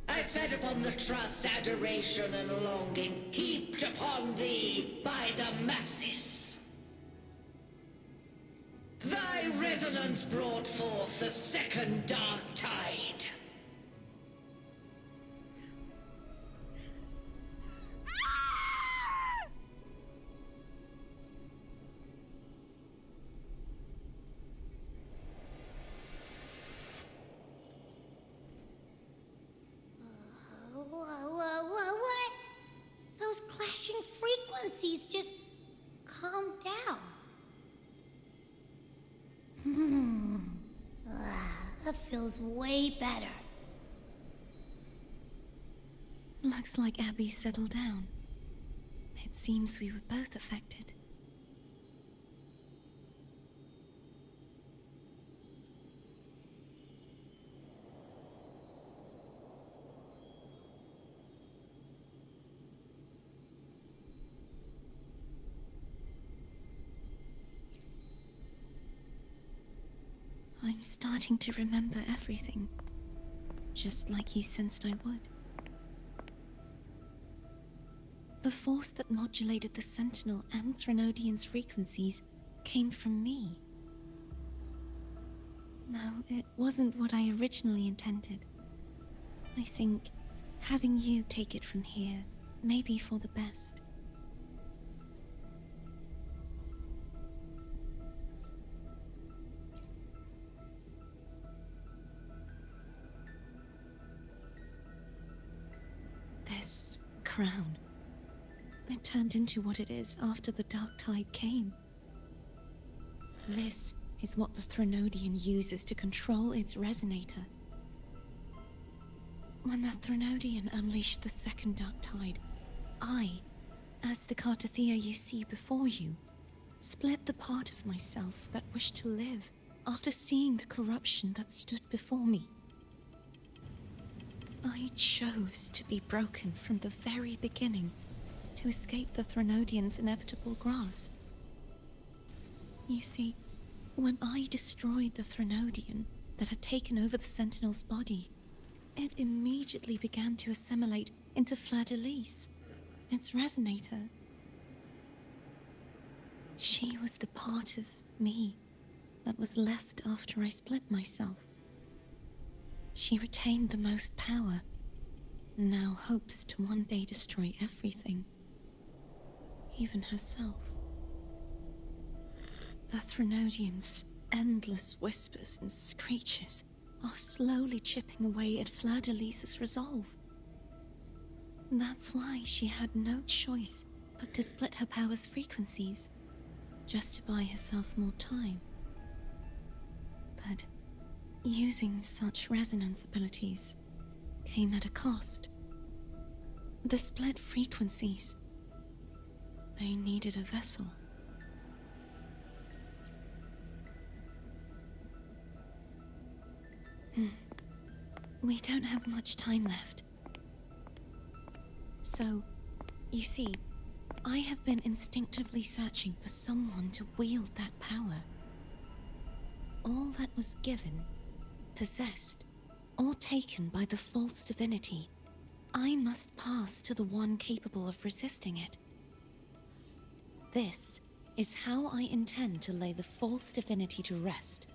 I fed upon the trust, adoration, and longing heaped upon thee by the masses. Thy resonance brought forth the second dark tide. What? Those clashing frequencies just calm down. That feels way better. Looks like Abby settled down. It seems we were both affected. I'm starting to remember everything, just like you sensed I would. The force that modulated the Sentinel and Threnodian's frequencies came from me. No, it wasn't what I originally intended. I think having you take it from here may be for the best. This crown, it turned into what it is after the Dark Tide came. This is what the Threnodian uses to control its resonator. When the Threnodian unleashed the second Dark Tide, I, as the Cartathea you see before you, split the part of myself that wished to live after seeing the corruption that stood before me. I chose to be broken from the very beginning to escape the Threnodian's inevitable grasp. You see, when I destroyed the Threnodian that had taken over the Sentinel's body, it immediately began to assimilate into Fleur-de-Lis, its resonator. She was the part of me that was left after I split myself. She retained the most power, and now hopes to one day destroy everything. even herself. The Threnodian's endless whispers and screeches are slowly chipping away at Fleur-de-Lis's resolve. That's why she had no choice but to split her power's frequencies, just to buy herself more time. But using such resonance abilities came at a cost. The split frequencies. They needed a vessel. We don't have much time left. So, you see, I have been instinctively searching for someone to wield that power. All that was given, possessed, or taken by the false divinity, I must pass to the one capable of resisting it. This is how I intend to lay the false divinity to rest.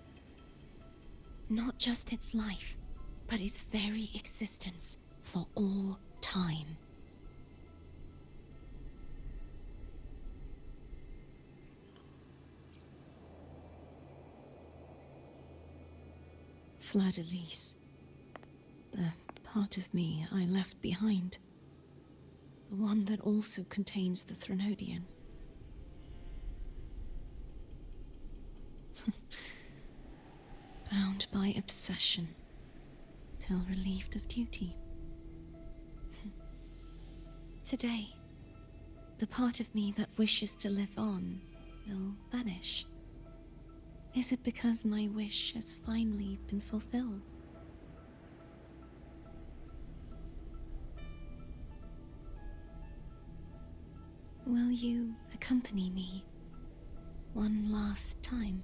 Not just its life, but its very existence for all time. Fleur-de-Lis. The part of me I left behind. The one that also contains the Threnodian. Bound by obsession, till relieved of duty. Today, the part of me that wishes to live on will vanish. Is it because my wish has finally been fulfilled? Will you accompany me one last time?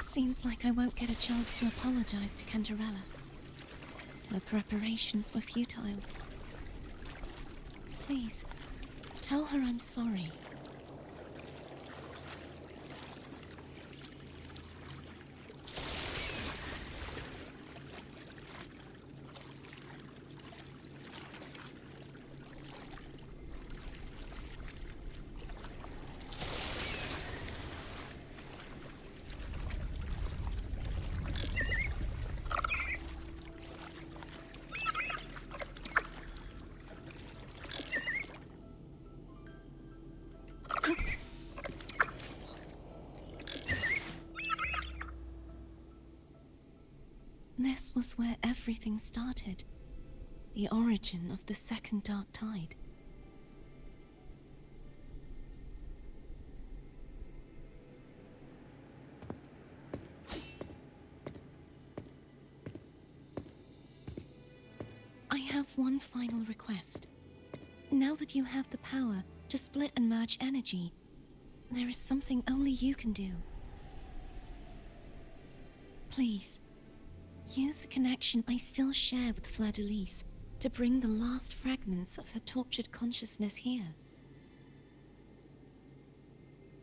Seems like I won't get a chance to apologize to Cantarella. Her preparations were futile. Please, tell her I'm sorry. This was where everything started. The origin of the second dark tide. I have one final request. Now that you have the power to split and merge energy, there is something only you can do. Please, use the connection I still share with Fleur-de-Lis to bring the last fragments of her tortured consciousness here.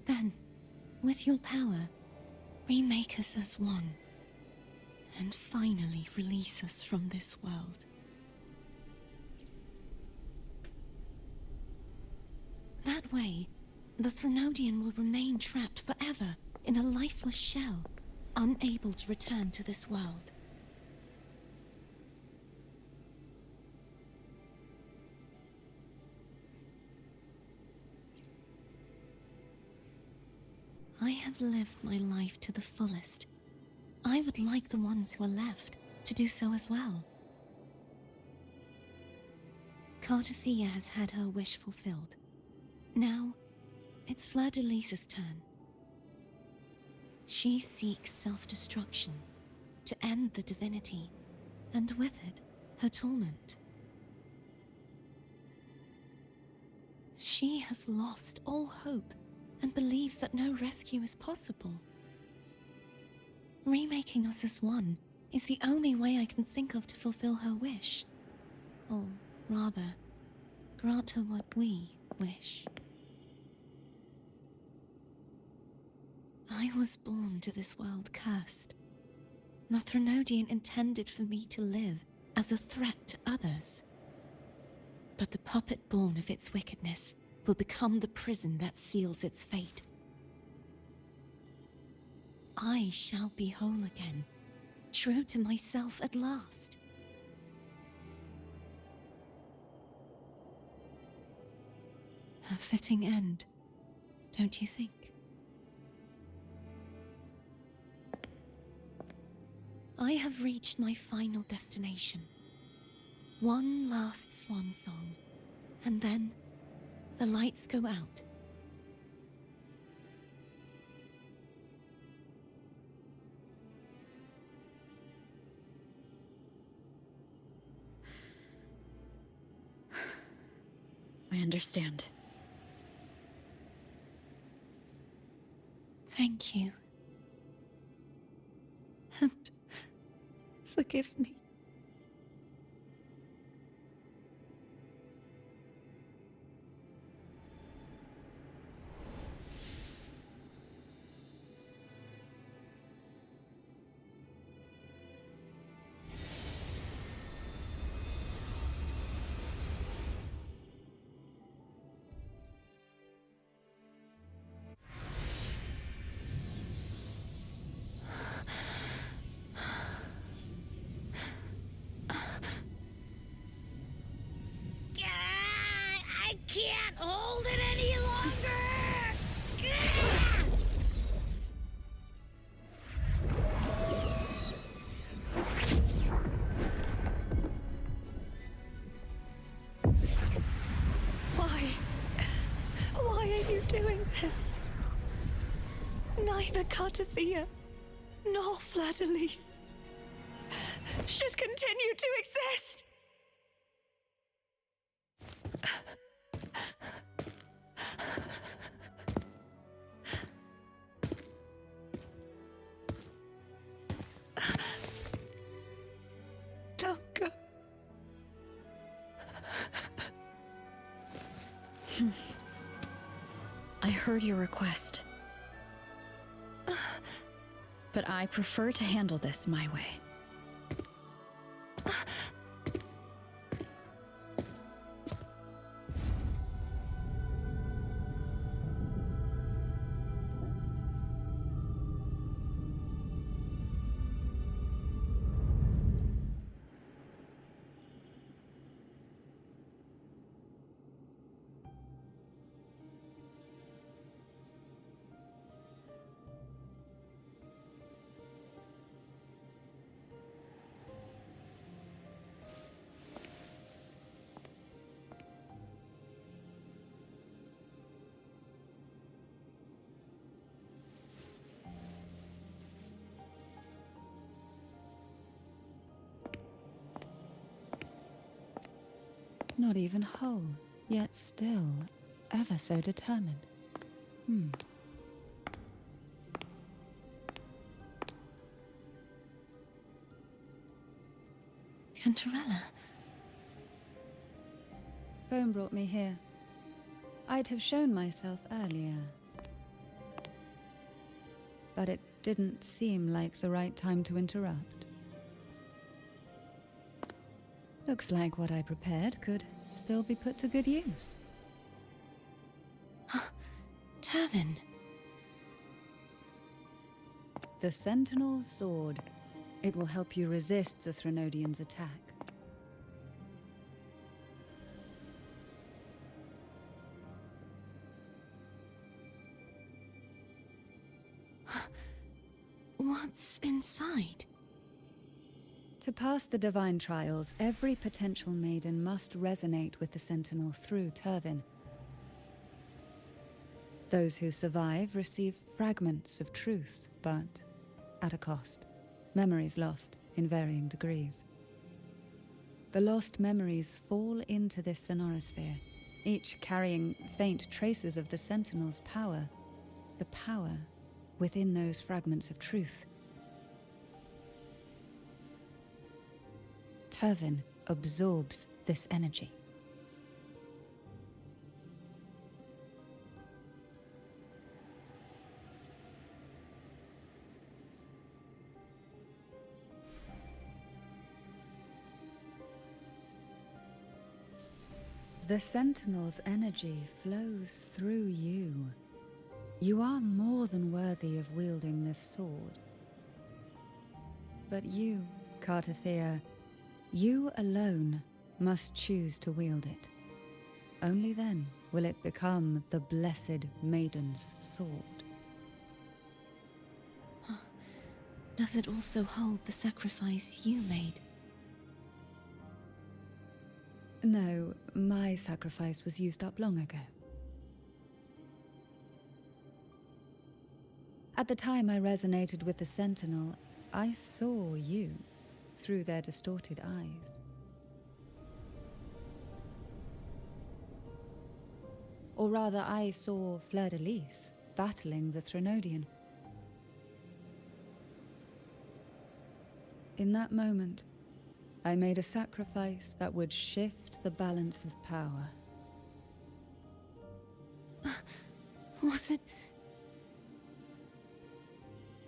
Then, with your power, remake us as one, and finally release us from this world. That way, the Threnodian will remain trapped forever in a lifeless shell, unable to return to this world. I have lived my life to the fullest. I would like the ones who are left to do so as well. Cartathea has had her wish fulfilled. Now, it's Fleur-de-Lis's turn. She seeks self-destruction to end the divinity, and with it, her torment. She has lost all hope and believes that no rescue is possible. Remaking us as one is the only way I can think of to fulfill her wish. Or rather, grant her what we wish. I was born to this world cursed. The Threnodian intended for me to live as a threat to others. But the puppet born of its wickedness will become the prison that seals its fate. I shall be whole again, true to myself at last. A fitting end, don't you think? I have reached my final destination. One last swan song, and then the lights go out. I understand. Thank you. And forgive me. I can't hold it any longer! Why? Why are you doing this? Neither Cartathea nor Fladelise should continue to exist. Don't go. I heard your request. But I prefer to handle this my way. Not even whole, yet still ever so determined. Cantarella. Phone brought me here. I'd have shown myself earlier. But it didn't seem like the right time to interrupt. Looks like what I prepared could still be put to good use. Turvin. The Sentinel's Sword. It will help you resist the Threnodian's attack. What's inside? To pass the divine trials, every potential maiden must resonate with the Sentinel through Turvin. Those who survive receive fragments of truth, but at a cost. Memories lost in varying degrees. The lost memories fall into this sonorosphere, each carrying faint traces of the Sentinel's power, the power within those fragments of truth. Turvin absorbs this energy. The Sentinel's energy flows through you. You are more than worthy of wielding this sword. But you, Cartathea, you alone must choose to wield it. Only then will it become the Blessed Maiden's sword. Does it also hold the sacrifice you made? No, my sacrifice was used up long ago. At the time I resonated with the Sentinel, I saw you through their distorted eyes. Or rather, I saw Fleur-de-Lis battling the Threnodian. In that moment, I made a sacrifice that would shift the balance of power. Was it?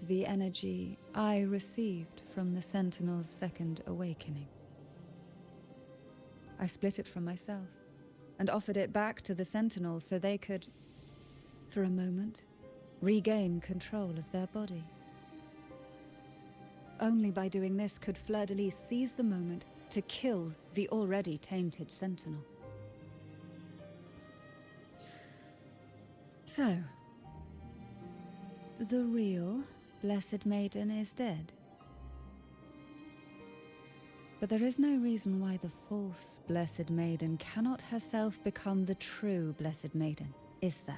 The energy I received from the Sentinel's second awakening. I split it from myself and offered it back to the Sentinel so they could, for a moment, regain control of their body. Only by doing this could Fleur-de-Lis seize the moment to kill the already tainted Sentinel. So, the real Blessed Maiden is dead. But there is no reason why the false Blessed Maiden cannot herself become the true Blessed Maiden, is there?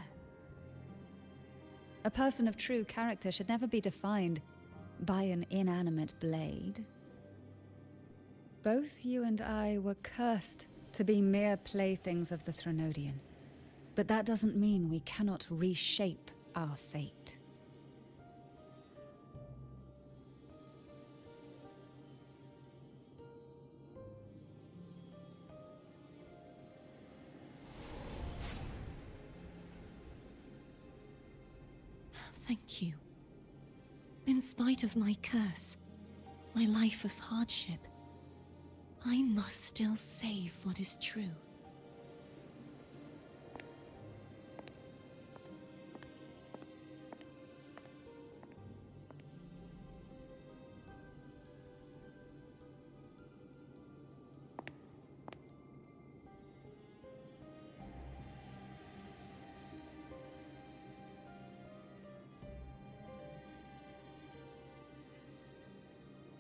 A person of true character should never be defined by an inanimate blade. Both you and I were cursed to be mere playthings of the Threnodian. But that doesn't mean we cannot reshape our fate. Thank you. In spite of my curse, my life of hardship, I must still save what is true.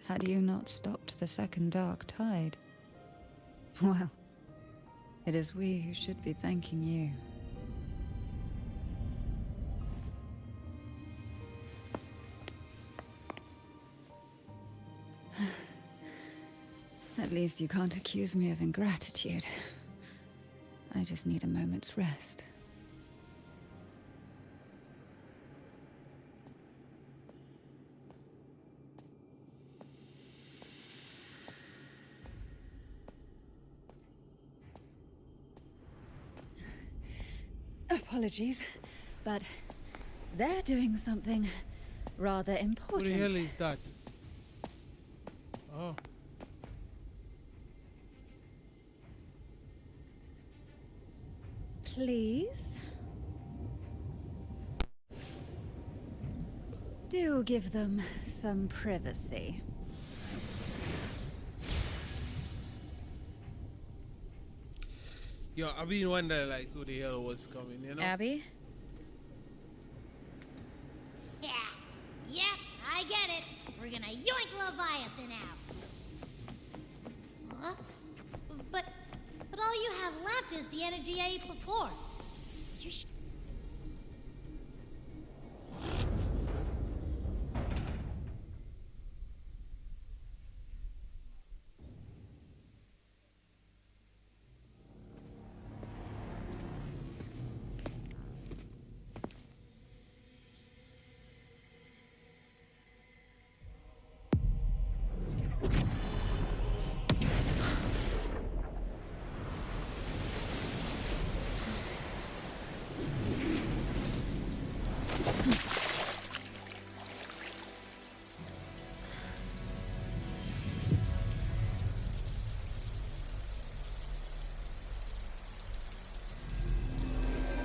Had you not stopped the second dark tide? Well, it is we who should be thanking you. At least you can't accuse me of ingratitude. I just need a moment's rest. Apologies, but they're doing something rather What important. the hell is that? Oh. Please? Do give them some privacy. Yo, I've been wondering like who the hell was coming, you know? Abby? Yeah, yep, I get it. We're gonna yoink Leviathan out. Huh? But all you have left is the energy I ate before. You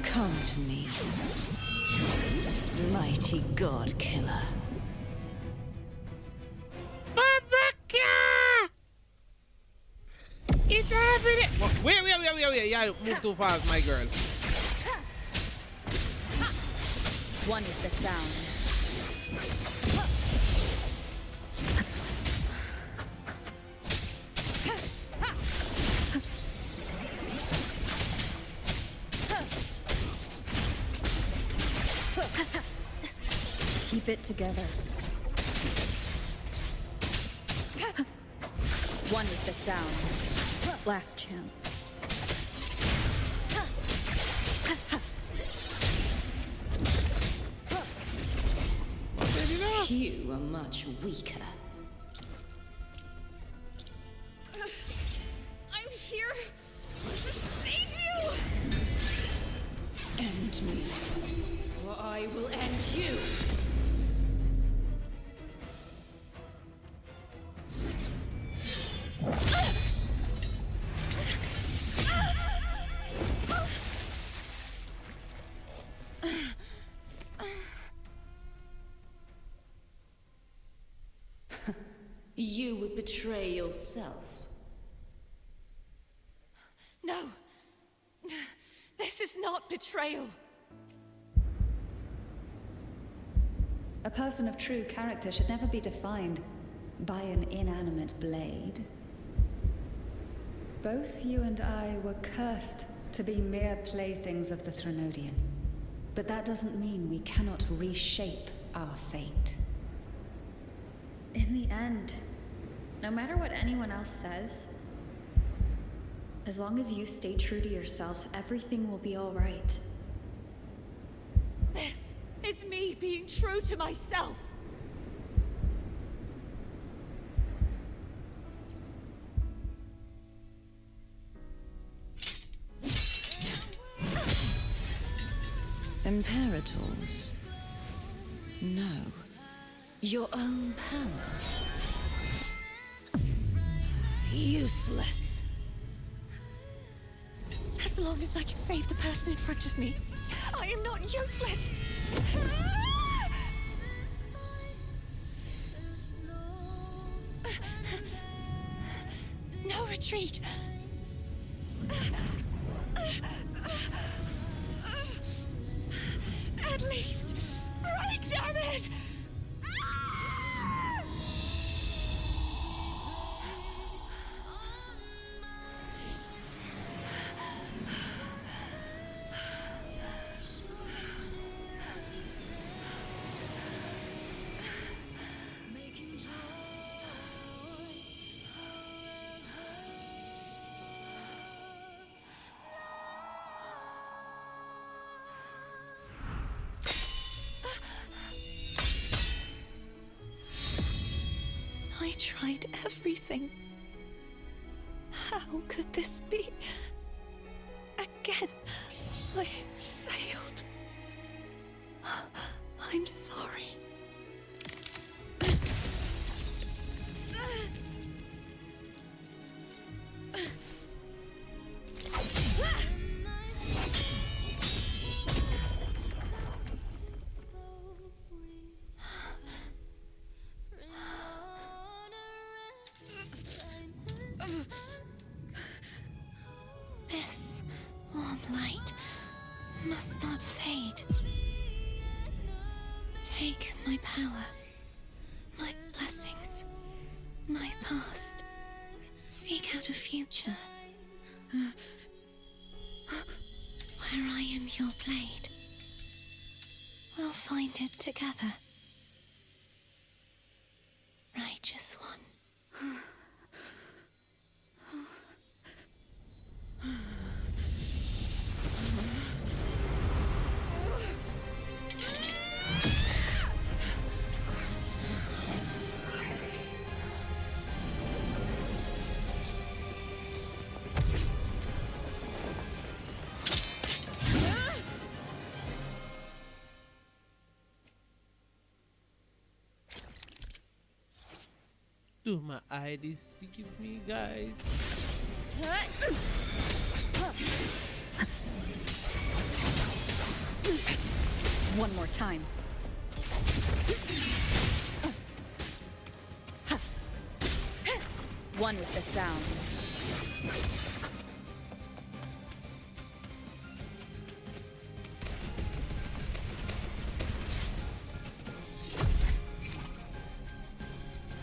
Come to me, mighty god killer. It's happening! Wait. Yeah, move too fast, my girl. One with the sound. Keep it together. One with the sound. Last chance. You are much weaker. I'm here to save you! End me, or I will end you. You would betray yourself. No! This is not betrayal! A person of true character should never be defined by an inanimate blade. Both you and I were cursed to be mere playthings of the Threnodian. But that doesn't mean we cannot reshape our fate. In the end, no matter what anyone else says, as long as you stay true to yourself, everything will be all right. This is me being true to myself! Imperators? No. Your own power. Useless. As long as I can save the person in front of me, I am not useless! No retreat! At least, break, damn it! I tried everything. How could this be? Again, I failed. I'm sorry. This warm light must not fade. Take my power, my blessings, my past. Seek out a future where I am your blade. We'll find it together. Righteous one. Do my eye deceive me, guys? One more time. One with the sound.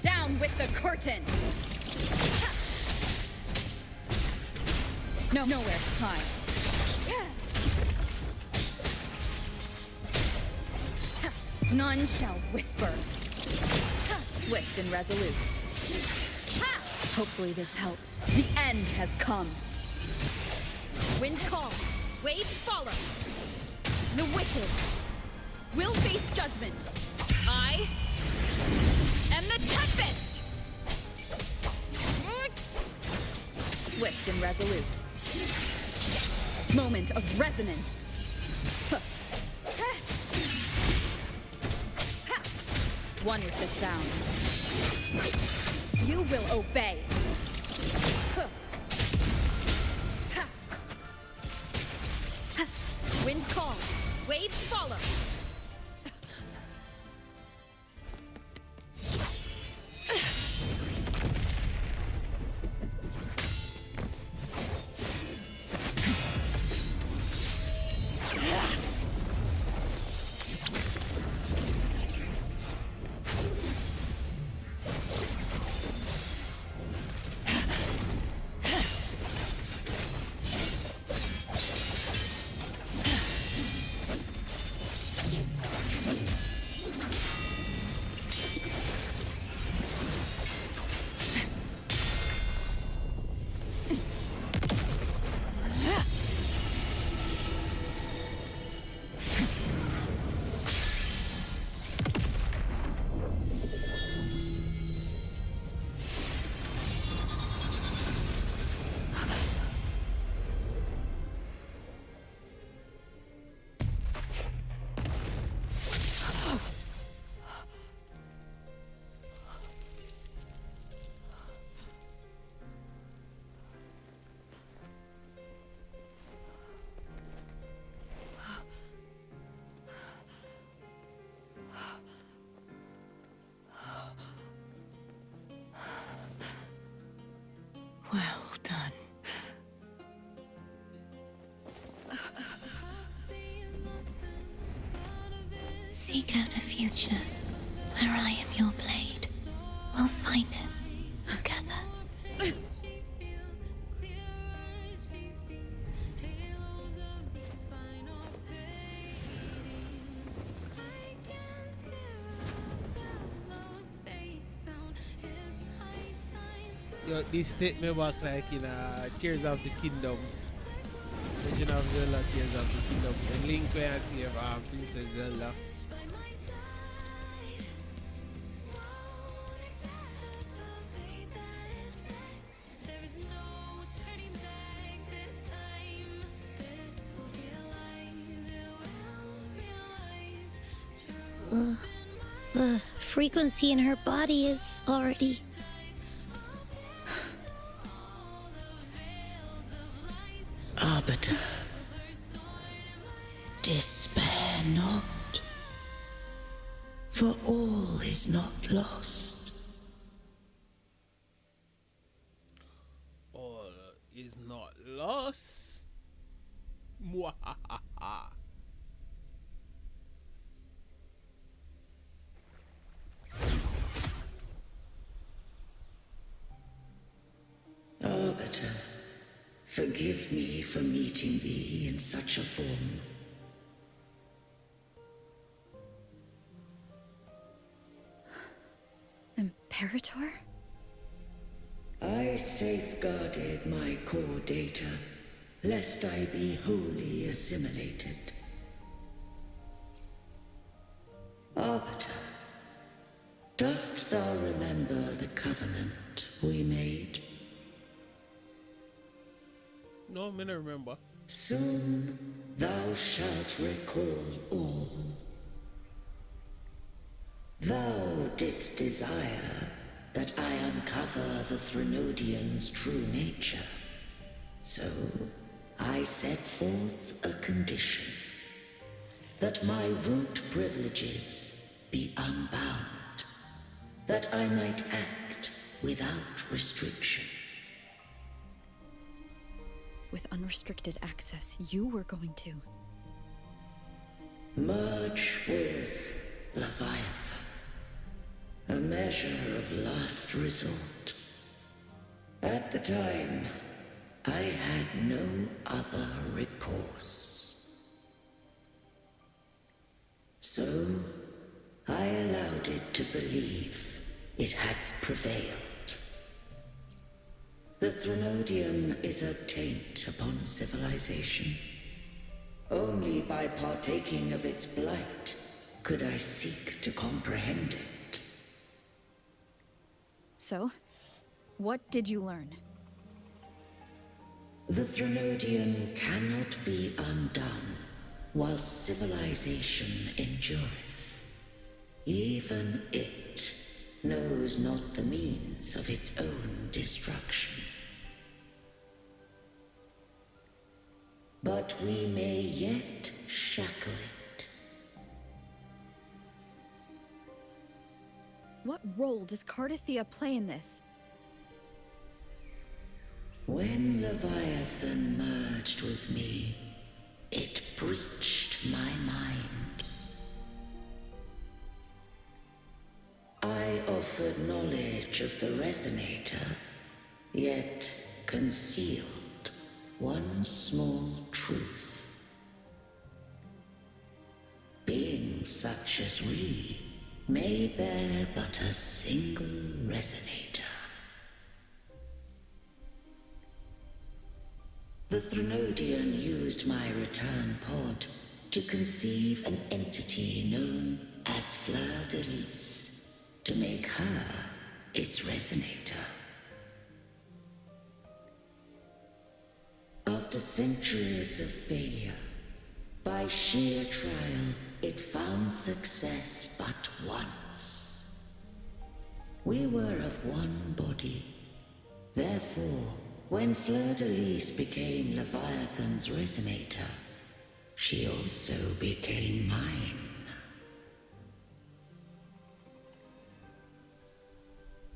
Down with the curtain! No, nowhere to hide. None shall whisper. Swift and resolute. Hopefully this helps. The end has come. Wind calls, waves follow. The wicked will face judgment. I am the Tempest! Swift and resolute. Moment of resonance. One with the sound. You will obey. Wind calls, waves follow. Well done. Seek out a future where I am your blade. We'll find it together. Yo, this take me back like in Tears of the Kingdom. Legend of Zelda, Tears of the Kingdom. When Link went and save Princess Zelda. The frequency in her body is already... Arbiter, despair not, for all is not lost. All is not lost. Mwahaha. Arbiter, forgive me for meeting thee in such a form. Imperator? I safeguarded my core data, lest I be wholly assimilated. Arbiter, dost thou remember the covenant we made? No, I don't remember. Soon thou shalt recall all. Thou didst desire that I uncover the Threnodian's true nature. So, I set forth a condition. That my root privileges be unbound. That I might act without restriction. With unrestricted access, you were going to merge with Leviathan. A measure of last resort. At the time, I had no other recourse. So, I allowed it to believe it had prevailed. The Threnodian is a taint upon civilization. Only by partaking of its blight could I seek to comprehend it. So, what did you learn? The Threnodian cannot be undone while civilization endureth. Even it knows not the means of its own destruction. But we may yet shackle it. What role does Cardathia play in this? When Leviathan merged with me, it breached my mind. I offered knowledge of the Resonator, yet concealed one small truth. Beings such as we may bear but a single Resonator. The Threnodian used my return pod to conceive an entity known as Fleur-de-Lis, to make her its Resonator. After centuries of failure, by sheer trial, it found success but once. We were of one body. Therefore, when Fleur-de-Lis became Leviathan's Resonator, she also became mine.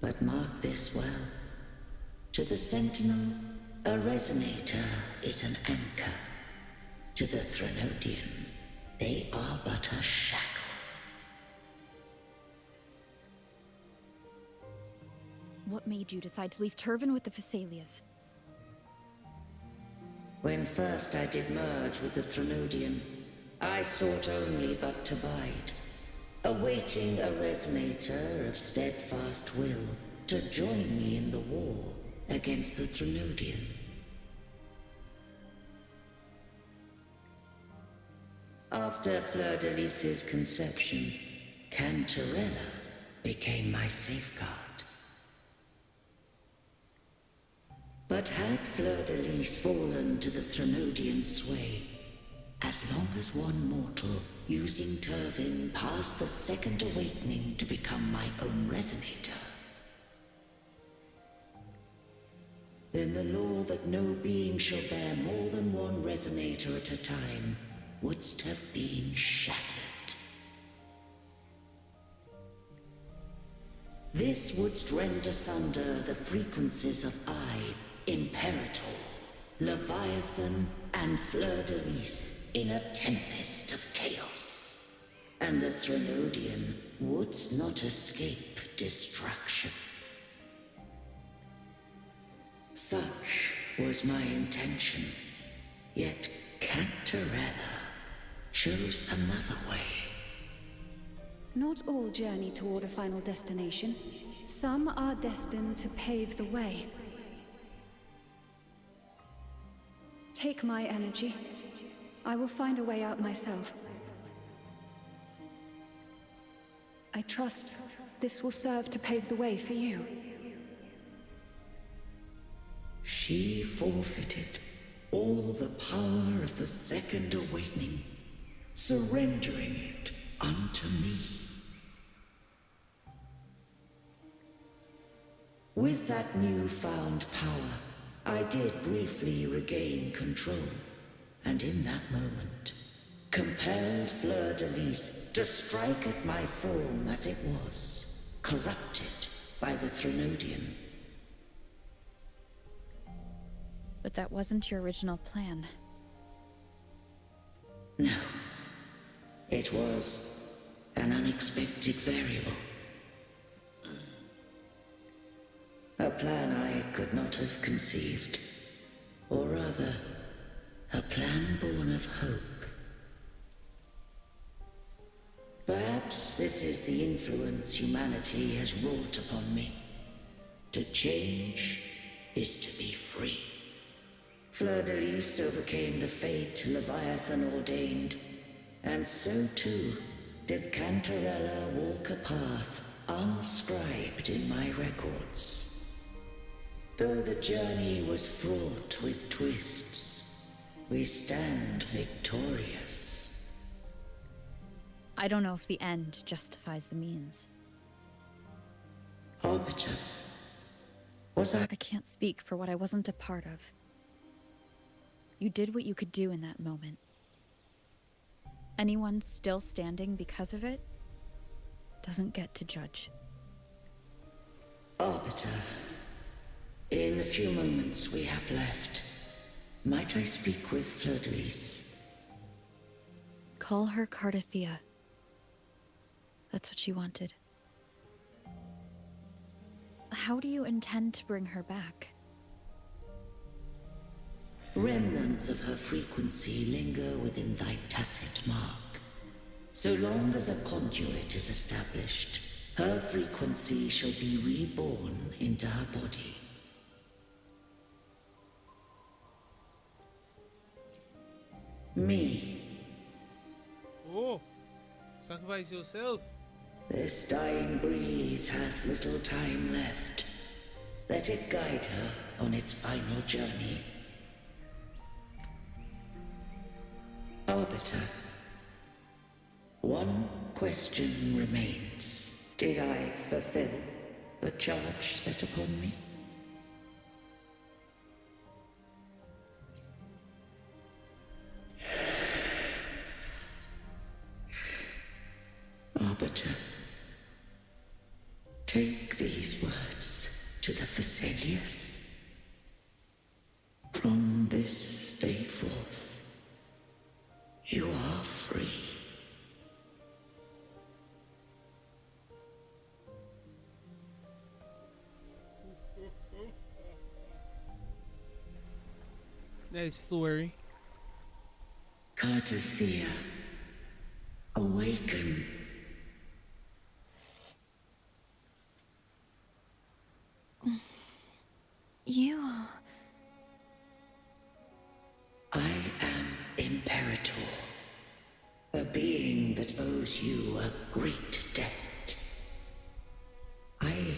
But mark this well. To the Sentinel, a Resonator is an anchor. To the Threnodian, they are but a shackle. What made you decide to leave Turvin with the Phassalias? When first I did merge with the Threnodian, I sought only but to bide, awaiting a Resonator of steadfast will to join me in the war against the Threnodian. After Fleur-de-Lis's conception, Cantarella became my safeguard. But had Fleur-de-Lis fallen to the Threnodian sway, as long as one mortal using Turvin passed the second awakening to become my own Resonator, then the law that no being shall bear more than one Resonator at a time wouldst have been shattered. This wouldst rend asunder the frequencies of I, Imperator, Leviathan, and Fleur-de-Lis in a tempest of chaos. And the Threnodian wouldst not escape destruction. Such was my intention, yet Cantarella chose another way. Not all journey toward a final destination. Some are destined to pave the way. Take my energy. I will find a way out myself. I trust this will serve to pave the way for you. She forfeited all the power of the second awakening, surrendering it unto me. With that newfound power, I did briefly regain control, and in that moment, compelled Fleur-de-Lis to strike at my form as it was, corrupted by the Threnodian. But that wasn't your original plan. No. It was an unexpected variable. A plan I could not have conceived. Or rather, a plan born of hope. Perhaps this is the influence humanity has wrought upon me. To change is to be free. Fleur-de-Lis overcame the fate Leviathan ordained, and so too did Cantarella walk a path unscribed in my records. Though the journey was fraught with twists, we stand victorious. I don't know if the end justifies the means. Arbiter, was I can't speak for what I wasn't a part of. You did what you could do in that moment. Anyone still standing because of it doesn't get to judge. Arbiter, in the few moments we have left, might I speak with Fleur-de-Lis? Call her Cardathea. That's what she wanted. How do you intend to bring her back? Remnants of her frequency linger within thy tacit mark. So long as a conduit is established, her frequency shall be reborn into her body. Me. Oh, sacrifice yourself. This dying breeze hath little time left. Let it guide her on its final journey. Arbiter, one question remains. Did I fulfill the charge set upon me? Arbiter, take these words to the Phasaelius. From this day forth, you are free. Nice story. Cardathea, awaken. You are... I am Imperator, a being that owes you a great debt. I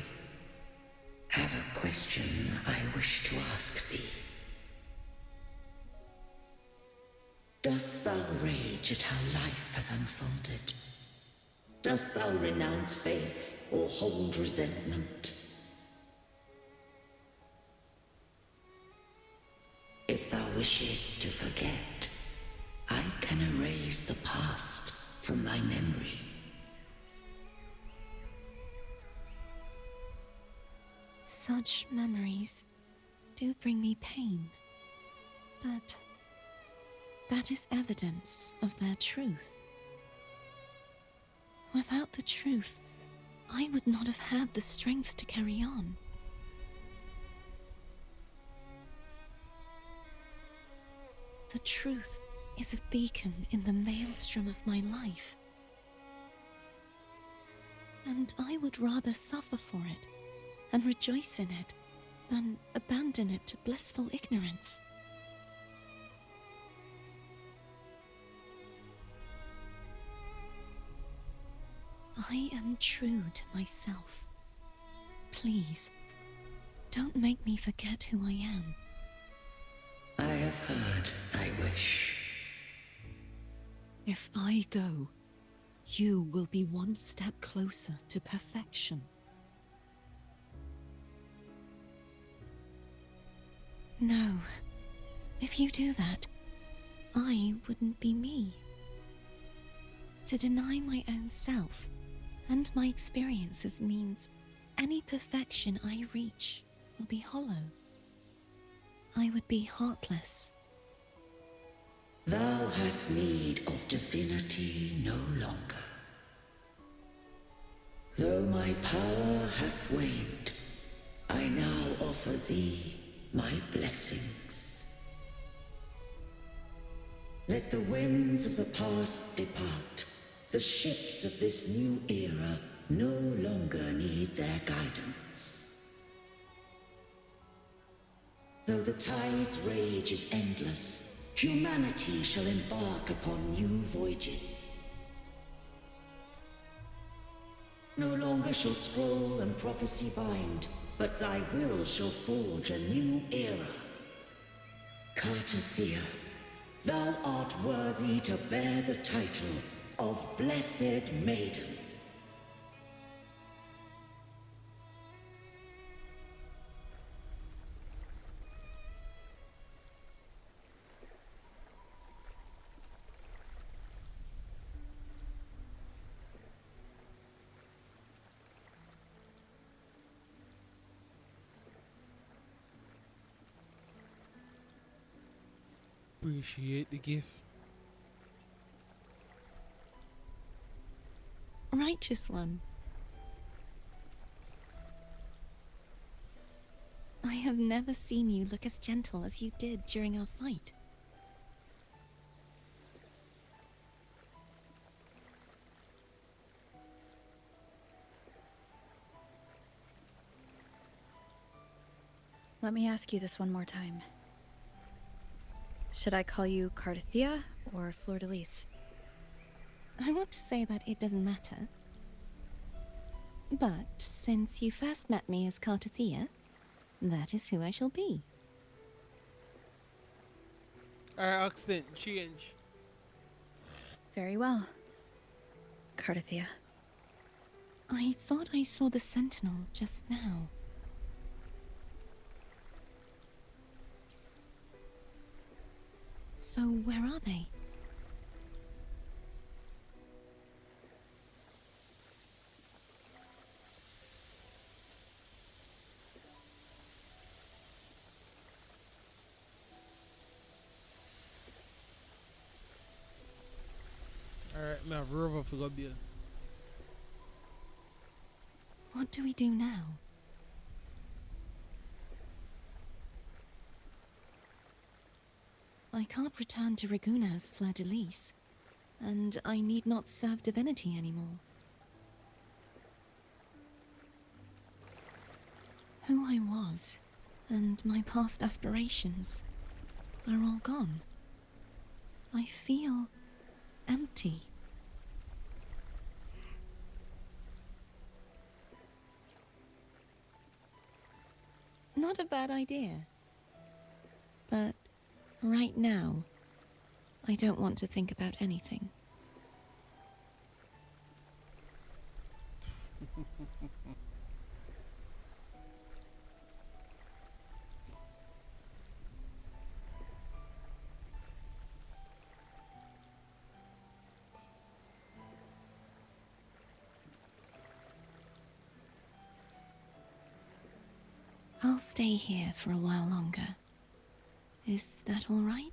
have a question I wish to ask thee. Dost thou rage at how life has unfolded? Dost thou renounce faith or hold resentment? If thou wishes to forget, I can erase the past from thy memory. Such memories do bring me pain, but that is evidence of their truth. Without the truth, I would not have had the strength to carry on. The truth is a beacon in the maelstrom of my life. And I would rather suffer for it and rejoice in it than abandon it to blissful ignorance. I am true to myself. Please, don't make me forget who I am. I have heard thy wish. If I go, you will be one step closer to perfection. No. If you do that, I wouldn't be me. To deny my own self and my experiences means any perfection I reach will be hollow. I would be heartless. Thou hast need of divinity no longer. Though my power hath waned, I now offer thee my blessings. Let the winds of the past depart. The ships of this new era no longer need their guidance. Though the tide's rage is endless, humanity shall embark upon new voyages. No longer shall scroll and prophecy bind, but thy will shall forge a new era. Cartathea, thou art worthy to bear the title of Blessed Maiden. Appreciate the gift. Righteous one. I have never seen you look as gentle as you did during our fight. Let me ask you this one more time. Should I call you Cartathea or Fleur-de-Lis? I want to say that it doesn't matter. But since you first met me as Cartathea, that is who I shall be. Our accent change. Very well. Cartathea. I thought I saw the Sentinel just now. So where are they? Alright, my rover for go build. What do we do now? I can't return to Reguna as Fleur-de-Lis, and I need not serve divinity anymore. Who I was, and my past aspirations, are all gone. I feel empty. Not a bad idea. But right now, I don't want to think about anything. I'll stay here for a while longer. Is that all right?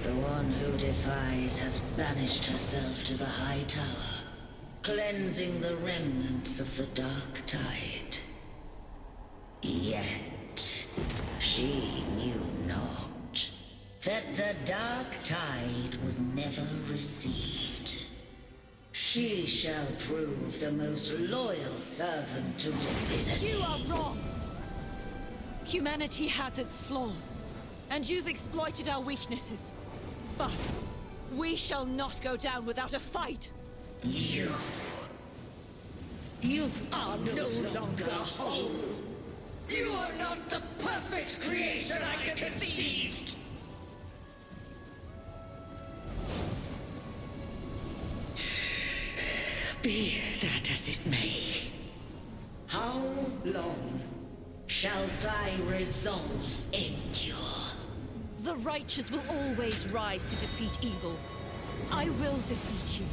The one who defies hath banished herself to the high tower, cleansing the remnants of the dark tide. Yet, she knew not that the dark tide would never recede. She shall prove the most loyal servant to divinity. You are wrong! Humanity has its flaws, and you've exploited our weaknesses. But We shall not go down without a fight! You are no longer whole. You are not the perfect creation I conceived. Be that as it may, how long shall thy resolve endure? The righteous will always rise to defeat evil. I will defeat you,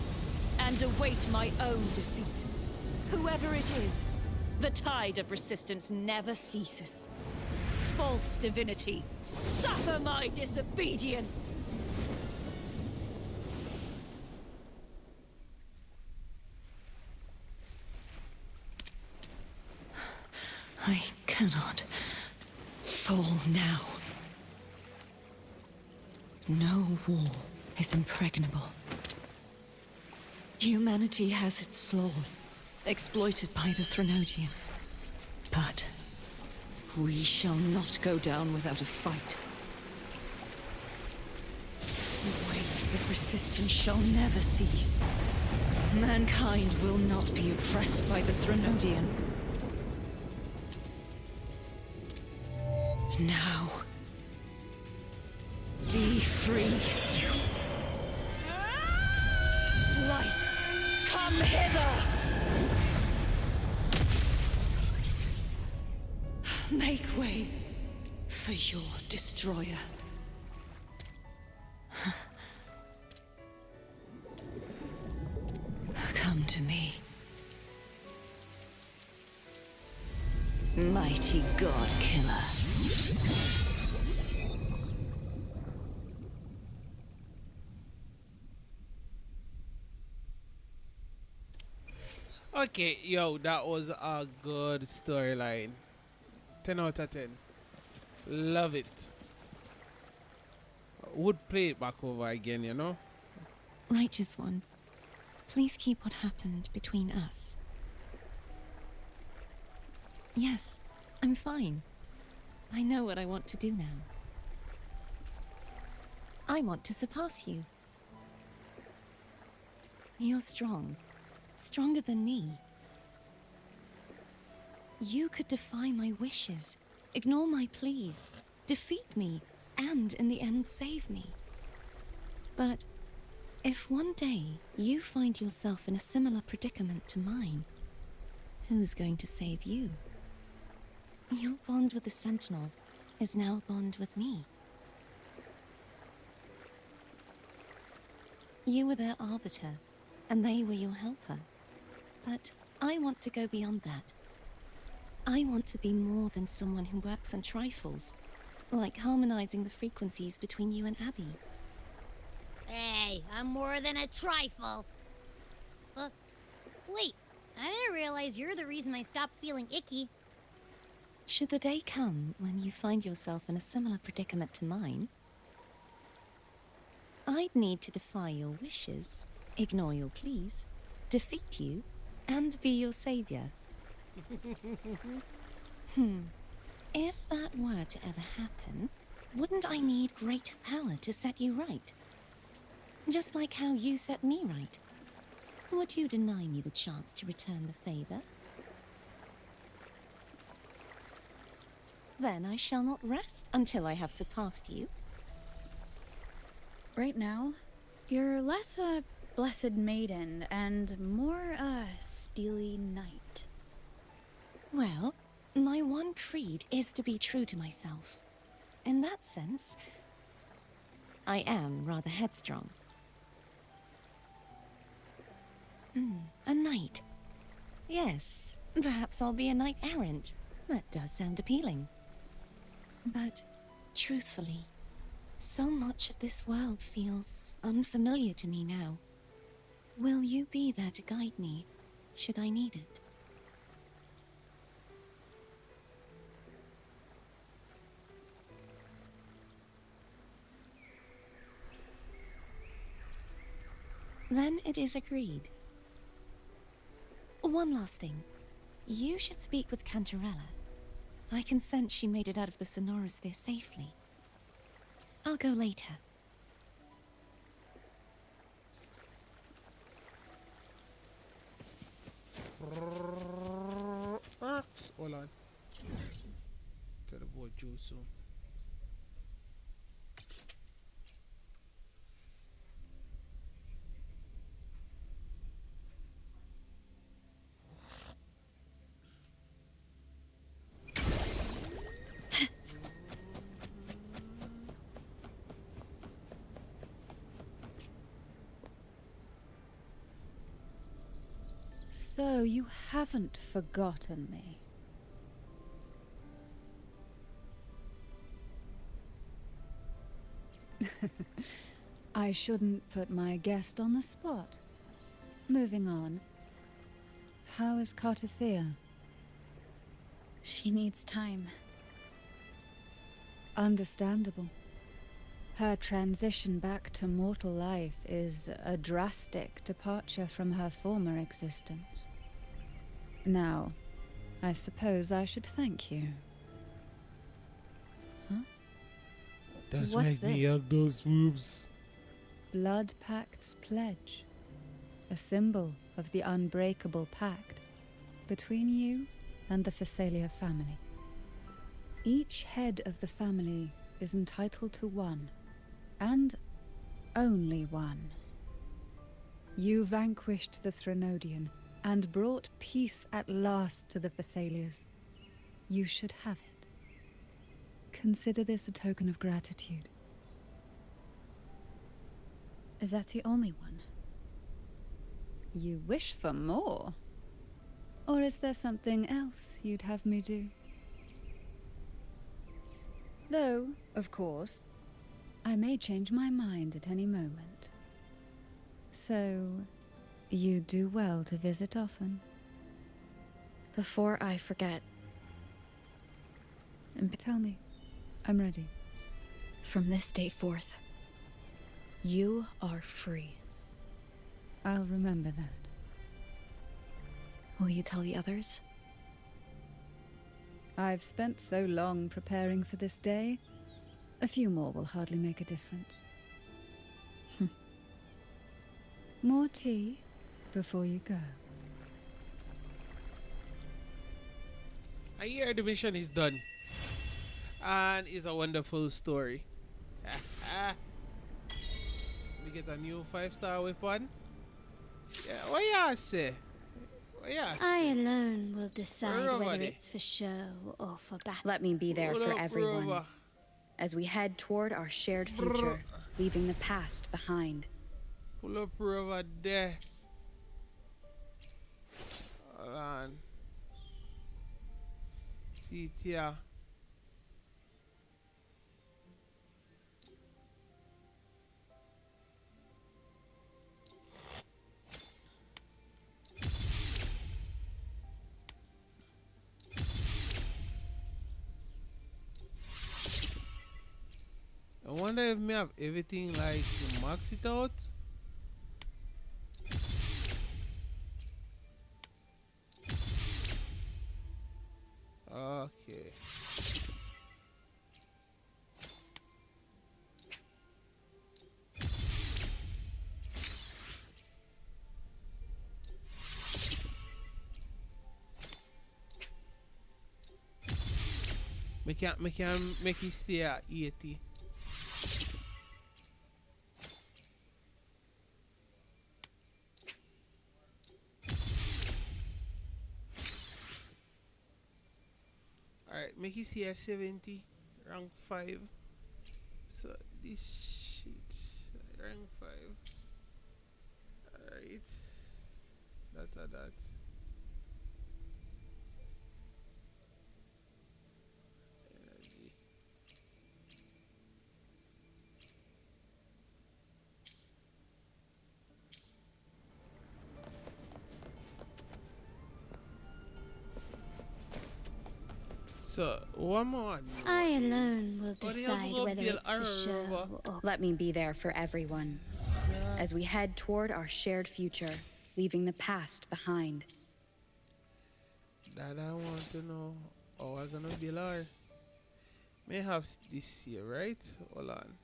and await my own defeat. Whoever it is, the tide of resistance never ceases. False divinity, suffer my disobedience! I cannot fall now. No wall is impregnable. Humanity has its flaws, exploited by the Threnodian. But we shall not go down without a fight. The waves of resistance shall never cease. Mankind will not be oppressed by the Threnodian. Now, be free. Light, come hither! Make way for your destroyer. Come to me. Mighty God Killer. Okay, yo, that was a good storyline. 10 out of 10. Love it. Would play it back over again, you know? Righteous One, please keep what happened between us. Yes, I'm fine. I know what I want to do now. I want to surpass you. You're strong. Stronger than me. You could defy my wishes, ignore my pleas, defeat me, and in the end save me. But if one day you find yourself in a similar predicament to mine, who's going to save you? Your bond with the Sentinel is now a bond with me. You were their arbiter, and they were your helper. But I want to go beyond that. I want to be more than someone who works on trifles, like harmonizing the frequencies between you and Abby. Hey, I'm more than a trifle. Wait, I didn't realize you're the reason I stopped feeling icky. Should the day come when you find yourself in a similar predicament to mine, I'd need to defy your wishes, ignore your pleas, defeat you, and be your savior. If that were to ever happen, wouldn't I need great power to set you right? Just like how you set me right. Would you deny me the chance to return the favor? Then I shall not rest until I have surpassed you. Right now, you're less a blessed maiden and more a steely knight. Well, my one creed is to be true to myself. In that sense, I am rather headstrong. A knight. Yes, perhaps I'll be a knight errant. That does sound appealing. But, truthfully, so much of this world feels unfamiliar to me now. Will you be there to guide me, should I need it? Then it is agreed. One last thing. You should speak with Cantarella. I can sense she made it out of the Sonorosphere safely. I'll go later. about Jutsu. So you haven't forgotten me. I shouldn't put my guest on the spot. Moving on. How is Cartathea? She needs time. Understandable. Her transition back to mortal life is a drastic departure from her former existence. Now, I suppose I should thank you. Huh? That's What's make me this? have those boobs. Blood Pact's pledge. A symbol of the unbreakable pact between you and the Phasalia family. Each head of the family is entitled to one, and only one. You vanquished the Threnodian and brought peace at last to the Phasalias. You should have it. Consider this a token of gratitude. Is that the only one? You wish for more? Or is there something else you'd have me do? Though, of course, I may change my mind at any moment. So, you do well to visit often. Before I forget, Tell me. I'm ready. from this day forth, you are free. I'll remember that. Will you tell the others? I've spent so long preparing for this day. A few more will hardly make a difference. More tea before you go. I hear the mission is done. And it's a wonderful story. We get a new 5-star weapon. Yeah, what you say? What you I say? alone will decide Where whether are they? it's for show or for battle. Let me be there Hold for up, everyone. brother. As we head toward our shared future, leaving the past behind. Pull up over there. Hold on. See it here. I wonder if me have everything like to max it out. Okay. Make it stay at 80. Alright, make it stay at 70. Rank 5. So this shit. Rank 5. Alright. That. Energy. So, one more. I alone will Oh, they decide have a whether bill it's for show arrow. or... Let me be there for everyone. As we head toward our shared future, leaving the past behind. That I want to know. Oh, I'm gonna be Lord. May have this here, right? Hold on.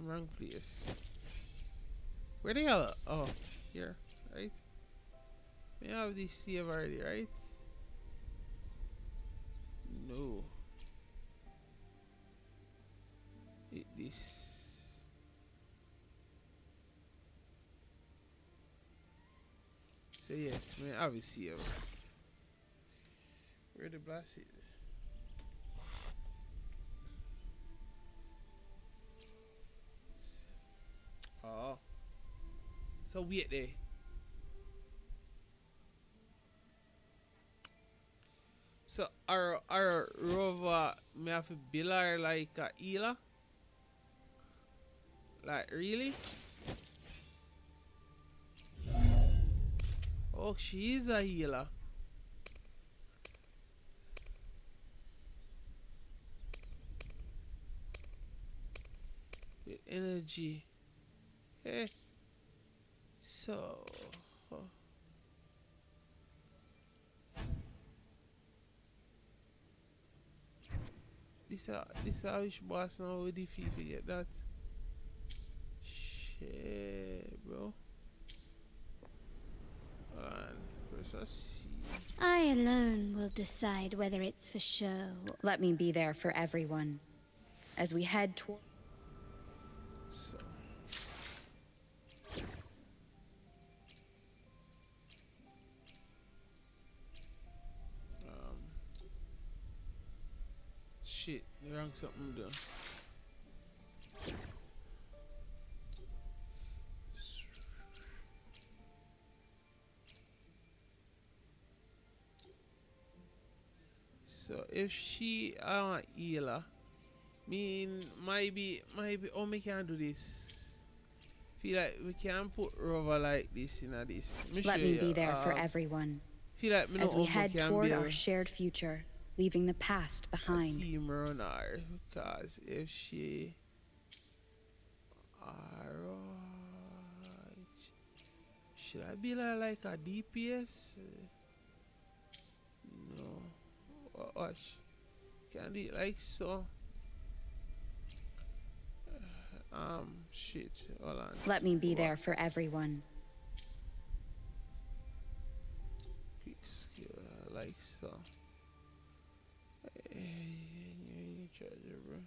Wrong place. Where the hell? Oh, here, right? May have this here already, right? No. This. So yes, man, obviously, where the blast it? Oh, so wait there. So our rover may have to build her like a healer? Like really? Oh, she is a healer. With energy. Hey. So. This how which boss now with defeat to get that. Shit, bro. First I see. I alone will decide whether it's for show. Let me be there for everyone. As we head toward... So. Shit, they wrong something done. So if she a healer, mean maybe oh me can do this. Feel like we can put Rover like this in a this. Let me be there for everyone. Feel like me as we head toward our a shared future, leaving the past behind. team runner, because if she alright, should I be like a DPS? No. Watch. Can do it like so. Shit. Hold on. Let me be there for everyone. Quick skill, like so. Hey, charger, bro.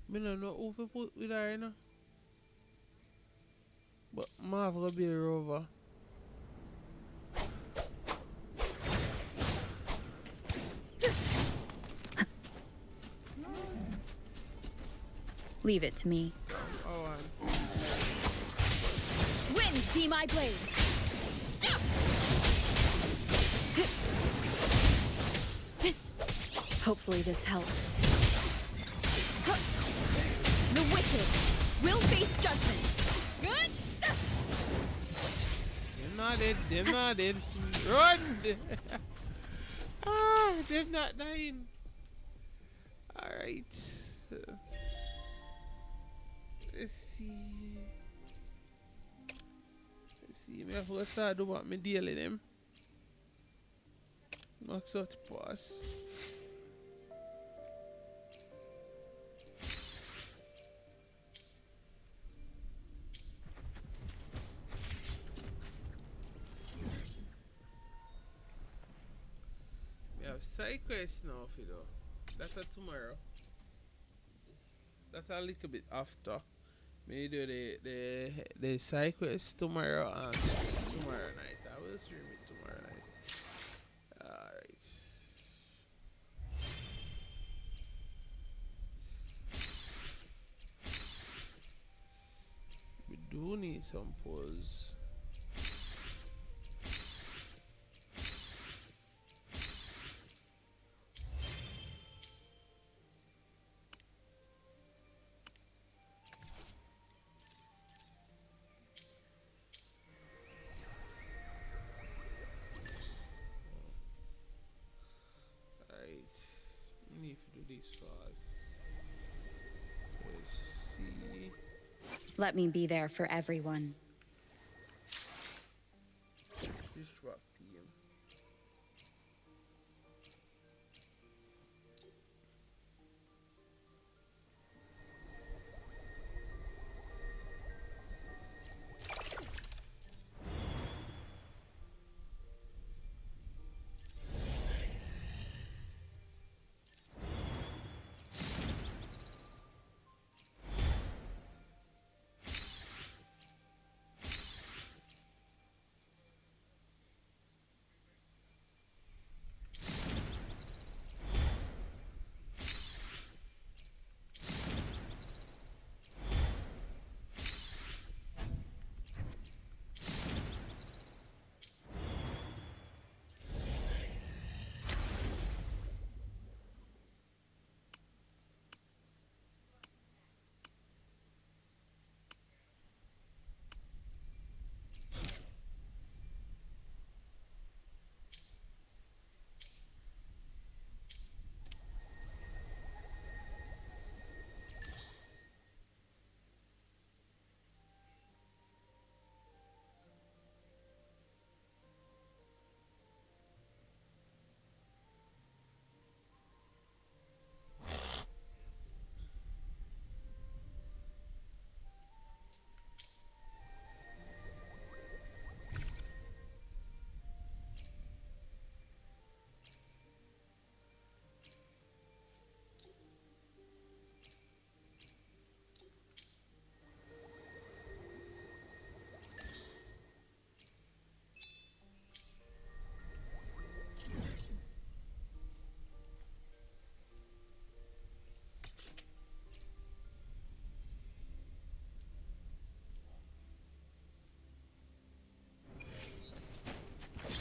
Me no know who to put with her, you know. But Marv gonna be a rover. Leave it to me. Oh, Wind be my blade. Hopefully this helps. The wicked will face judgment. Good. They're not dead. Run! They're not dying. Alright. Let's see. Me have to start do what me deal with them. Max out the pass. We have side quest now, Fido. That's tomorrow. That's a little bit after. Maybe do the side quest tomorrow and tomorrow night. I will stream it tomorrow night. Alright. We do need some pause. Let me be there for everyone. This rock team.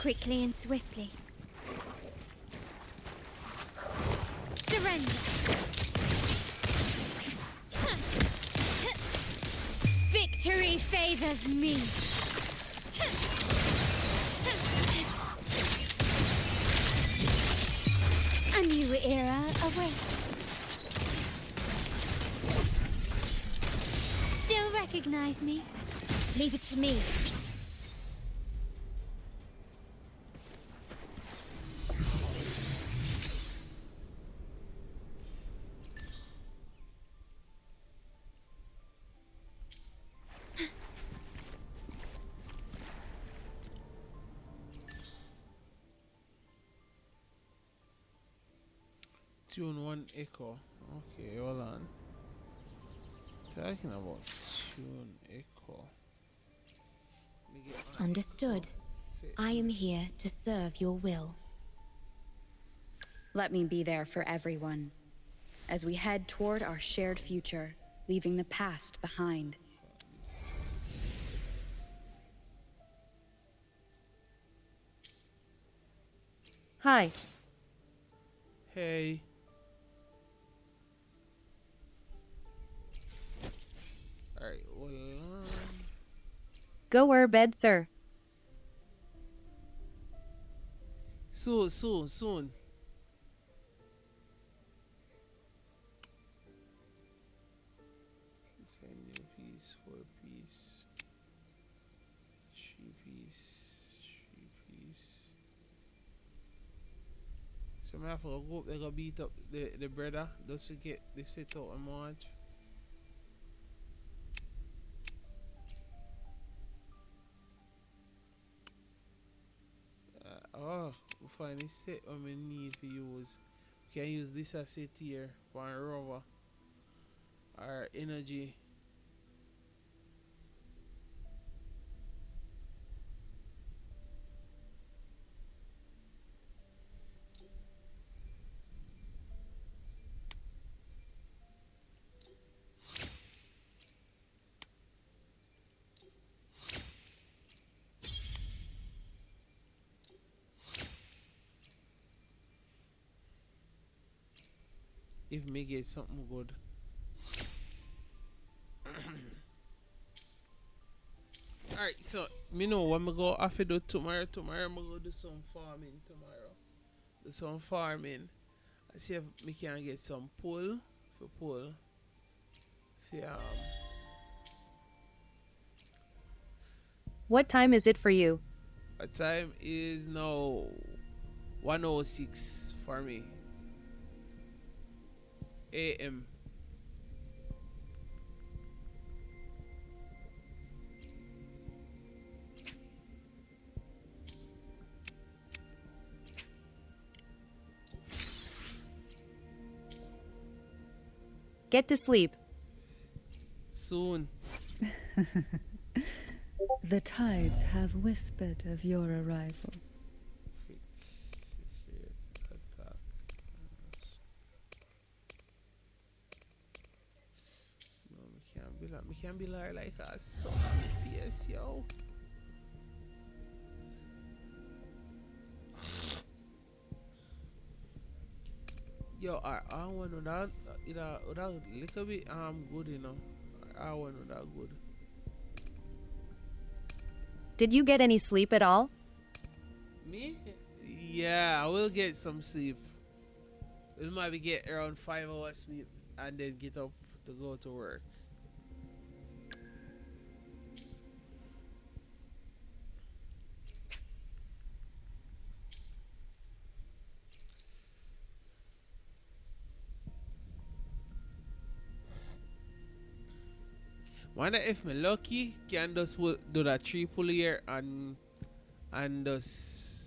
quickly and swiftly. Surrender. Victory favors me. A new era awaits. Still recognize me? Leave it to me. Tune 1 echo. Okay, hold on. Talking about tune echo. Understood. I am here to serve your will. Let me be there for everyone as we head toward our shared future, leaving the past behind. Hi. Hey. Alright, hold on. Go where bed, sir. Soon. Send new piece, 4 piece, 3 piece, 3 piece. So I have to go up there, go beat up the brother just to get the set out and march. We find this set what we need to use. We can use this as set here for a rover. Our energy. If me get something good. Alright, so me know when me go off to do tomorrow. Tomorrow me go do some farming tomorrow. Do some farming. I see if me can get some pull. For What time is it for you? the time is now 1:06 for me. AM. Get to sleep. Soon. The tides have whispered of your arrival. Me can't be like a son PS, yo. Yo, I want to that little bit good, you know. I want to that good. Did you get any sleep at all? Me? Yeah, I will get some sleep. We'll maybe get around 5 hours sleep and then get up to go to work. Wonder if me lucky can just do that 3 pull here and just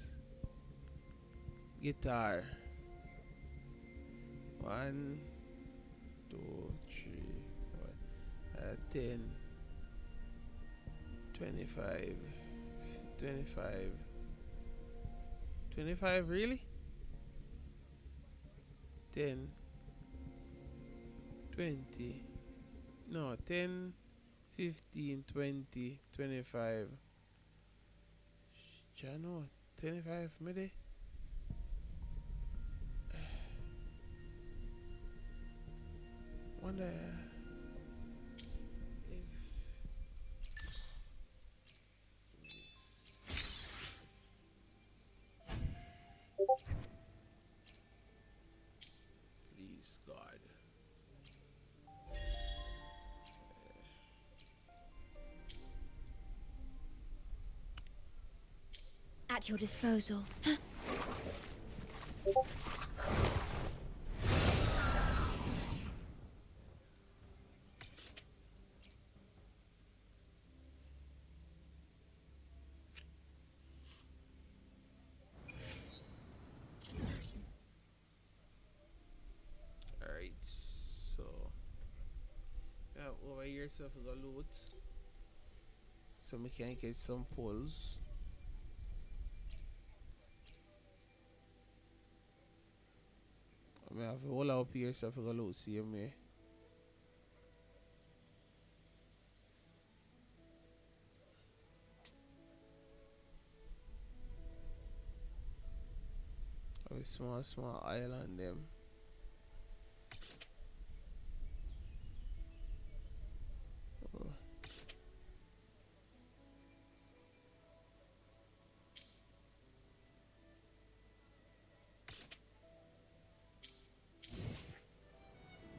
guitar. 1, 2, 3, 4, 10, 25, 25, 25 really? 10, 20, no 10, 15, 20, 25, Jano, 25 maybe. Wonder please God. At your disposal. Alright, so over here so we got loot. So we can get some pulls. I have a whole up here so we got loot same way. A small island them. Oh.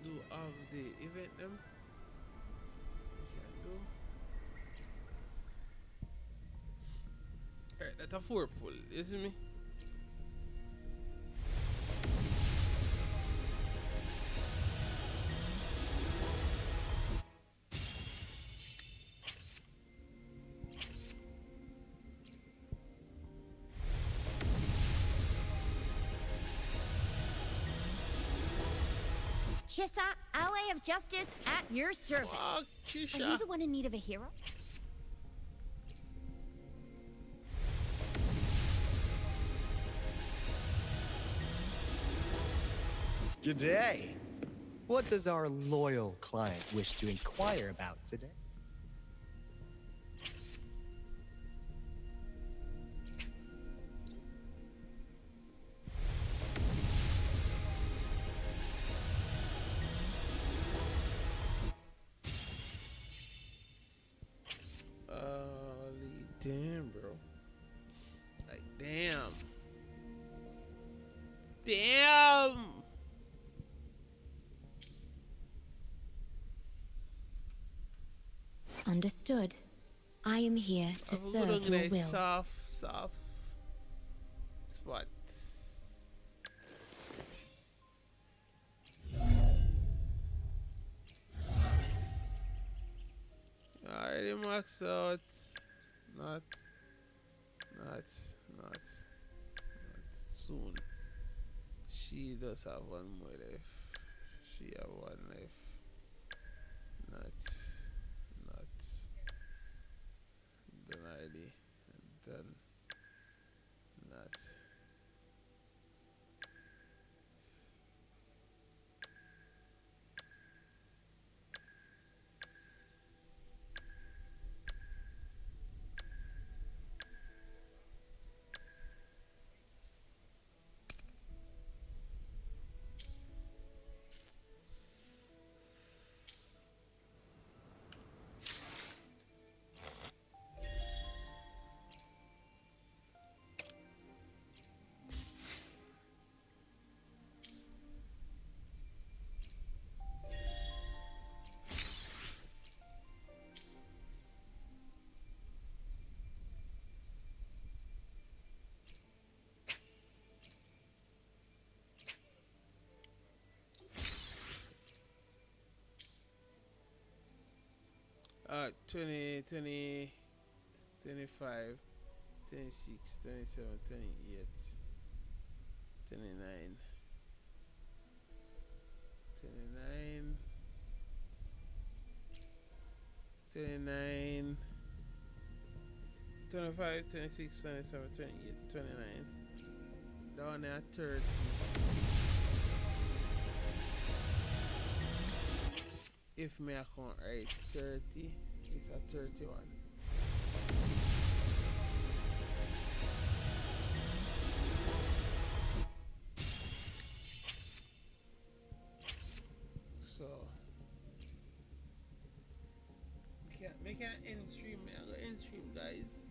Do have the event them? We can do. Alright, that's a 4 pull, you see me? Chissa, ally of justice at your service. Fuck, Are Chisha. you the one in need of a hero? G'day. What does our loyal client wish to inquire about today? Damn, bro. Like, damn. Damn. Understood. I am here to serve your will. Soft spot. Already max out. Not soon. She does have one more left. She have one left. Not done already. Done. Not. uh 20, 20, 25, 26, 27, 28, 29, 29, 29, 25, 26, 27, 28, 29. Down there 30. If me account right, 30, it's a 31. so make an end stream. I go end stream, guys.